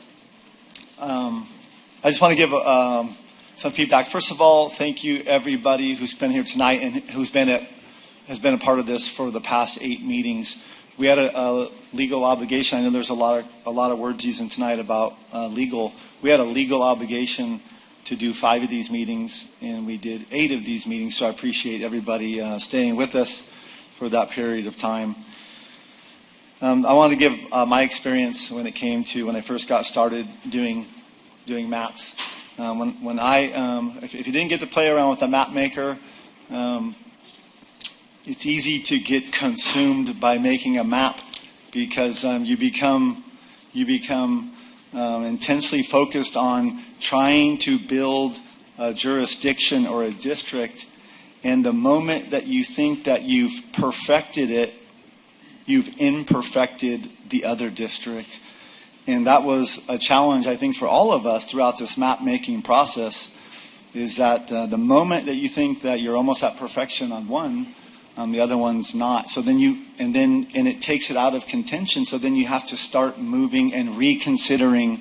I just want to give some feedback. First of all, thank you everybody who's been here tonight and has been a part of this for the past 8 meetings. We had a legal obligation. I know there's a lot of words used tonight about legal. We had a legal obligation to do 5 of these meetings, and we did 8 of these meetings. So I appreciate everybody staying with us for that period of time. I want to give my experience when I first got started doing maps. If you didn't get to play around with the map maker, it's easy to get consumed by making a map, because you become intensely focused on trying to build a jurisdiction or a district, and the moment that you think that you've perfected it, you've imperfected the other district. And that was a challenge, I think, for all of us throughout this map-making process, is that the moment that you think that you're almost at perfection on one, the other one's not. So then it takes it out of contention. So then you have to start moving and reconsidering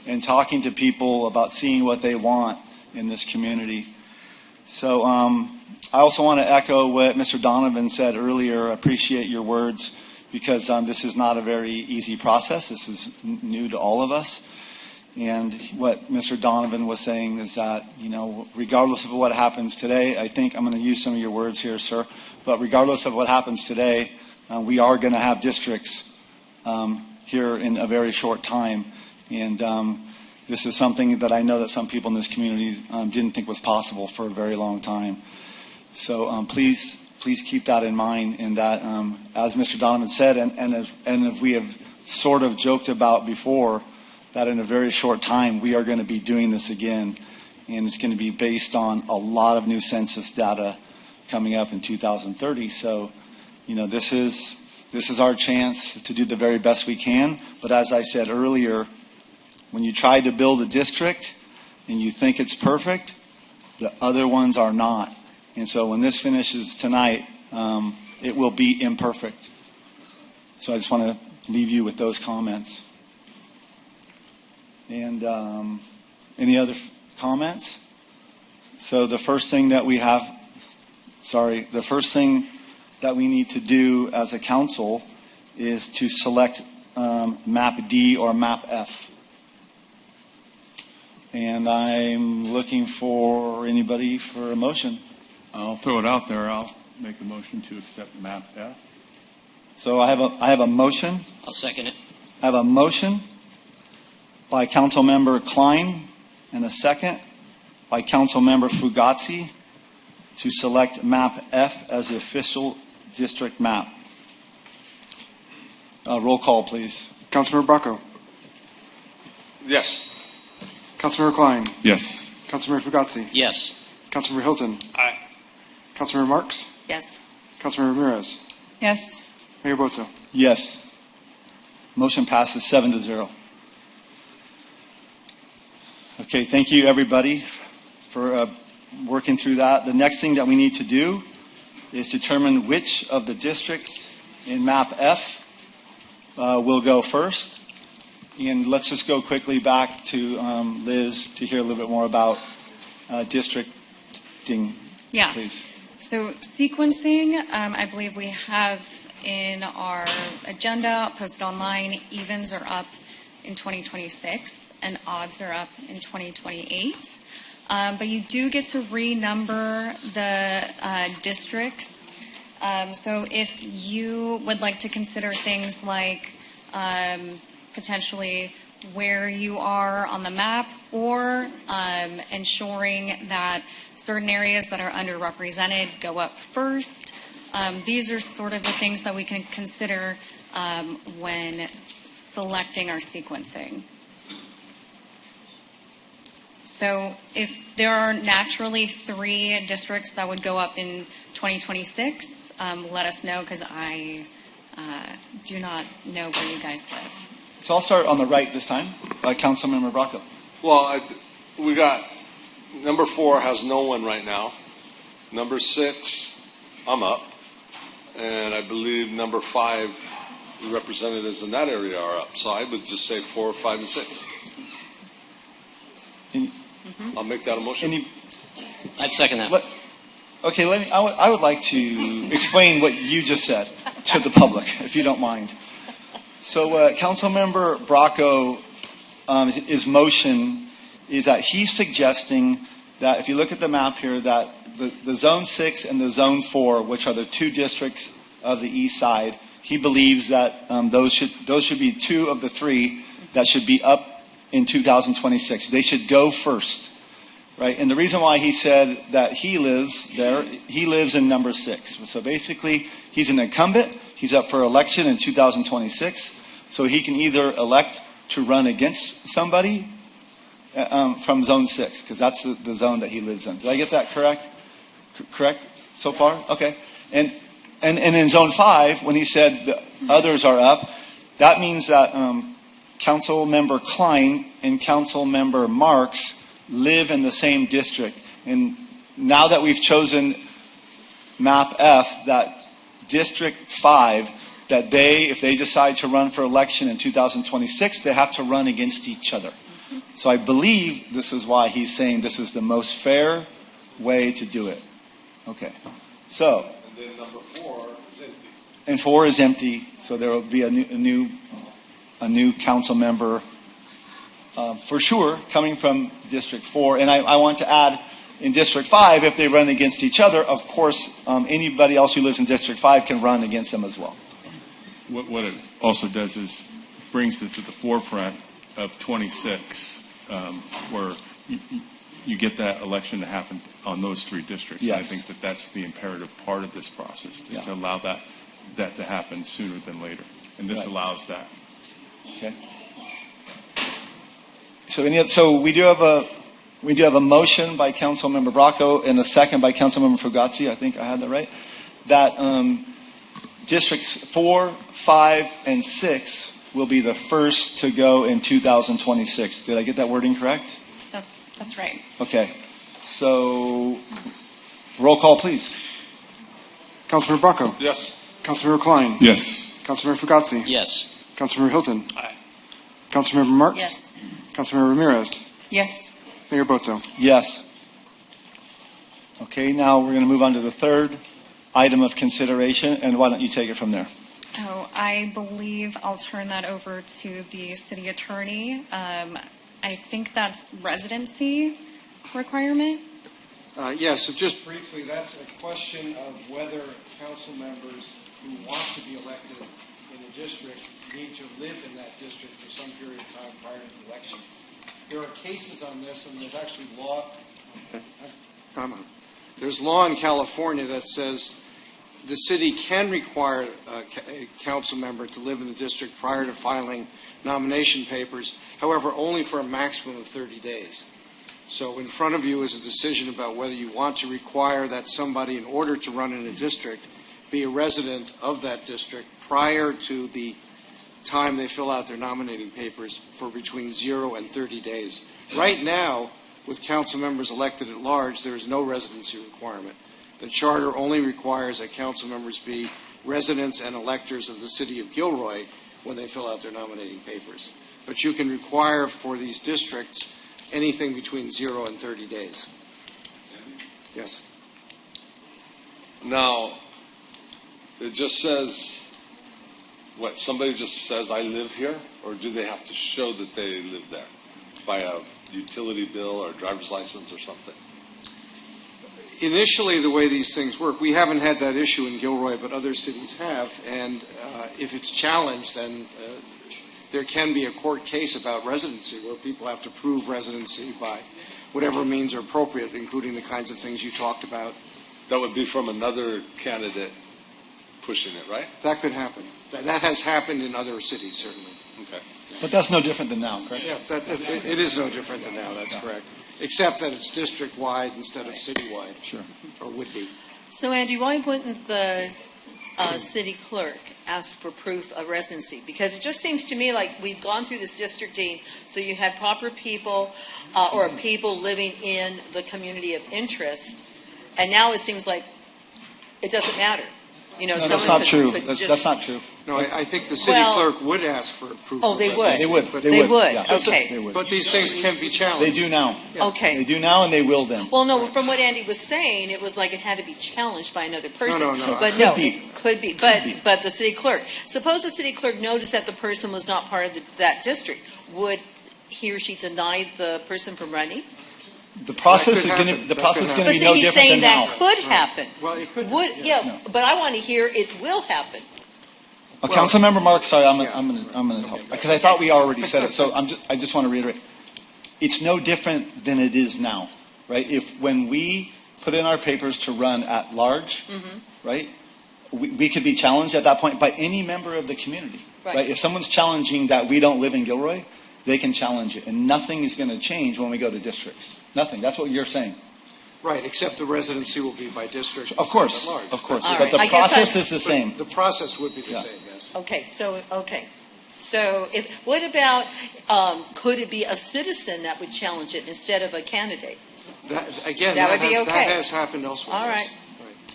and talking to people about seeing what they want in this community. So I also want to echo what Mr. Donovan said earlier. I appreciate your words, because this is not a very easy process. This is new to all of us. And what Mr. Donovan was saying is that, regardless of what happens today, I think I'm going to use some of your words here, sir, but regardless of what happens today, we are going to have districts here in a very short time. And this is something that I know that some people in this community didn't think was possible for a very long time. So please keep that in mind, and that, as Mr. Donovan said, and as we have sort of joked about before, that in a very short time we are going to be doing this again, and it's going to be based on a lot of new census data coming up in 2030. So, this is our chance to do the very best we can. But as I said earlier, when you try to build a district and you think it's perfect, the other ones are not. And so when this finishes tonight, it will be imperfect. So I just want to leave you with those comments. And any other comments? So the first thing that we need to do as a council is to select map D or map F. And I'm looking for anybody for a motion. I'll throw it out there. I'll make a motion to accept map F. So I have a motion. I'll second it. I have a motion by Councilmember Klein and a second by Councilmember Fugazi to select map F as the official district map. Roll call, please. Councilmember Bracco. Yes. Councilmember Klein. Yes. Councilmember Fugazi. Yes. Councilmember Hilton. Aye. Councilmember Marks. Yes. Councilmember Ramirez. Yes. Mayor Boto. Yes. Motion passes 7-0. Okay, thank you everybody for working through that. The next thing that we need to do is determine which of the districts in map F will go first. And let's just go quickly back to Liz to hear a little bit more about districting. Yeah. Please. So sequencing, I believe we have in our agenda posted online, evens are up in 2026 and odds are up in 2028. But you do get to renumber the districts. So if you would like to consider things like potentially where you are on the map or ensuring that certain areas that are underrepresented go up first, these are sort of the things that we can consider when selecting our sequencing. So if there are naturally 3 districts that would go up in 2026, let us know because I do not know where you guys live. So I'll start on the right this time, Councilmember Bracco. Well, we got number 4 has no one right now. Number 6, I'm up. And I believe number 5, the representatives in that area are up. So I would just say 4, 5, and 6. I'll make that a motion. I'd second that. Okay, I would like to explain what you just said to the public, if you don't mind. So Councilmember Bracco, his motion is that he's suggesting that if you look at the map here, that the Zone 6 and the Zone 4, which are the 2 districts of the east side, he believes that those should be 2 of the 3 that should be up in 2026. They should go first, right? And the reason why he said that he lives there, he lives in number 6. So basically, he's an incumbent. He's up for election in 2026. So he can either elect to run against somebody from Zone 6, because that's the zone that he lives in. Did I get that correct? Correct so far? Okay. And in Zone 5, when he said the others are up, that means that Councilmember Klein and Councilmember Marks live in the same district. And now that we've chosen map F, that District 5, that if they decide to run for election in 2026, they have to run against each other. So I believe this is why he's saying this is the most fair way to do it. Okay. So. And then number 4 is empty. And 4 is empty, so there will be a new council member for sure coming from District 4. And I want to add, in District 5, if they run against each other, of course, anybody else who lives in District 5 can run against them as well. What it also does is brings it to the forefront of 26, where you get that election to happen on those 3 districts. Yes. And I think that that's the imperative part of this process, is to allow that to happen sooner than later. And this allows that. Okay. So we do have a motion by Councilmember Bracco and a second by Councilmember Fugazi. I think I had that right. That districts 4, 5, and 6 will be the first to go in 2026. Did I get that wording correct? That's right. Okay. So roll call, please. Councilmember Bracco. Yes. Councilmember Klein. Yes. Councilmember Fugazi. Yes. Councilmember Hilton. Aye. Councilmember Marks. Yes. Councilmember Ramirez. Yes. Mayor Boto. Yes. Okay, now we're going to move on to the third item of consideration, and why don't you take it from there? Oh, I believe I'll turn that over to the city attorney. I think that's residency requirement. Yes, so just briefly, that's a question of whether council members who want to be elected in a district need to live in that district for some period of time prior to the election. There are cases on this, and there's actually law. There's law in California that says the city can require a council member to live in the district prior to filing nomination papers, however, only for a maximum of 30 days. So in front of you is a decision about whether you want to require that somebody, in order to run in a district, be a resident of that district prior to the time they fill out their nominating papers for between 0 and 30 days. Right now, with council members elected at large, there is no residency requirement. The charter only requires that council members be residents and electors of the city of Gilroy when they fill out their nominating papers. But you can require for these districts anything between 0 and 30 days. Yes. Now, it just says, what, somebody just says, I live here? Or do they have to show that they live there by a utility bill or a driver's license or something? Initially, the way these things work, we haven't had that issue in Gilroy, but other cities have. And if it's challenged, then there can be a court case about residency where people have to prove residency by whatever means are appropriate, including the kinds of things you talked about. That would be from another candidate pushing it, right? That could happen. That has happened in other cities, certainly. Okay. But that's no different than now, correct? Yeah, it is no different than now, that's correct. Except that it's district-wide instead of city-wide. Sure. Or would be. So, Andy, why wouldn't the city clerk ask for proof of residency? Because it just seems to me like we've gone through this districting, so you had proper people or people living in the community of interest, and now it seems like it doesn't matter. You know, No, that's not true. That's not true. No, I think the city clerk would ask for proof Oh, of they residency. would. They would. They would. Yeah. Okay. They would. But these things can be challenged. They do now. Okay. They do now, and they will then. Well, no, from what Andy was saying, it was like it had to be challenged by another person. No. But Could no, be. it could be. But the city clerk. Suppose the city clerk noticed that the person was not part of that district. Would he or she deny the person from running? The process is That could going to happen. the That process is could going to But be see, no he's different saying than now. that could happen. Well, it could. Would but I want to hear it will happen. Councilmember Mark, sorry, I'm going to help because I thought we already said it. So I just want to reiterate. It's no different than it is now, right? If when we put in our papers to run at large, right, we could be challenged at that point by any member of the community, right? If someone's challenging that we don't live in Gilroy, they can challenge it, and nothing is going to change when we go to districts. Nothing. That's what you're saying. Right, except the residency will be by district. Of course, instead large. of course. All But right. the I guess process is the same. The process would be the same, yes. Okay. So what about could it be a citizen that would challenge it instead of a candidate? That That would be okay. That has happened elsewhere. All yes.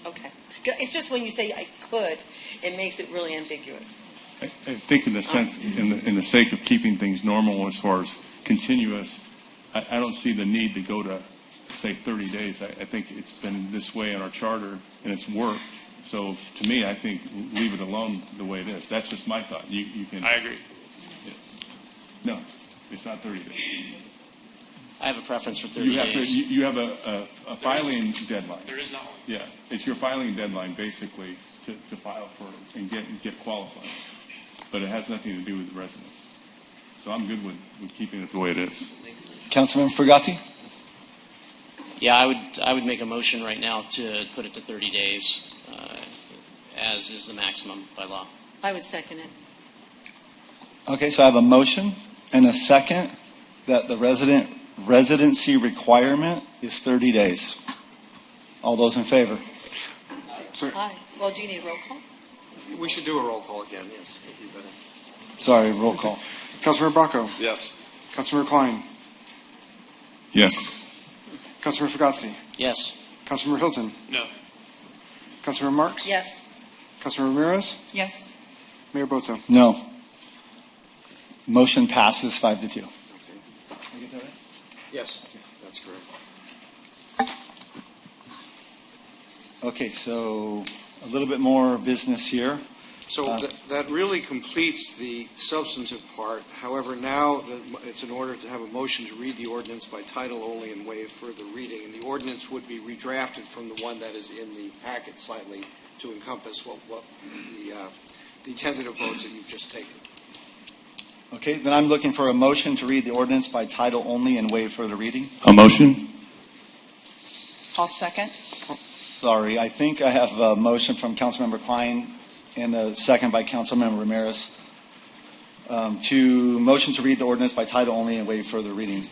right. Okay. It's just when you say I could, it makes it really ambiguous. I think in the sense, in the sake of keeping things normal as far as continuous, I don't see the need to go to, say, 30 days. I think it's been this way in our charter, and it's worked. So to me, I think leave it alone the way it is. That's just my thought. You can. I agree. No, it's not 30 days. I have a preference for 30 You have days. you have a filing deadline. There is not one. Yeah, it's your filing deadline basically to file for and get qualified, but it has nothing to do with the residence. So I'm good with keeping it the way it is. Councilmember Fugati? Yeah, I would make a motion right now to put it to 30 days, as is the maximum by law. I would second it. Okay, so I have a motion and a second that the residency requirement is 30 days. All those in favor? Aye. Well, do you need a roll call? We should do a roll call again, yes. It'd be better. Sorry, roll call. Councilmember Bracco. Yes. Councilmember Klein. Yes. Councilmember Fugazzi. Yes. Councilmember Hilton. No. Councilmember Marks. Yes. Councilmember Ramirez. Yes. Mayor Boto. No. Motion passes 5-2. Yes, that's correct. Okay, so a little bit more business here. So that really completes the substantive part. However, now it's in order to have a motion to read the ordinance by title only and waive further reading. And the ordinance would be redrafted from the one that is in the packet slightly to encompass what the tentative votes that you've just taken. Okay, then I'm looking for a motion to read the ordinance by title only and waive further reading. A motion? I'll second. Sorry, I think I have a motion from Councilmember Klein and a second by Councilmember Ramirez to motion to read the ordinance by title only and waive further reading.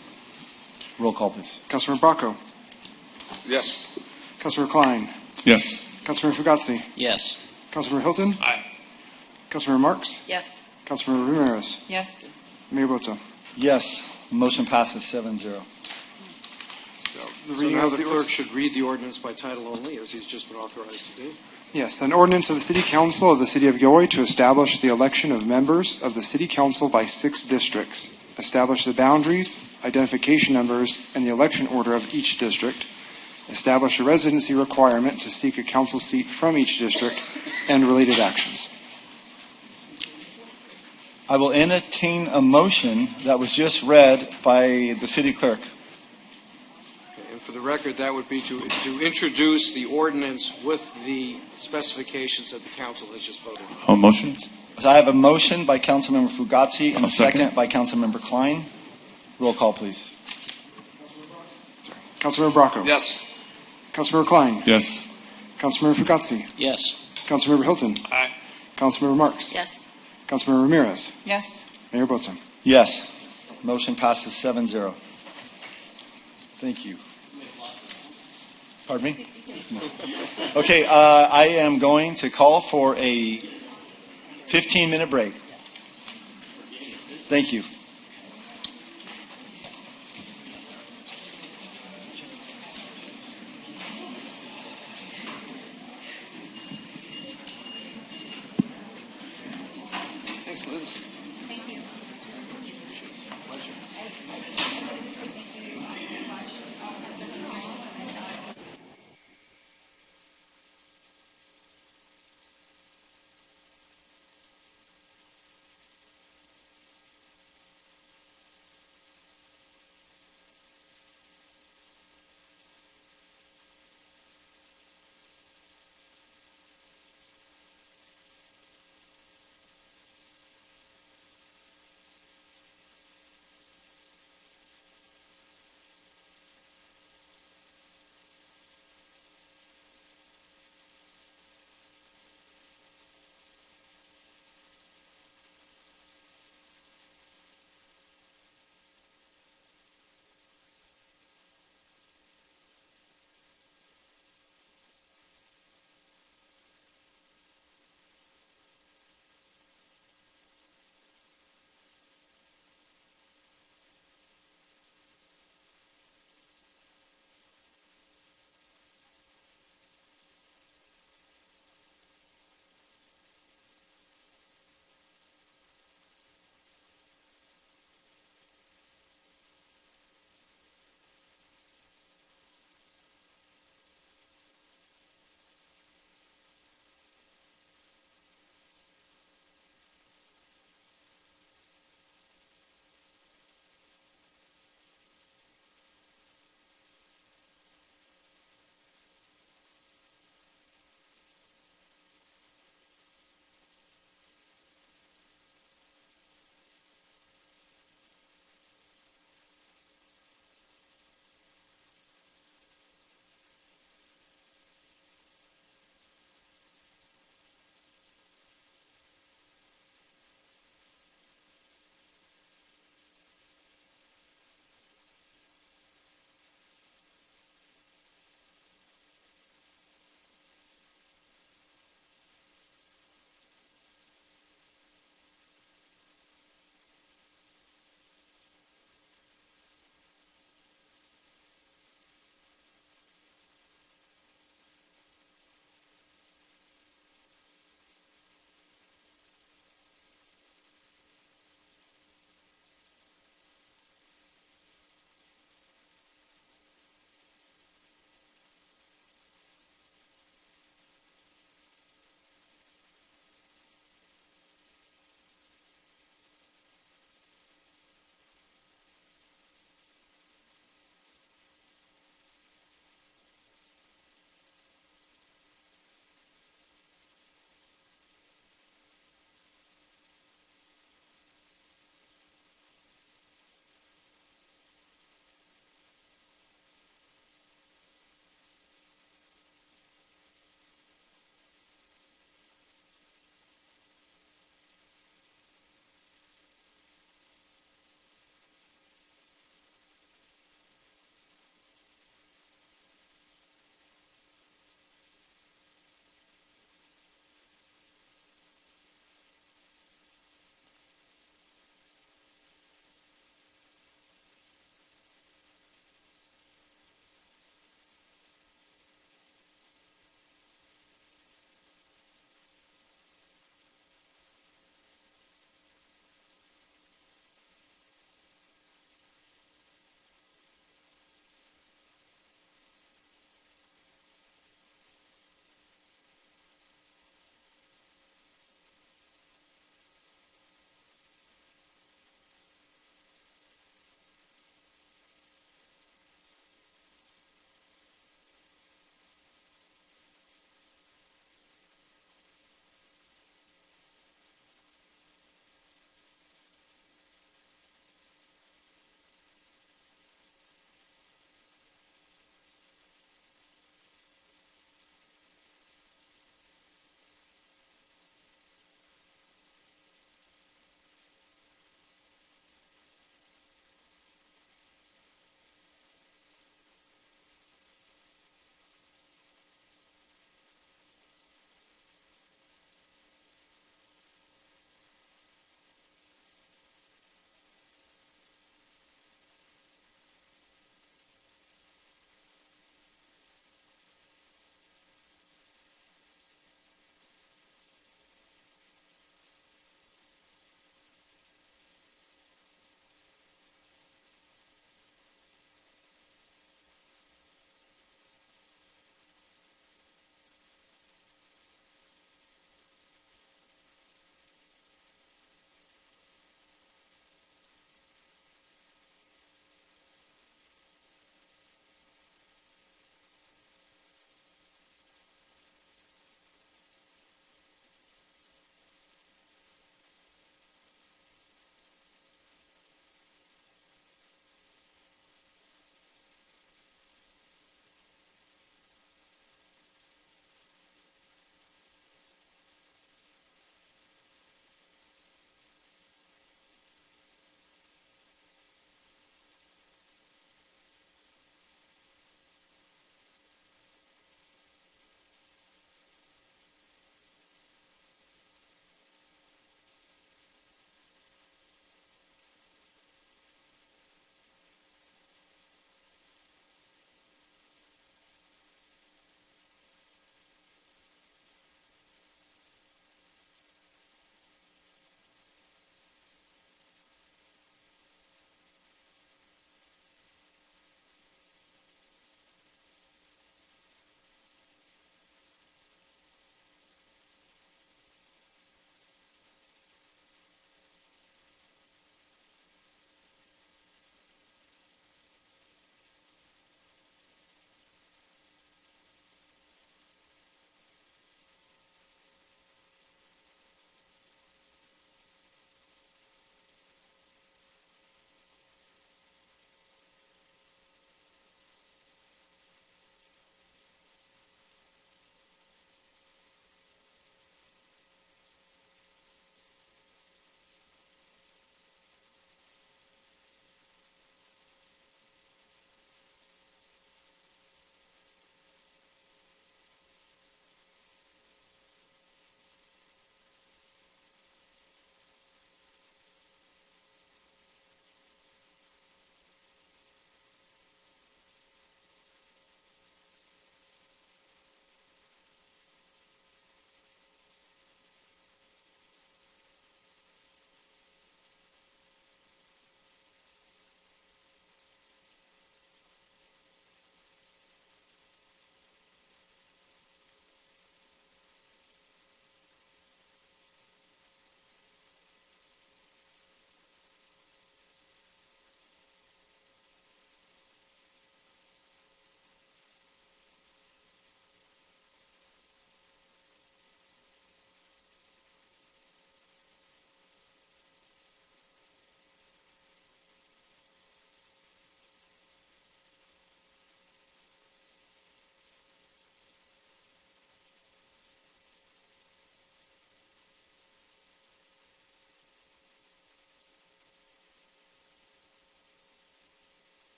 Roll call, please. Councilmember Bracco. Yes. Councilmember Klein. Yes. Councilmember Fugazi. Yes. Councilmember Hilton. Aye. Councilmember Marks. Yes. Councilmember Ramirez. Yes. Mayor Boto. Yes, motion passes 7-0. So The reading now of the the clerk should read the ordinance by title only, as he's just been authorized to do. Yes, an ordinance of the City Council of the City of Gilroy to establish the election of members of the City Council by 6 districts, establish the boundaries, identification numbers, and the election order of each district, establish a residency requirement to seek a council seat from each district, and related actions. I will entertain a motion that was just read by the city clerk. And for the record, that would be to introduce the ordinance with the specifications that the council has just voted on. A motion? So I have a motion by Councilmember Fugazi and I'll a second second. by Councilmember Klein. Roll call, please. Councilmember Bracco. Yes. Councilmember Klein. Yes. Councilmember Fugazi. Yes. Councilmember Hilton. Aye. Councilmember Marks. Yes. Councilmember Ramirez. Yes. Mayor Boto. Yes, motion passes 7-0. Thank you. Pardon me? No. Okay, I am going to call for a 15-minute break. Thank you. Thanks, Liz.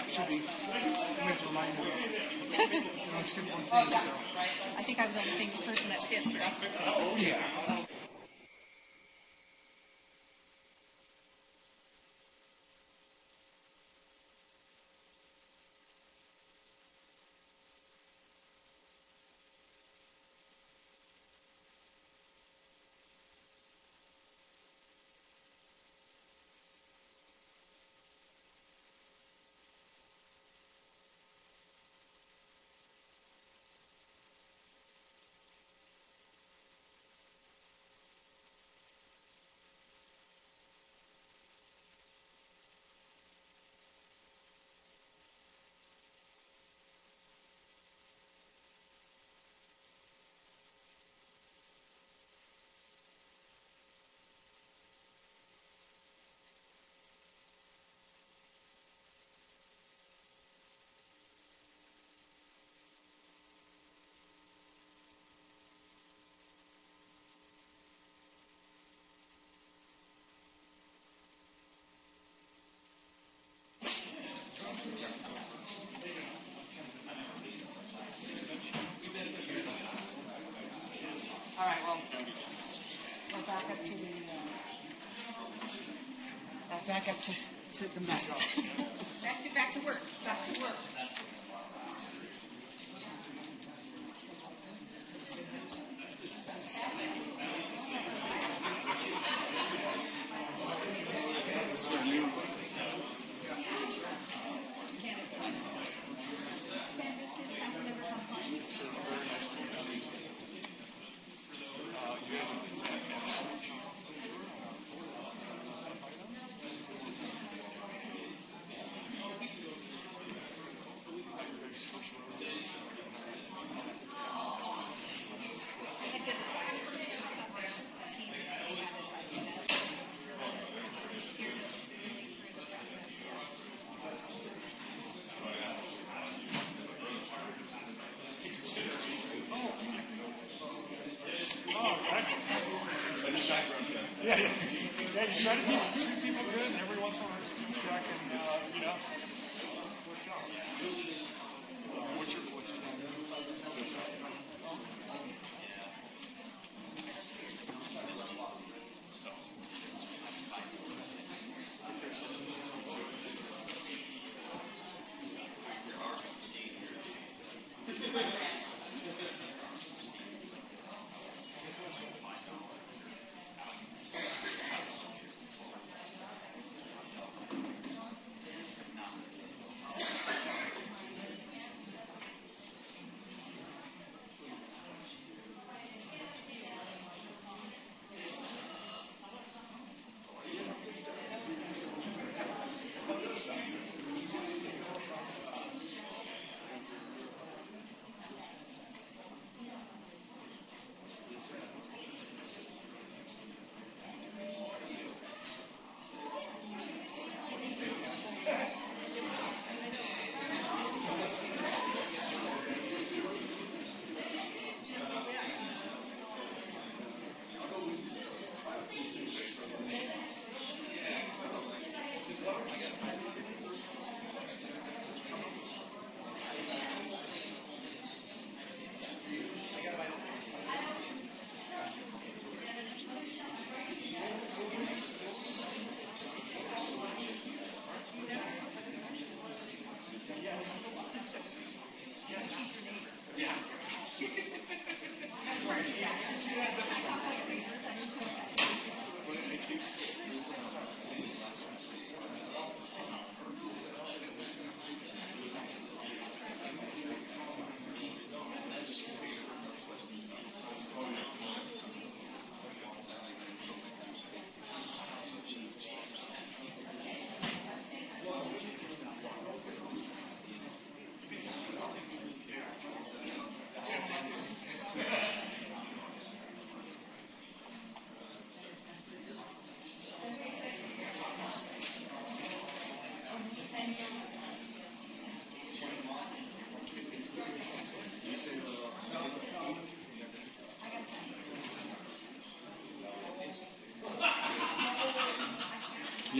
should be. I think I was only thinking the person that skipped. Yeah. All right, well, we're back up to the back up to the mess. back to work. Back to work. Yeah, you try to keep people good, and every once in a while keep track and, works out. What's his name?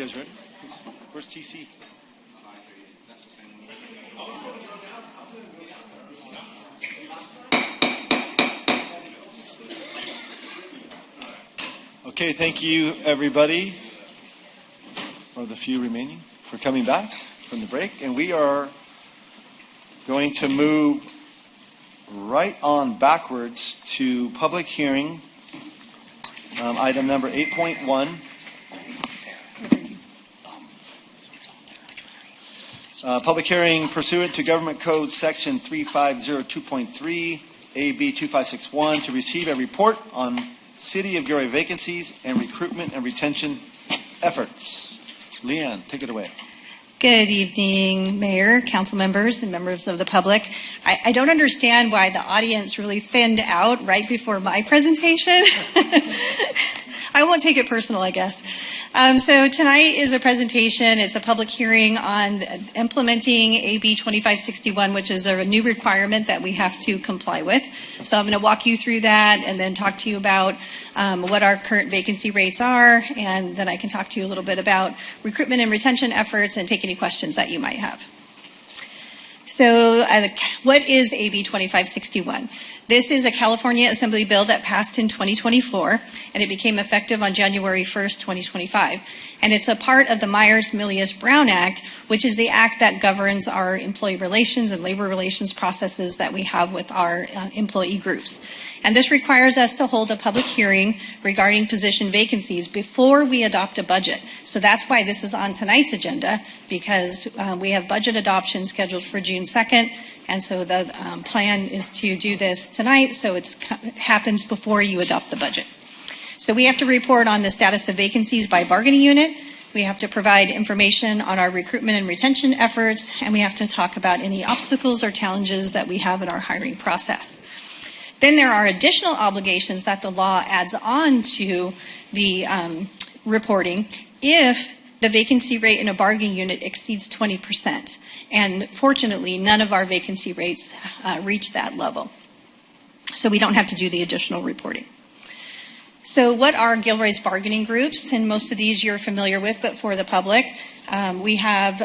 guys ready? Where's TC? Okay, thank you everybody, or the few remaining, for coming back from the break. And we are going to move right on backwards to public hearing, item number 8.1. Public hearing pursuant to Government Code Section 3502.3, AB 2561, to receive a report on City of Gilroy vacancies and recruitment and retention efforts. Leanne, take it away. Good evening, Mayor, council members, and members of the public. I don't understand why the audience really thinned out right before my presentation. I won't take it personal, I guess. So tonight is a presentation. It's a public hearing on implementing AB 2561, which is a new requirement that we have to comply with. So I'm going to walk you through that and then talk to you about what our current vacancy rates are, and then I can talk to you a little bit about recruitment and retention efforts and take any questions that you might have. So what is AB 2561? This is a California Assembly bill that passed in 2024, and it became effective on January 1st, 2025. And it's a part of the Myers-Milius-Brown Act, which is the act that governs our employee relations and labor relations processes that we have with our employee groups. And this requires us to hold a public hearing regarding position vacancies before we adopt a budget. So that's why this is on tonight's agenda, because we have budget adoption scheduled for June 2nd. And so the plan is to do this tonight, so it happens before you adopt the budget. So we have to report on the status of vacancies by bargaining unit. We have to provide information on our recruitment and retention efforts, and we have to talk about any obstacles or challenges that we have in our hiring process. Then there are additional obligations that the law adds on to the reporting if the vacancy rate in a bargaining unit exceeds 20%. And fortunately, none of our vacancy rates reach that level. So we don't have to do the additional reporting. So what are Gilroy's bargaining groups? And most of these you're familiar with, but for the public, we have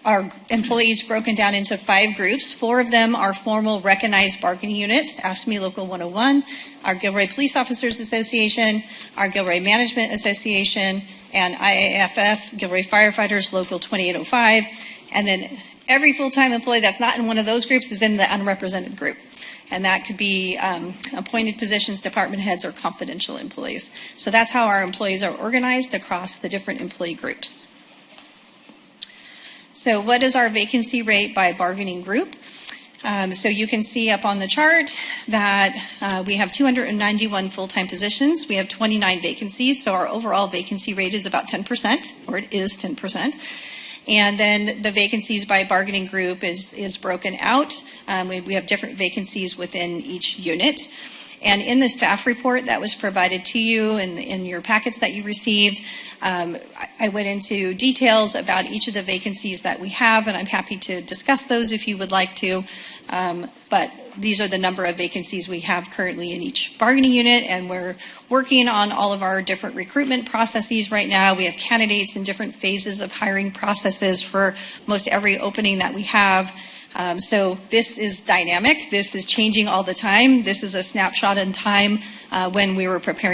our employees broken down into 5 groups. 4 of them are formal recognized bargaining units, AFSCME Local 101, our Gilroy Police Officers Association, our Gilroy Management Association, and IAFF, Gilroy Firefighters Local 2805. And then every full-time employee that's not in one of those groups is in the unrepresented group. And that could be appointed positions, department heads, or confidential employees. So that's how our employees are organized across the different employee groups. So what is our vacancy rate by bargaining group? So you can see up on the chart that we have 291 full-time positions. We have 29 vacancies, so our overall vacancy rate is about 10%, or it is 10%. And then the vacancies by bargaining group is broken out. We have different vacancies within each unit. And in the staff report that was provided to you and in your packets that you received, I went into details about each of the vacancies that we have, and I'm happy to discuss those if you would like to. But these are the number of vacancies we have currently in each bargaining unit, and we're working on all of our different recruitment processes right now. We have candidates in different phases of hiring processes for most every opening that we have. So this is dynamic. This is changing all the time. This is a snapshot in time when we were preparing